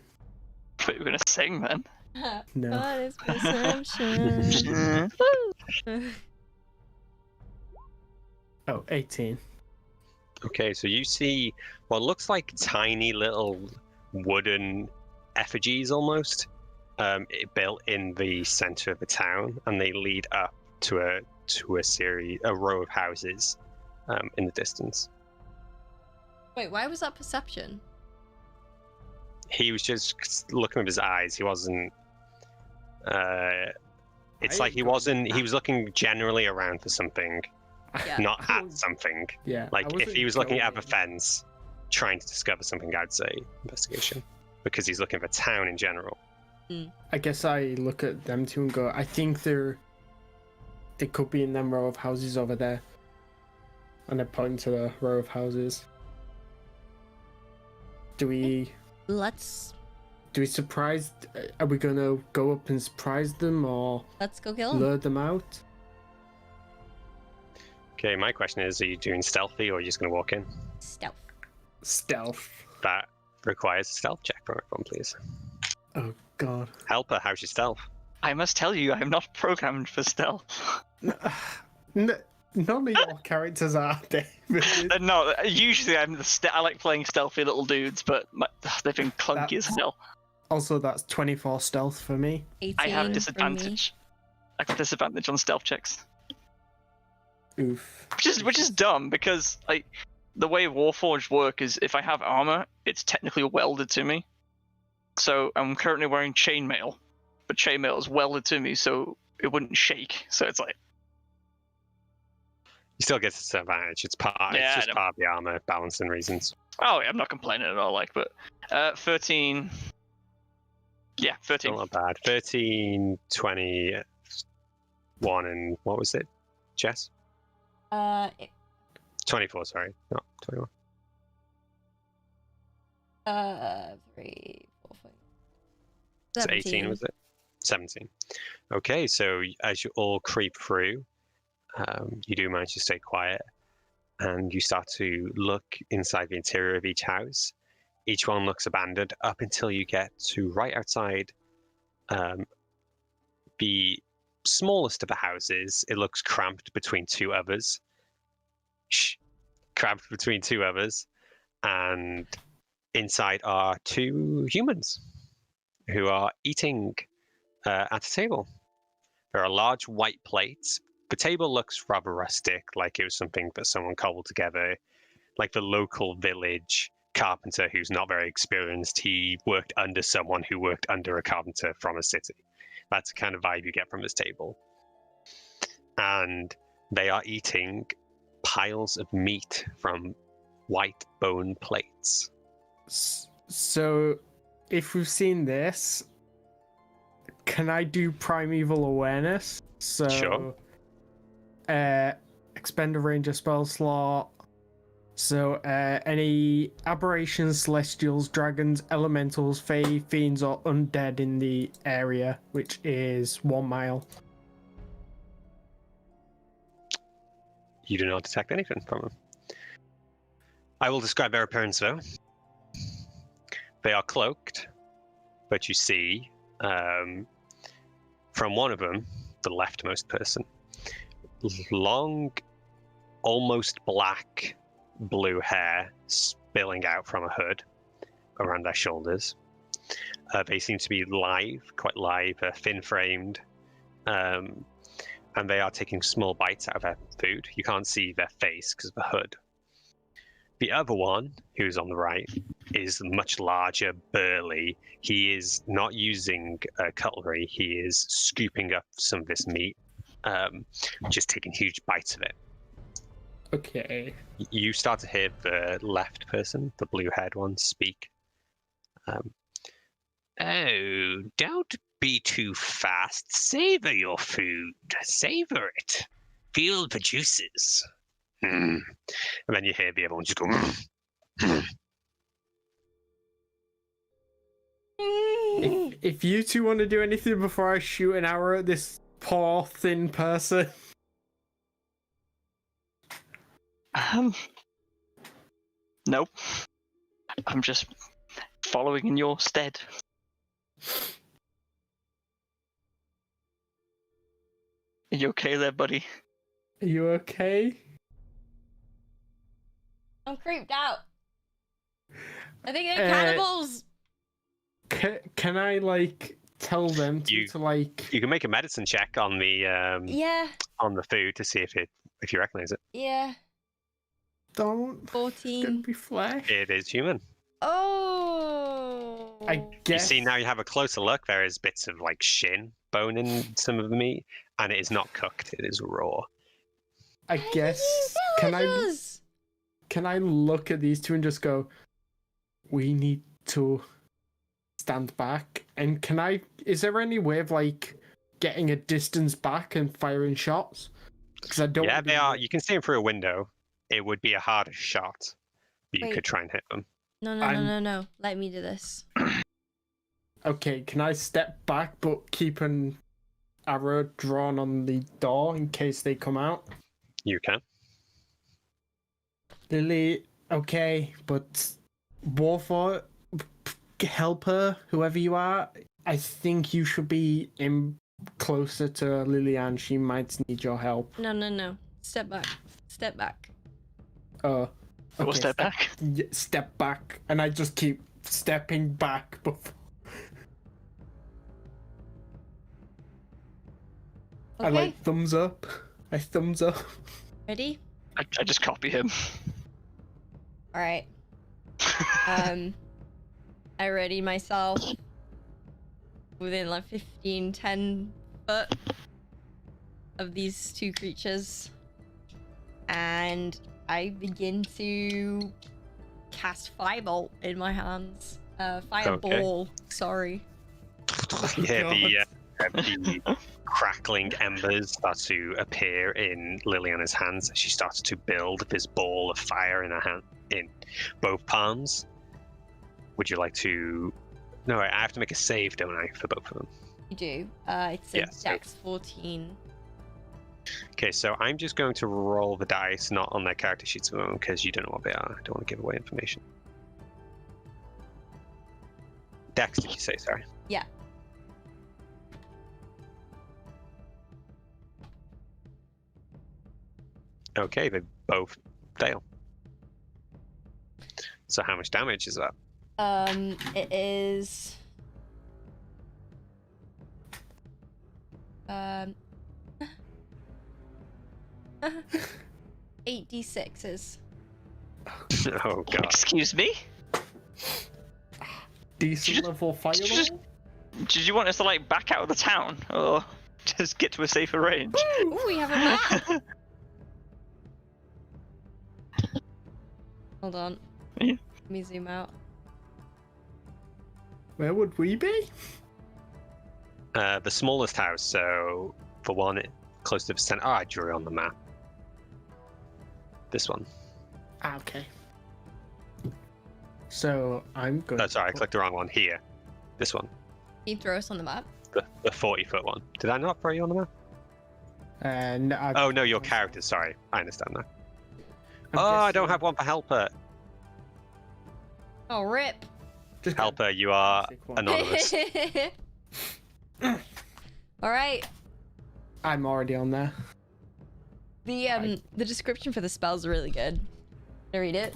I thought you were going to sing, man. No. What is perception? Oh, 18. Okay, so you see what looks like tiny little wooden effigies almost built in the center of the town, and they lead up to a row of houses in the distance. Wait, why was that perception? He was just looking with his eyes. He wasn't. It's like he wasn't. He was looking generally around for something, Yeah. not at something. Yeah. Like if he was looking at the fence, trying to discover something, I'd say investigation, because he's looking for town in general. I guess I look at them two and go, I think they could be in them row of houses over there. And I point to the row of houses. Do we surprise? Are we gonna go up and surprise them, or let's go kill them? lure them out? Okay, my question is: are you doing stealthy, or are you just gonna walk in? Stealth. That requires a stealth check from everyone, please. Oh God. Helper, how's your stealth? I must tell you, I am not programmed for stealth. None of your characters are, David. No, usually I like playing stealthy little dudes, but they've been clunky as hell. Also, that's 24 stealth for me. 18 I have for disadvantage. I have disadvantage on stealth checks. Oof. Which is dumb, because like the way Warforged work is if I have armor, it's technically welded to me. So I'm currently wearing chainmail, but chainmail is welded to me, so it wouldn't shake. So it's like. You still get disadvantage. It's part of the armor, balancing reasons. Oh, yeah, I'm not complaining at all. Like, but 13. Yeah, 13. Still not bad. 13, 21, and what was it, Jess? 24. Sorry, not 21. 3, 4, 5. So 18 was it? 17. Okay, so as you all creep through. You do manage to stay quiet, and you start to look inside the interior of each house. Each one looks abandoned up until you get to right outside the smallest of the houses. It looks cramped between two others. And inside are two humans who are eating at a table. There are large white plates. The table looks rather rustic, like it was something that someone cobbled together, like the local village carpenter who's not very experienced. He worked under someone who worked under a carpenter from a city. That's the kind of vibe you get from this table. And they are eating piles of meat from white bone plates. So, if we've seen this, can I do primeval awareness? So, Sure. Expend a ranger spell slot. So, any aberrations, celestials, dragons, elementals, fae, fiends, or undead in the area, which is 1 mile. You do not detect anything from them. I will describe their appearance though. They are cloaked, but you see from one of them, the leftmost person, long, almost black blue hair spilling out from a hood around their shoulders. They seem to be quite live, thin-framed, and they are taking small bites out of their food. You can't see their face because of the hood. The other one, who's on the right, is much larger, burly. He is not using cutlery. He is scooping up some of this meat, just taking huge bites of it. Okay. You start to hear the left person, the blue-haired one, speak. Oh, don't be too fast. Savor your food. Savor it. Feel the juices. And then you hear the other one just go. If you two want to do anything before I shoot an arrow at this poor thin person. Nope. I'm just following in your stead. Are you okay there, buddy? Are you okay? I'm creeped out. I think they're cannibals. Can I like tell them to like? You can make a medicine check on the on the food to see if you recognize it. Yeah. Don't. 14. It's gonna be flesh. It is human. Oh. I guess. You see now you have a closer look. There is bits of like shin bone in some of the meat, and it is not cooked. It is raw. I guess. Can I look at these two and just go, we need to stand back? And is there any way of like getting a distance back and firing shots? Because I don't. Yeah, they are. You can see them through a window. It would be a harder shot, but you could try and hit them. No. Let me do this. Okay, can I step back but keep an arrow drawn on the door in case they come out? You can. Lily, okay, but Warfort, help her, whoever you are. I think you should be closer to Lilianne. She might need your help. No. Step back. Okay, We'll step back. Yeah, step back, and I just keep stepping back before. Okay. I like thumbs up. I thumbs up. Ready? I just copy him. All right. I ready myself within like 10 foot of these two creatures, and I begin to cast Firebolt in my hands. Fireball. Okay. Sorry. Yeah, the crackling embers start to appear in Liliana's hands as she starts to build this ball of fire in her hand, in both palms. Would you like to? No, I have to make a save, don't I, for both of them? You do. It's a Dex 14. Okay, so I'm just going to roll the dice, not on their character sheets at the moment, because you don't know what they are. I don't want to give away information. Dex, did you say? Sorry. Yeah. Okay, they both fail. So how much damage is that? It is 8d6s. Oh god. Excuse me? Decent level fireball? Did you want us to like back out of the town, or just get to a safer range? Ooh, we have a map. Hold on. Yeah. Let me zoom out. Where would we be? The smallest house, so for one, close to the center. Oh, I drew it on the map. This one. Ah, okay. So I'm going. Oh, sorry, I clicked the wrong one. Here. This one. Can you throw us on the map? The 40-foot one. Did I not throw you on the map? No, Oh, no, your character. Sorry. I understand that. I'm I don't guessing- have one for Helper. Oh, rip. Just Helper, you are pick one. anonymous. All right. I'm already on there. The description for the spell's really good. Can I read it?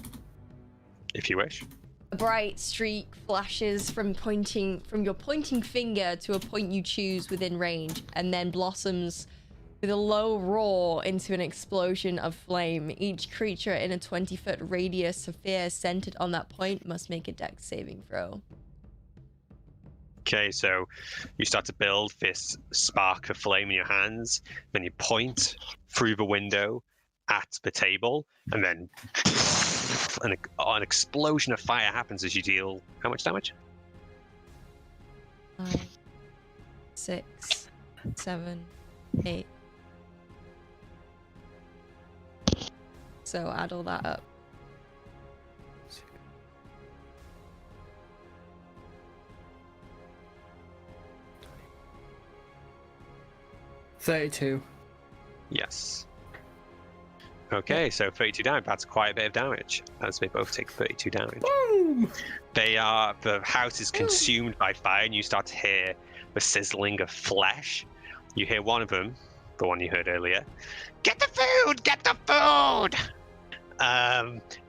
If you wish. A bright streak flashes from your pointing finger to a point you choose within range, and then blossoms with a low roar into an explosion of flame. Each creature in a 20-foot radius sphere centered on that point must make a dex saving throw. Okay, so you start to build this spark of flame in your hands, then you point through the window at the table, and then an explosion of fire happens as you deal how much damage? 5, 6, 7, 8. So add all that up. $32. Yes. Okay, so 32 damage. That's quite a bit of damage, as they both take 32 damage. Boom! The house is consumed by fire, and you start to hear the sizzling of flesh. You hear one of them, the one you heard earlier, "Get the food! Get the food!"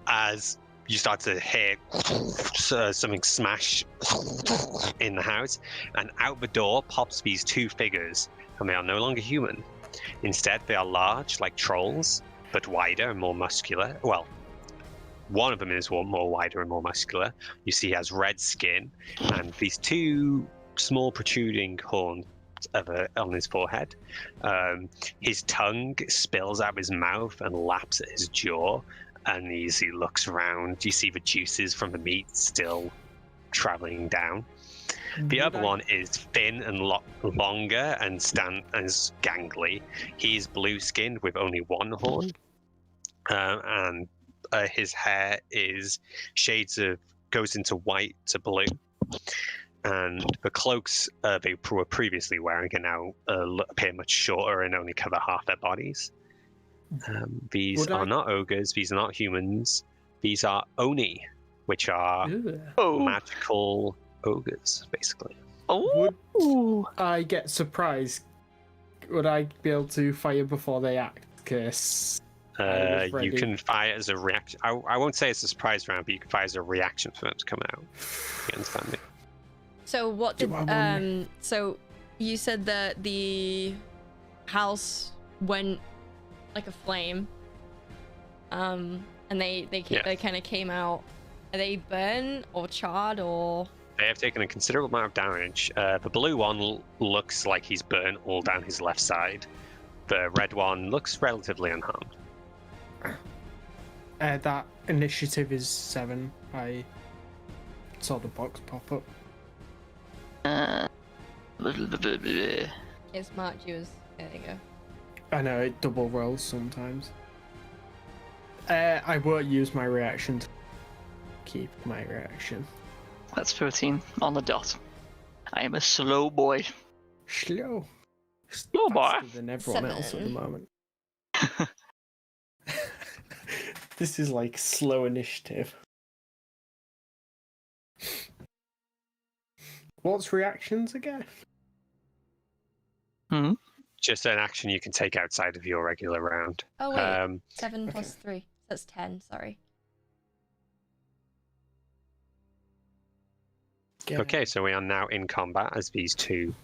As you start to hear something smash in the house, and out the door pops these two figures, and they are no longer human. Instead, they are large, like trolls, but wider and more muscular. Well, one of them is more wider and more muscular. You see he has red skin, and these two small protruding horns on his forehead. His tongue spills out of his mouth and laps at his jaw, and as he looks around, you see the juices from the meat still traveling down. The other one is thin and longer and is gangly. He's blue-skinned with only one horn, and his hair is goes into white to blue. And the cloaks they were previously wearing are now appear much shorter and only cover half their bodies. These are not ogres. These are not humans. These are oni, which are magical ogres, basically. Would I get surprised? Would I be able to fire before they act? Because you can fire as a reaction. I won't say it's a surprise round, but you can fire as a reaction for them to come out. You understand me? So what did so you said that the house went like a flame, and they kind of came out. Are they burned or charred or? They have taken a considerable amount of damage. The blue one looks like he's burnt all down his left side. The red one looks relatively unharmed. That initiative is 7. I saw the box pop up. It's marked you as. There you go. I know, it double rolls sometimes. I won't use my reaction to keep my reaction. That's 13 on the dot. I am a slow boy. Slow. Slow boy. Faster than everyone else at the moment. This is like slow initiative. What's reactions again? Just an action you can take outside of your regular round. Oh wait, 7 plus 3. That's 10. Sorry. Okay, so we are now in combat as these two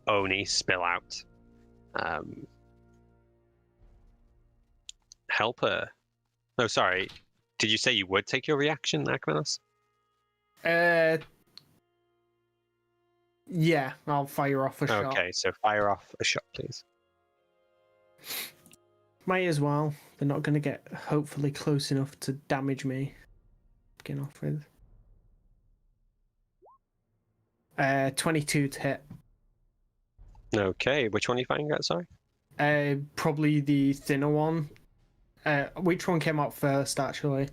Oni spill out. Helper. No, sorry. Did you say you would take your reaction, Akmanos? Yeah, I'll fire off a shot. Okay, so fire off a shot, please. Might as well. They're not going to get hopefully close enough to damage me. begin off with. 22 to hit. Okay, which one are you fighting at, sorry? Probably the thinner one. Which one came out first, actually?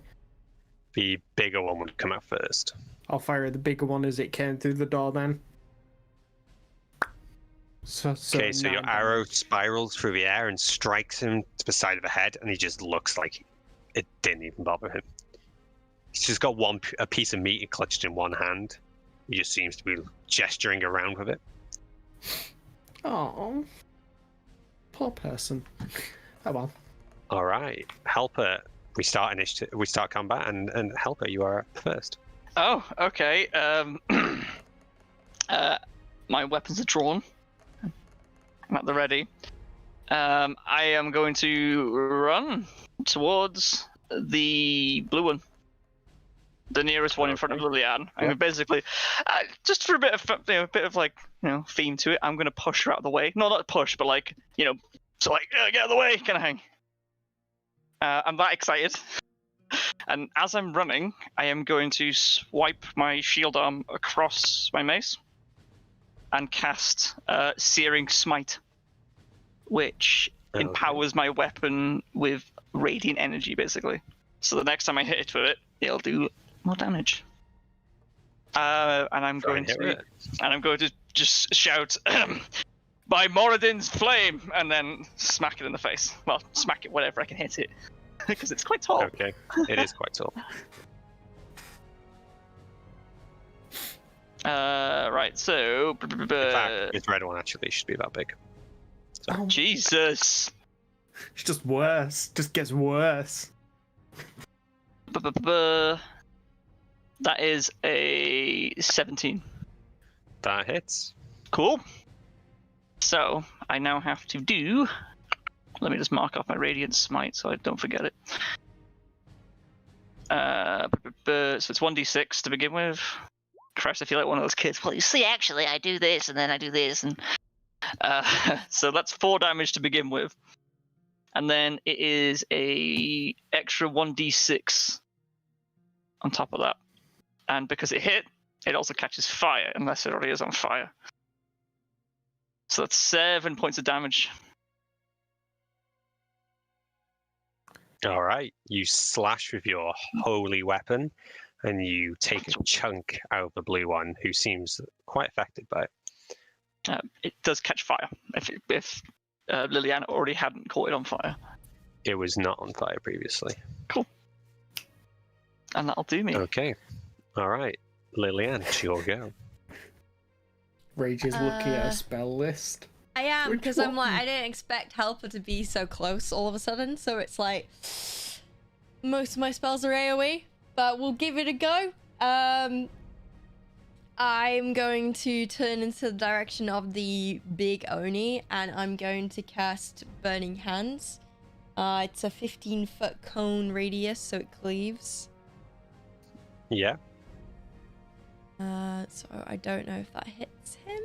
The bigger one would come out first. I'll fire the bigger one as it came through the door then. So your arrow spirals through the air and strikes him to the side of the head, and he just looks like it didn't even bother him. He's just got a piece of meat clutched in one hand. He just seems to be gesturing around with it. Oh, poor person. Oh well. All right, Helper. We start initiative. We start combat, and Helper, you are up first. Oh, okay. My weapons are drawn. I'm at the ready. I am going to run towards the blue one, the nearest one in front of Liliane. I'm gonna basically, just for a bit of like theme to it, I'm gonna push her out of the way. No, not push, but like get out of the way kind of thing. I'm that excited. And as I'm running, I am going to swipe my shield arm across my mace and cast Searing Smite, which empowers my weapon with radiant energy, basically. So the next time I hit it with it, it'll do more damage. And I'm going to just shout, "By Moradin's flame!" and then smack it in the face. Well, smack it whatever I can hit it, because it's quite tall. Okay, it is quite tall. Right, so... In fact, this red one actually should be that big. So. Oh, Jesus! It's just worse. Just gets worse. That is a 17. That hits. Cool. So, I now have to do... Let me just mark off my Radiant Smite so I don't forget it. So it's 1d6 to begin with. Christ, I feel like one of those kids. Well, you see, actually, I do this, and then I do this, and... so that's 4 damage to begin with. And then it is a extra 1d6 on top of that. And because it hit, it also catches fire, unless it already is on fire. So that's 7 points of damage. All right, you slash with your holy weapon, and you take a chunk out of the blue one, who seems quite affected by it. It does catch fire. If Liliana already hadn't caught it on fire. It was not on fire previously. Cool. And that'll do me. Okay. All right, Liliane, it's your go. Rage is looking at a spell list. I am, because I'm like, I didn't expect Helper to be so close all of a sudden, so it's like, most of my spells are AoE, but we'll give it a go. I'm going to turn into the direction of the big Oni, and I'm going to cast Burning Hands. It's a 15-foot cone radius, so it cleaves. Yeah. So I don't know if that hits him.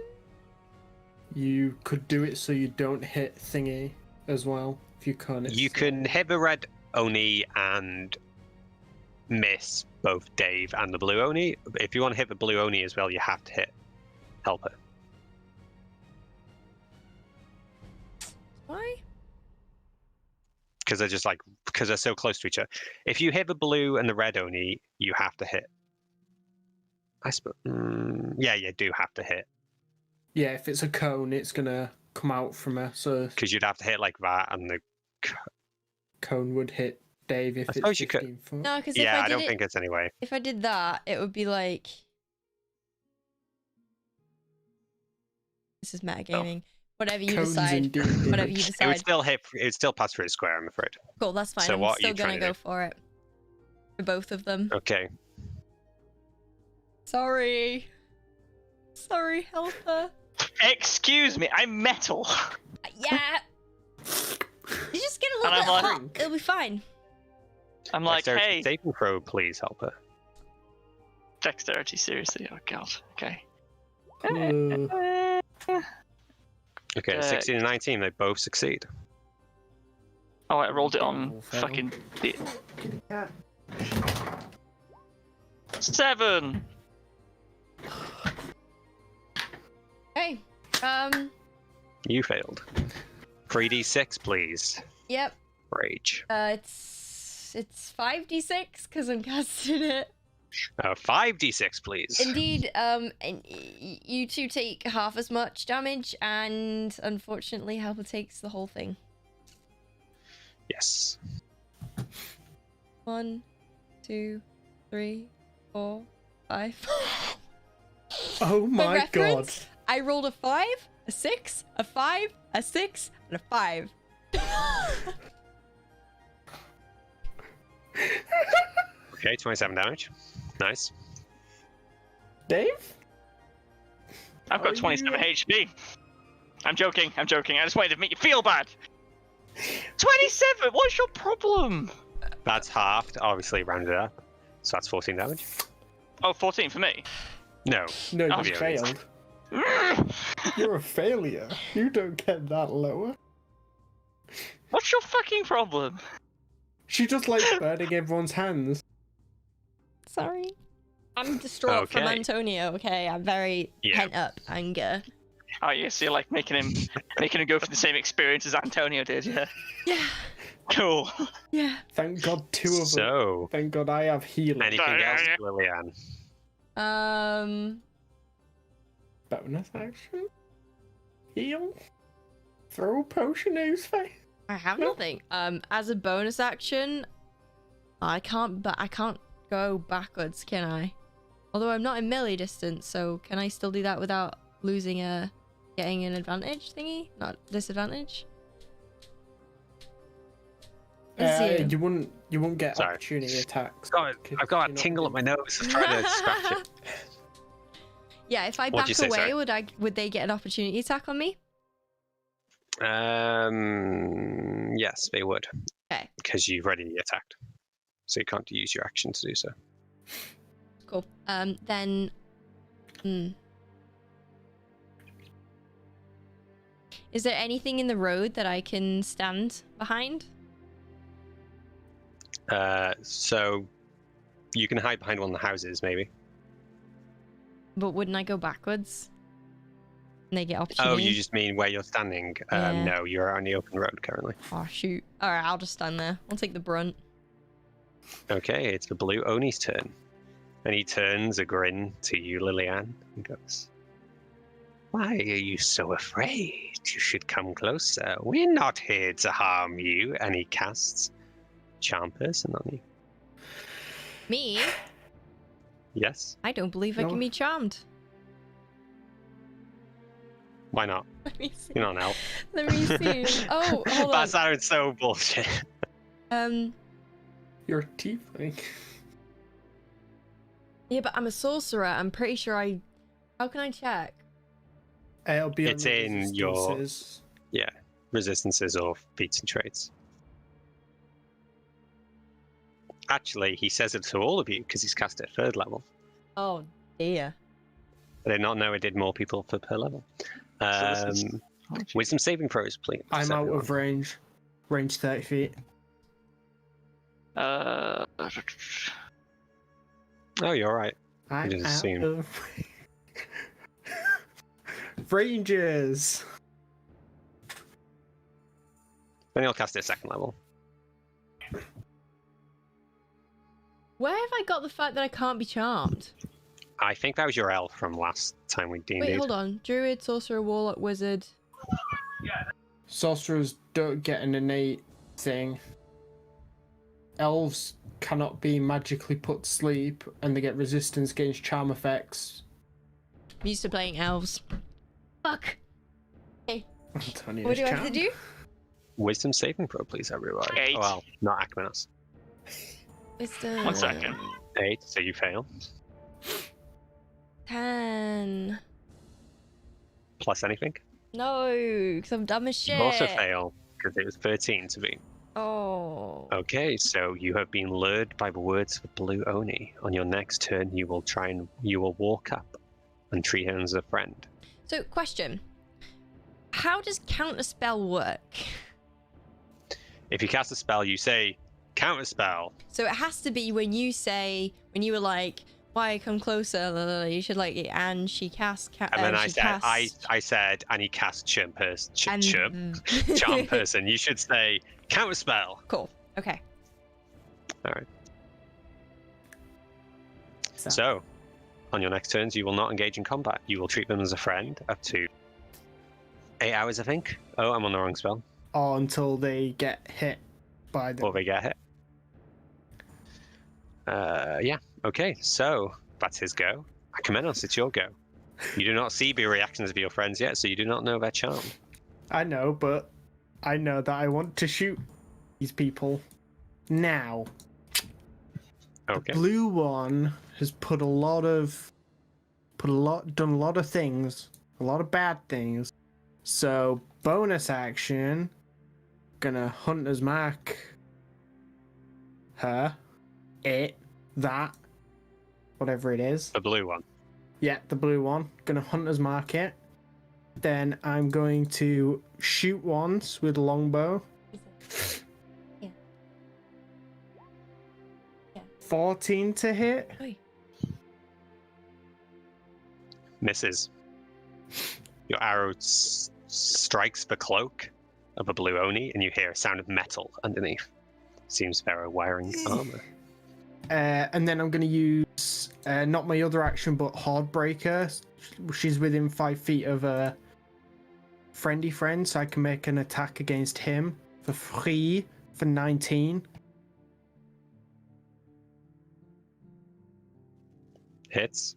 You could do it so you don't hit thingy as well, if you can't. You can hit the red Oni and miss both Dave and the blue Oni. If you want to hit the blue Oni as well, you have to hit Helper. Why? Because they're so close to each other. If you hit the blue and the red Oni, you have to hit. I suppose. Yeah, you do have to hit. Yeah, if it's a cone, it's gonna come out from her. So because you'd have to hit like that, and the cone would hit Dave if I it's suppose 15 you could. foot. No, because yeah, I don't think it's anyway. If I did that, it would be like. This is metagaming. Whatever you Cones decide. Whatever you decide. It would still hit. It would still pass through a square, I'm afraid. Cool, that's fine. So I'm what are still you gonna trying to go do? for it. For both of them. Okay. Sorry. Sorry, Helper. Excuse me, I'm metal. Yeah. You just get a little And bit I'm hot. like- It'll be fine. I'm like, Dexterity hey, saving throw, please, Helper. dexterity, seriously? Oh god, okay. Okay, 16 and 19, they both succeed. Oh, I rolled it on Double fail. fucking... 7. Okay. You failed. 3d6, please. Yep. Rage. It's 5d6 because I'm casting it. 5d6, please. Indeed. And you two take half as much damage, and unfortunately, Helper takes the whole thing. Yes. 1, 2, 3, 4, 5. Oh my god. I rolled a 5, a 6, a 5, a 6, and a 5. Okay, 27 damage. Nice. Dave? I've got 27 HP. I'm joking. I just wanted to make you feel bad. 27? What's your problem? That's halved, obviously rounded up. So that's 14 damage. Oh, 14 for me. No. No, you Obviously. failed. You're a failure. You don't get that lower. What's your fucking problem? She just likes burning everyone's hands. Sorry. I'm distraught from Okay. Antonio, okay? I'm very pent up anger. Oh, yeah, so you're like making him go through the same experience as Antonio did, yeah? Yeah. Cool. Yeah. Thank God 2 of them. So, Thank God I have healing. anything else, Lillian? Bonus action? Heal? Throw a potion in his face? I have nothing. As a bonus action, I can't go backwards, can I? Although I'm not in melee distance, so can I still do that without losing getting an advantage thingy? Not disadvantage? You wouldn't get Sorry. opportunity attacks. I've got a tingle up my nose. I'm trying to scratch it. Yeah, if I What'd you back say, away, sorry? would they get an opportunity attack on me? Yes, they would. Okay. Because you've already attacked. So you can't use your action to do so. Cool. Then... Is there anything in the road that I can stand behind? So you can hide behind one of the houses, maybe. But wouldn't I go backwards? And they get opportunity? Oh, you just mean where you're standing? Yeah. No, you're on the open road currently. Oh, shoot. Alright, I'll just stand there. I'll take the brunt. Okay, it's the blue Oni's turn. And he turns a grin to you, Lillian, and goes, "Why are you so afraid? You should come closer. We're not here to harm you." And he casts Charm Person on you. Me? Yes? I don't believe I No. can be charmed. Why not? Let me see. You're not an elf. Let me see. Oh, hold on. That sounds so bullshit. You're a tiefling. Yeah, but I'm a sorcerer. I'm pretty sure I... How can I check? It'll be It's on the in your- resistances. Resistances or feats and traits. Actually, he says it to all of you because he's cast it at 3rd level. Oh, dear. I did not know it did more people per level. Wisdom saving throws, please. I'm out everyone. of range. Range 30 feet. Oh, you're right. I'm just out assume. of Rangers! Then he'll cast it at 2nd level. Where have I got the fact that I can't be charmed? I think that was your elf from last time we D&D'd. Wait, hold on. Druid, sorcerer, warlock, wizard. Sorcerers don't get an innate thing. Elves cannot be magically put to sleep, and they get resistance against charm effects. I'm used to playing elves. Fuck. Antonio's What do I have to charmed. do? Wisdom saving throw, please, everybody. 8. Oh, well, not Akmenos. Wisdom. 1 second. 8, so you fail. 10. Plus anything. No, because I'm dumb as shit. You also fail because it was 13 to beat. Oh. Okay, so you have been lured by the words of the blue Oni. On your next turn, you will walk up and treat her as a friend. So, question. How does counterspell work? If you cast a spell, you say counterspell. So it has to be when you were like, why come closer? You should like it. And she casts. And then I said, and he cast charm person. Charm person. You should say counter spell. Cool. Okay. All right. So, on your next turns, you will not engage in combat. You will treat them as a friend up to 8 hours, I think. Oh, I'm on the wrong spell. Or until they get hit by the... Or they get hit. Yeah. Okay, so that's his go. Akamenos, it's your go. You do not see the reactions of your friends yet, so you do not know their charm. I know, but I know that I want to shoot these people now. Okay. The blue one has done a lot of things, a lot of bad things. So bonus action, gonna hunter's mark her, it, that, whatever it is. The blue one. Yeah, the blue one. Gonna hunter's mark it. Then I'm going to shoot once with longbow. Yeah. 14 to hit. Oi. Misses. Your arrow strikes the cloak of a blue Oni, and you hear a sound of metal underneath. Seems they're wearing armor. And then I'm going to use not my other action, but Hardbreaker. She's within 5 feet of a friendly friend, so I can make an attack against him for free for 19. Hits.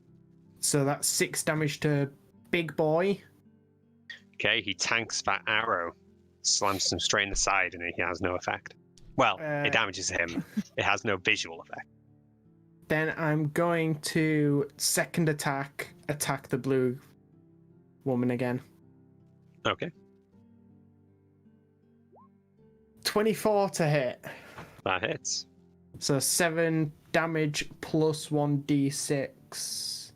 So that's 6 damage to big boy. Okay, he tanks that arrow, slams him straight in the side, and he has no effect. Well, it damages him. It has no visual effect. Then I'm going to second attack the blue woman again. Okay. 24 to hit. That hits. So 7 damage plus 1d6.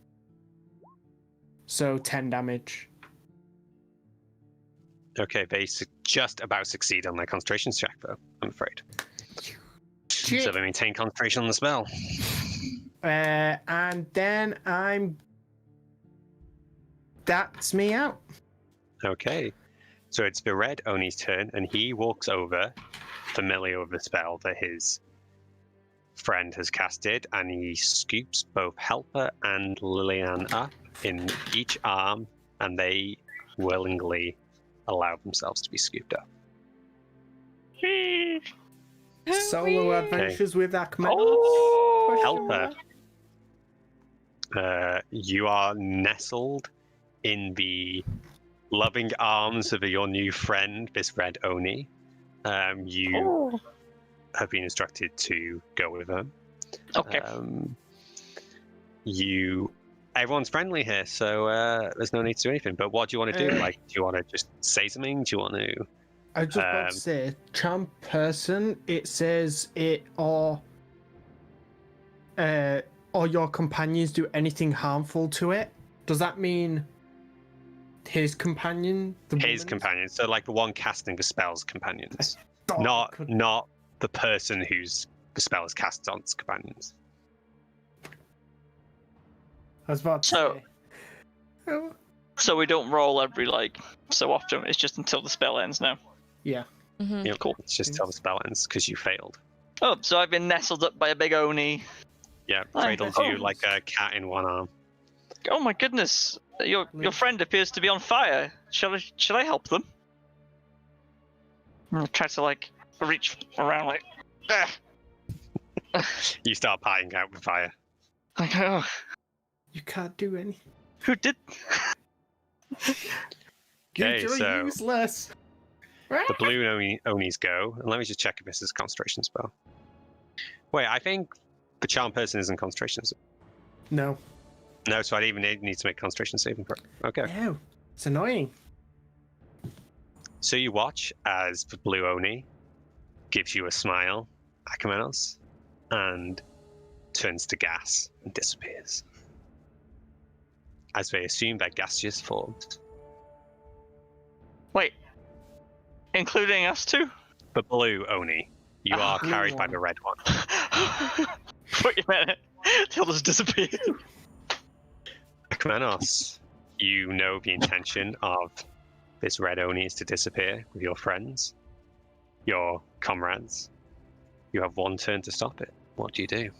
So 10 damage. Okay, they just about succeed on their concentration check, though, I'm afraid. So they maintain concentration on the spell. And then that's me out. Okay. So it's the red Oni's turn, and he walks over, familiar with the spell that his friend has casted, and he scoops both Helper and Lillian up in each arm, and they willingly allow themselves to be scooped up. Solo adventures with Akamenos. Oh, Helper. You are nestled in the loving arms of your new friend, this red Oni. You have been instructed to go with them. Okay. Everyone's friendly here, so there's no need to do anything. But what do you want to do? Like, do you want to just say something? Do you want to? I was just about to say, charm person. It says it or your companions do anything harmful to it. Does that mean his companion? His companions. So, like the one casting the spell's companions, not the person whose the spell is cast on's companions. I was about to say. So we don't roll every so often. It's just until the spell ends now. Yeah. Mm-hmm. Yep, cool. It's just until the spell ends because you failed. Oh, so I've been nestled up by a big Oni. Yeah, cradles you like a cat in one arm. Oh my goodness! Your friend appears to be on fire. Shall I help them? I'll try to reach around You start pieing out with fire. Oh. You can't do anything. Who did? Okay, so useless. the blue Onis go, and let me just check if this is a concentration spell. Wait, I think the charm person isn't concentration. No. No, so I even need to make concentration saving throw. Okay. No. It's annoying. So you watch as the blue Oni gives you a smile, Akamenos, and turns to gas and disappears. As they assume their gaseous form. Wait. Including us too? The blue Oni. You are carried by the red one. Wait a minute. They'll just disappear. Akmenos, you know the intention of this red Oni is to disappear with your friends, your comrades. You have one turn to stop it. What do you do?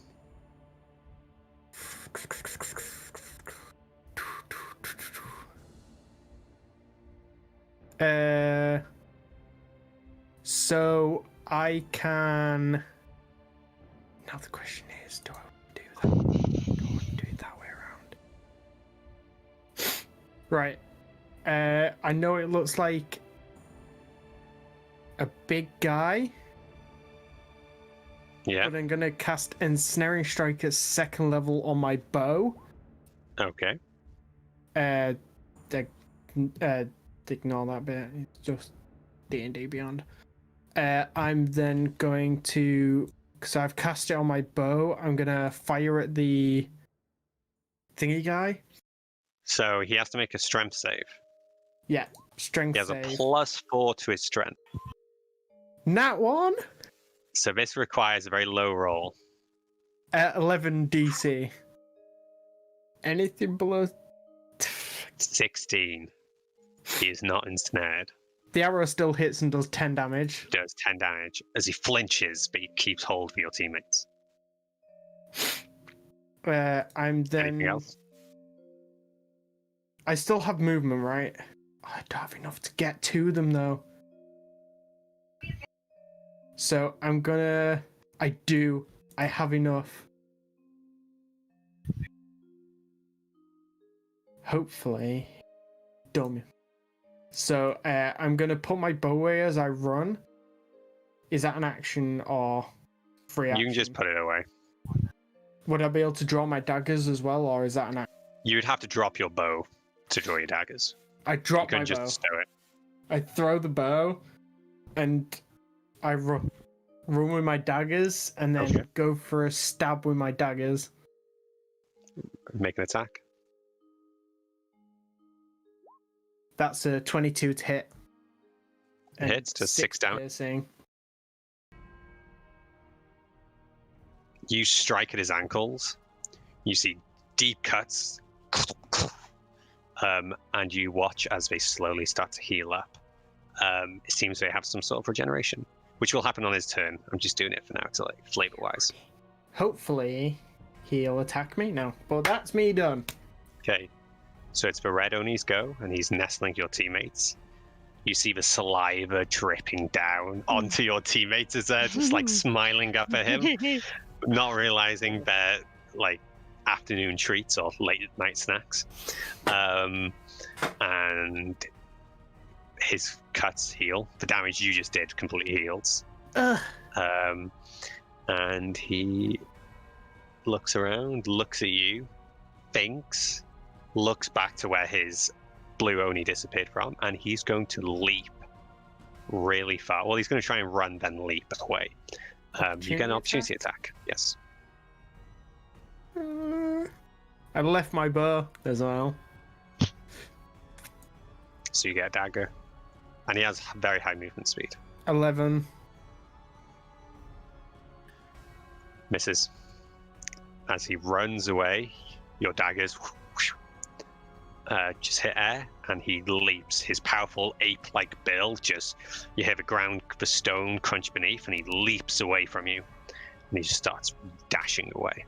So I can. Now the question is, do I do that? Do I want to do it that way around? Right. I know it looks like a big guy. Yeah. But I'm gonna cast Ensnaring Strike at 2nd level on my bow. Okay. Ignore that bit. It's just D&D Beyond. I'm then going to, because I've cast it on my bow, I'm gonna fire at the thingy guy. So he has to make a strength save. Yeah, strength He has save. a +4 to his strength. Nat 1? So this requires a very low roll. 11 DC. Anything below 16. He is not ensnared. The arrow still hits and does 10 damage. Does 10 damage as he flinches, but he keeps hold of your teammates. I'm then. Anything else? I still have movement, right? I don't have enough to get to them though. So I'm gonna. I have enough. Hopefully. Dumb. So I'm gonna put my bow away as I run. Is that an action or free action? You can just put it away. Would I be able to draw my daggers as well, or is that an action? You would have to drop your bow to draw your daggers. I drop You my couldn't bow. just stow it. I throw the bow, and I run with my daggers, and then go for a stab with my daggers. Make an attack. That's a 22 to hit. And Hits to 6 damage. piercing. You strike at his ankles. You see deep cuts. And you watch as they slowly start to heal up. It seems they have some sort of regeneration, which will happen on his turn. I'm just doing it for now to like flavor-wise. Hopefully, he'll attack me. No, but that's me done. Okay, so it's the red Oni's go, and he's nestling your teammates. You see the saliva dripping down onto your teammates as they're just like smiling up at him, not realizing they're like afternoon treats or late night snacks. And his cuts heal. The damage you just did completely heals. And he looks around, looks at you, thinks, looks back to where his blue Oni disappeared from, and he's going to leap really far. Well, he's going to try and run, then leap away. You get an opportunity attack. Yes. I left my bow as well. So you get a dagger. And he has very high movement speed. 11. Misses. As he runs away, your daggers just hit air, and he leaps. His powerful ape-like build you hear the stone crunch beneath, and he leaps away from you. And he just starts dashing away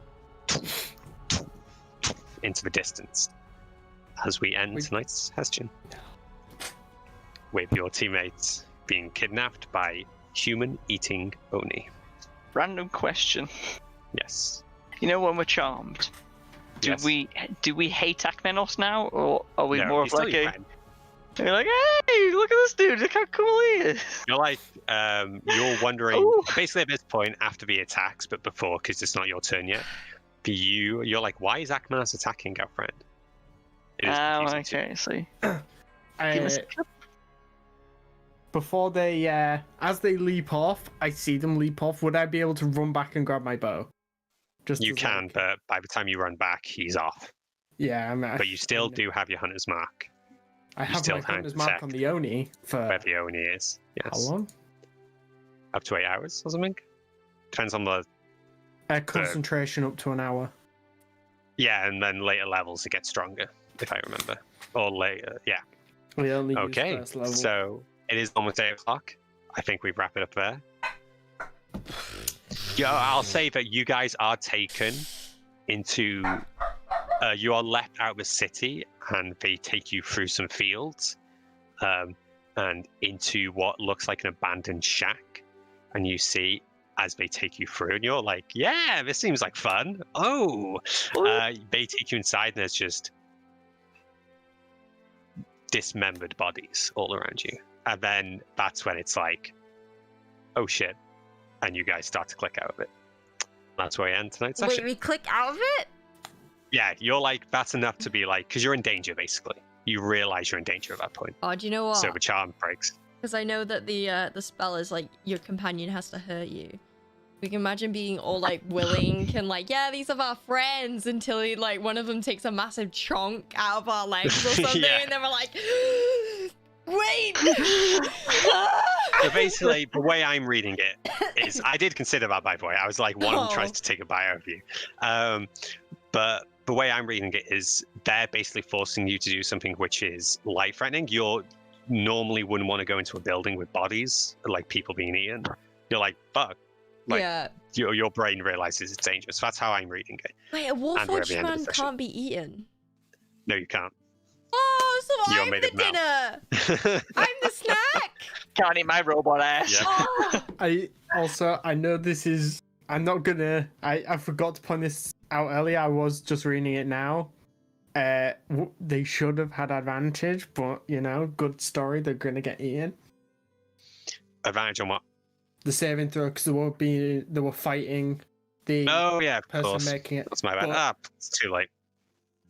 into the distance. As we end tonight's Hestian. With your teammates being kidnapped by human-eating Oni. Random question. Yes. You know when we're charmed, do Yes. we hate Akmenos now, or are we more of he's still like your a? friend. You're like, hey, look at this dude! Look how cool he is. You're like, you're wondering, Ooh. basically at this point, after the attacks, but before, because it's not your turn yet, you're like, why is Akmenos attacking our friend? It is Oh, confusing to you. okay, see. Before they, as they leap off, I see them leap off. Would I be able to run back and grab my bow? You can, but by the time you run back, he's off. Yeah, But you still do have your hunter's mark. I have still my can't hunter's mark on detect the Oni for where the Oni is. Yes. how long? Up to 8 hours or something. Depends on the Concentration up to an hour. Yeah, and then later levels it gets stronger, if I remember. Or later, yeah. We only use Okay, first level. so it is almost 8 o'clock. I think we wrap it up there. Yeah, I'll say that you guys are taken into... you are left out of the city, and they take you through some fields, and into what looks like an abandoned shack. And you see, as they take you through, and you're like, yeah, this seems like fun. Oh! They take you inside, and there's just dismembered bodies all around you. And then that's when it's like, oh shit. And you guys start to click out of it. That's where we end tonight's session. Wait, we click out of it? Yeah, you're like, that's enough to be like, because you're in danger, basically. You realize you're in danger at that point. Oh, do you know what? So the charm breaks. Because I know that the spell is like, your companion has to hurt you. We can imagine being all like willing and like, yeah, these are our friends, until like one of them takes a massive chunk out of our legs or something, Yeah. and then we're like, wait! So basically, the way I'm reading it is, I did consider that, by the way. I was like, one of them tries to take a bite out of you. But the way I'm reading it is, they're basically forcing you to do something which is life-threatening. You normally wouldn't want to go into a building with bodies, like people being eaten. You're like, fuck. Like, yeah. Your brain realizes it's dangerous. That's how I'm reading it. Wait, a Warforged man can't be eaten? No, you can't. Oh, so You're I'm made the of metal. dinner! I'm the snack! Can't eat my robot ass. Yeah. Oh. I know this is... I'm not gonna... I forgot to point this out earlier. I was just reading it now. They should have had advantage, but, you know, good story. They're gonna get eaten. Advantage on what? The saving throw, because they were fighting the Oh, yeah, of person course. making it. That's my bad. But- It's too late.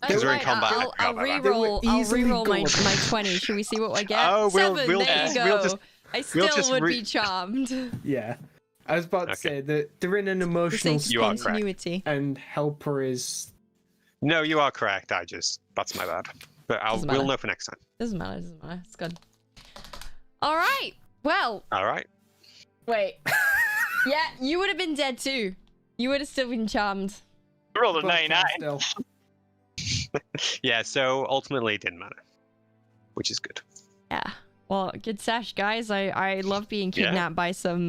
Oh, Because we're in right, combat. I'll They reroll. were I'll easily reroll my good. 20. Should we see what I get? Oh, 7. There you go. I still just would be charmed. Yeah. I was about to say that they're in an The emotional sake You are of correct. continuity. and Helper is... No, you are correct. That's my bad. But Doesn't we'll matter. know for next time. Doesn't matter. Doesn't matter. It's good. All right. Well, All right. wait. Yeah, you would have been dead too. You would have still been charmed. You rolled a Both 99. still. Yeah, so ultimately it didn't matter, which is good. Yeah. Well, good sesh, guys. I love being Yeah. kidnapped by some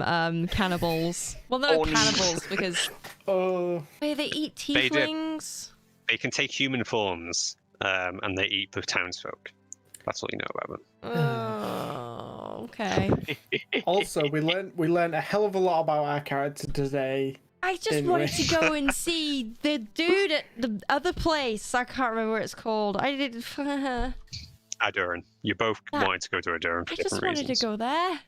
cannibals. Well, no Oni. cannibals because Oh, wait, they eat They do. tieflings. They can take human forms, and they eat the townsfolk. That's all you know about them. Oh, okay. also, we learned a hell of a lot about our character today. I just Didn't wanted we? to go and see the dude at the other place. I can't remember what it's called. I did. Aduran. You both Yeah. wanted to go to Aduran for I different just wanted reasons. to go there.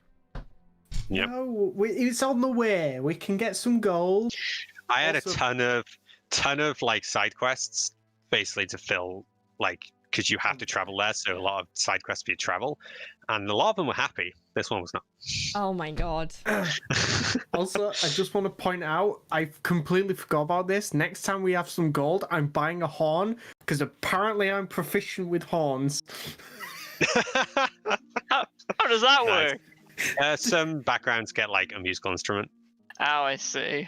Yep. No, it's on the way. We can get some gold. I had Also- a ton of like side quests, basically to fill, like, because you have to travel there, so a lot of side quests for you to travel, and a lot of them were happy. This one was not. Oh my god. Also, I just want to point out, I completely forgot about this. Next time we have some gold, I'm buying a horn, because apparently I'm proficient with horns. How does that Nice. work? Some backgrounds get like a musical instrument, Oh, I see.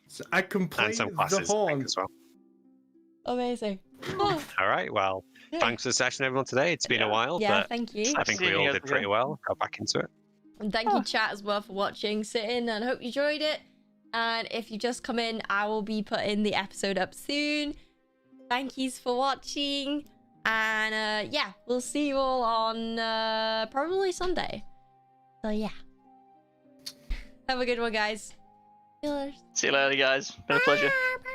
So I can play and some the classes I think, horn. as well. Amazing. Oh, All right, well, yeah. thanks for the session, everyone. Today it's been a while, Yeah, but thank you. I think we See you all guys did pretty again. well. Got back into it. And thank you, chat, as well, for watching, sitting, and hope you enjoyed it. And if you just come in, I will be putting the episode up soon. Thank yous for watching. And yeah, we'll see you all on probably Sunday. So yeah. Have a good one, guys. See you later. See you later, guys. Been a pleasure. Bye.